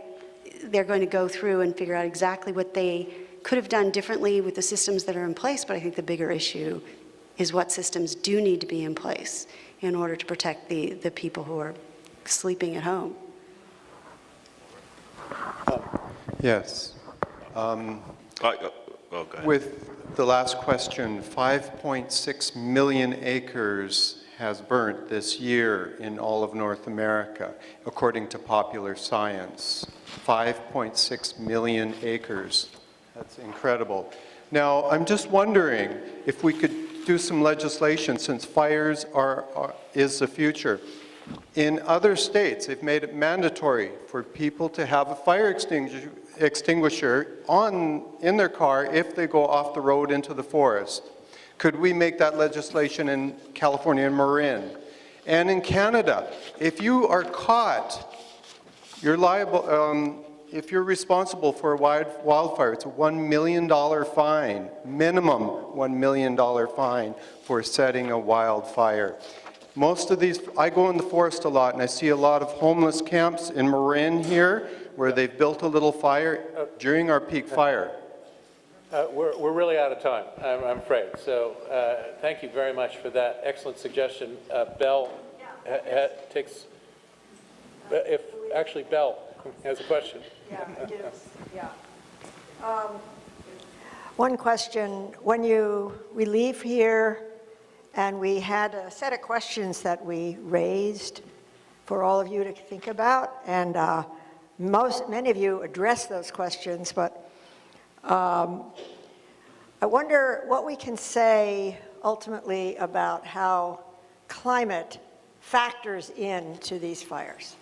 they're going to go through and figure out exactly what they could have done differently with the systems that are in place, but I think the bigger issue is what systems do need to be in place in order to protect the people who are sleeping at home. Yes. Oh, go ahead. With the last question, 5.6 million acres has burnt this year in all of North America, according to Popular Science. 5.6 million acres. That's incredible. Now, I'm just wondering if we could do some legislation, since fires is the future. In other states, they've made it mandatory for people to have a fire extinguisher in their car if they go off the road into the forest. Could we make that legislation in California and Marin? And in Canada, if you are caught, you're liable, if you're responsible for a wildfire, it's a $1 million fine, minimum $1 million fine for setting a wildfire. Most of these, I go in the forest a lot, and I see a lot of homeless camps in Marin here, where they've built a little fire during our peak fire. We're really out of time, I'm afraid. So thank you very much for that excellent suggestion. Bell takes, if actually Bell has a question. Yeah, I do. Yeah. One question, when we leave here, and we had a set of questions that we raised for all of you to think about, and many of you addressed those questions, but I wonder what we can say ultimately about how climate factors into these fires.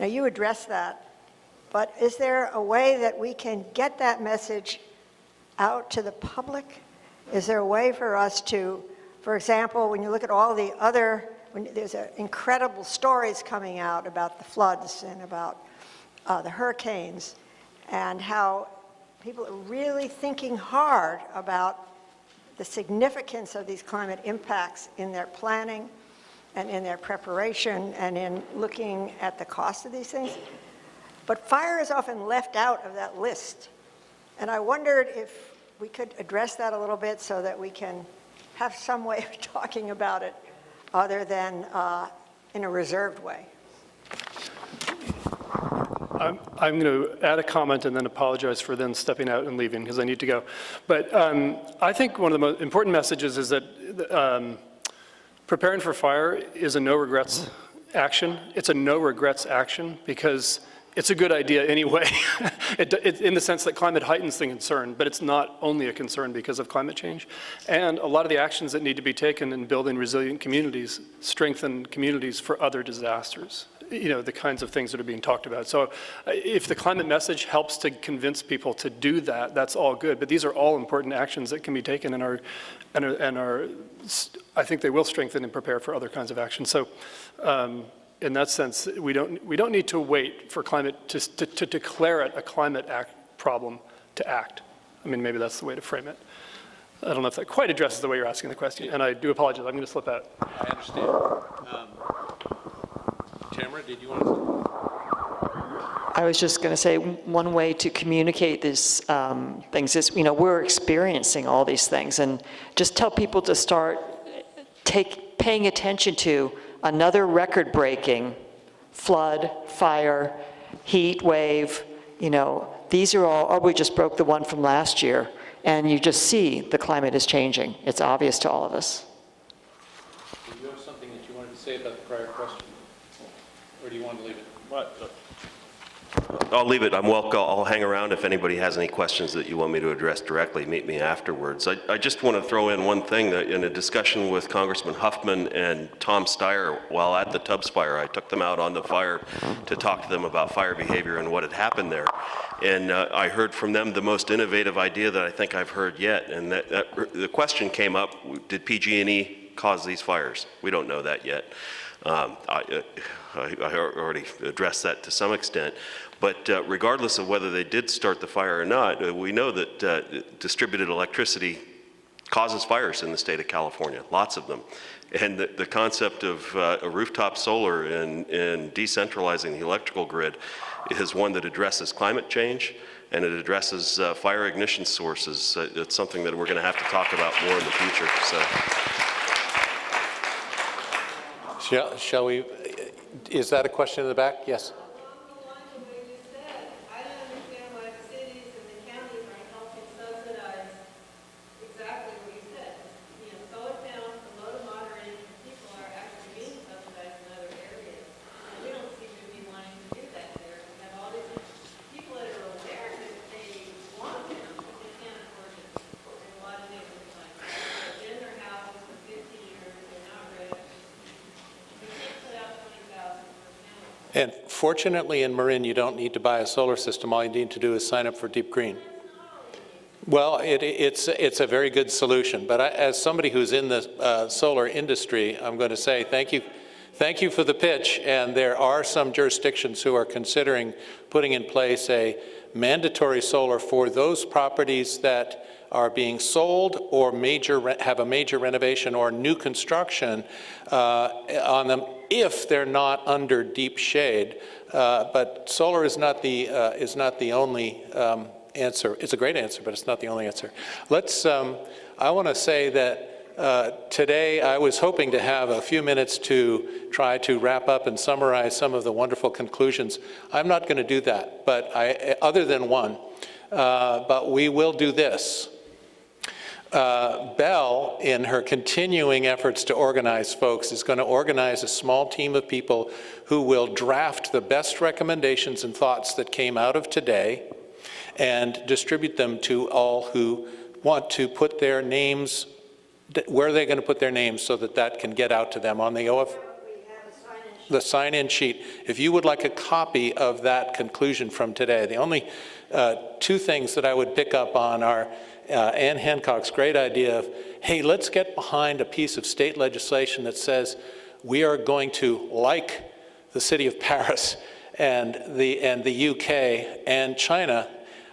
Now, you addressed that, but is there a way that we can get that message out to the public? Is there a way for us to, for example, when you look at all the other, there's incredible stories coming out about the floods and about the hurricanes, and how people are really thinking hard about the significance of these climate impacts in their planning and in their preparation and in looking at the cost of these things. But fire is often left out of that list. And I wondered if we could address that a little bit so that we can have some way of talking about it other than in a reserved way. I'm going to add a comment and then apologize for then stepping out and leaving because I need to go. But I think one of the most important messages is that preparing for fire is a no regrets action. It's a no regrets action because it's a good idea anyway, in the sense that climate heightens the concern, but it's not only a concern because of climate change. And a lot of the actions that need to be taken in building resilient communities strengthen communities for other disasters, you know, the kinds of things that are being talked about. So if the climate message helps to convince people to do that, that's all good. But these are all important actions that can be taken and are I think they will strengthen and prepare for other kinds of actions. So in that sense, we don't need to wait for climate to declare it a climate problem to act. I mean, maybe that's the way to frame it. I don't know if that quite addresses the way you're asking the question, and I do apologize. I'm going to slip out. I understand. Tamara, did you want to? I was just going to say one way to communicate these things is, you know, we're experiencing all these things, and just tell people to start paying attention to another record-breaking flood, fire, heat wave. You know, these are all, or we just broke the one from last year, and you just see the climate is changing. It's obvious to all of us. Do you have something that you wanted to say about the prior question? Or do you want to leave it? I'll leave it. I'll hang around if anybody has any questions that you want me to address directly. Meet me afterwards. I just want to throw in one thing that in a discussion with Congressman Huffman and Tom Steyer while at the Tubbs fire, I took them out on the fire to talk to them about fire behavior and what had happened there. And I heard from them the most innovative idea that I think I've heard yet. And the question came up, did PG&E cause these fires? We don't know that yet. I already addressed that to some extent. But regardless of whether they did start the fire or not, we know that distributed electricity causes fires in the state of California, lots of them. And the concept of a rooftop solar and decentralizing the electrical grid is one that addresses climate change, and it addresses fire ignition sources. It's something that we're going to have to talk about more in the future. So, shall we, is that a question in the back? Yes. And fortunately in Marin, you don't need to buy a solar system. All you need to do is sign up for Deep Green. Well, it's a very good solution. But as somebody who's in the solar industry, I'm going to say thank you for the pitch. And there are some jurisdictions who are considering putting in place a mandatory solar for those properties that are being sold or have a major renovation or new construction on them, if they're not under deep shade. But solar is not the only answer. It's a great answer, but it's not the only answer. I want to say that today I was hoping to have a few minutes to try to wrap up and summarize some of the wonderful conclusions. I'm not going to do that, but other than one. But we will do this. Belle, in her continuing efforts to organize folks, is going to organize a small team of people who will draft the best recommendations and thoughts that came out of today and distribute them to all who want to put their names, where are they going to put their names so that that can get out to them on the sign-in sheet. If you would like a copy of that conclusion from today, the only two things that I would pick up on are Ann Hancock's great idea of, hey, let's get behind a piece of state legislation that says we are going to, like the city of Paris and the UK and China,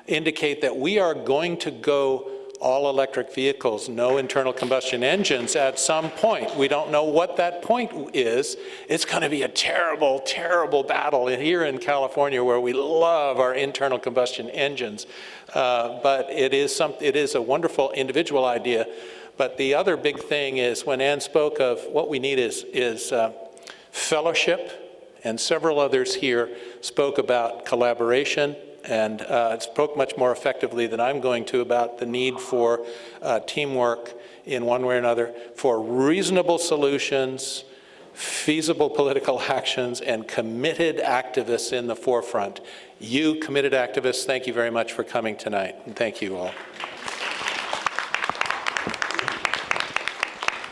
indicate that we are going to go all electric vehicles, no internal combustion engines at some point. We don't know what that point is. It's going to be a terrible, terrible battle here in California, where we love our internal combustion engines. But it is a wonderful individual idea. But the other big thing is, when Ann spoke of what we need is fellowship, and several others here spoke about collaboration, and spoke much more effectively than I'm going to about the need for teamwork in one way or another, for reasonable solutions, feasible political actions, and committed activists in the forefront. You committed activists, thank you very much for coming tonight, and thank you all.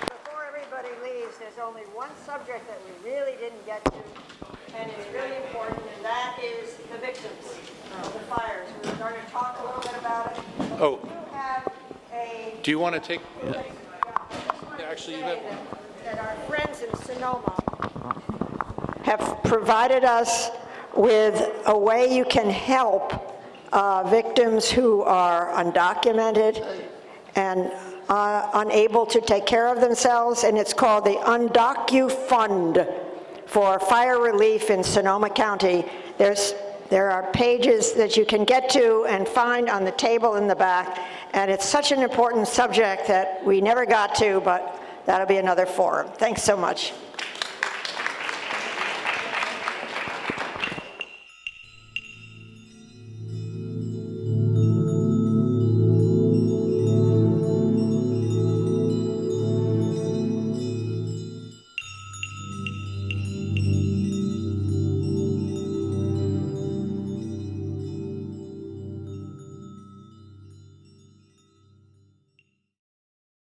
Before everybody leaves, there's only one subject that we really didn't get to, and it's really important, and that is the victims of the fires. We're going to talk a little bit about it. Oh. You have a... Do you want to take... Actually, you have... that our friends in Sonoma have provided us with a way you can help victims who are undocumented and unable to take care of themselves, and it's called the Undocu Fund for Fire Relief in Sonoma County. There are pages that you can get to and find on the table in the back, and it's such an important subject that we never got to, but that'll be another forum. Thanks so much.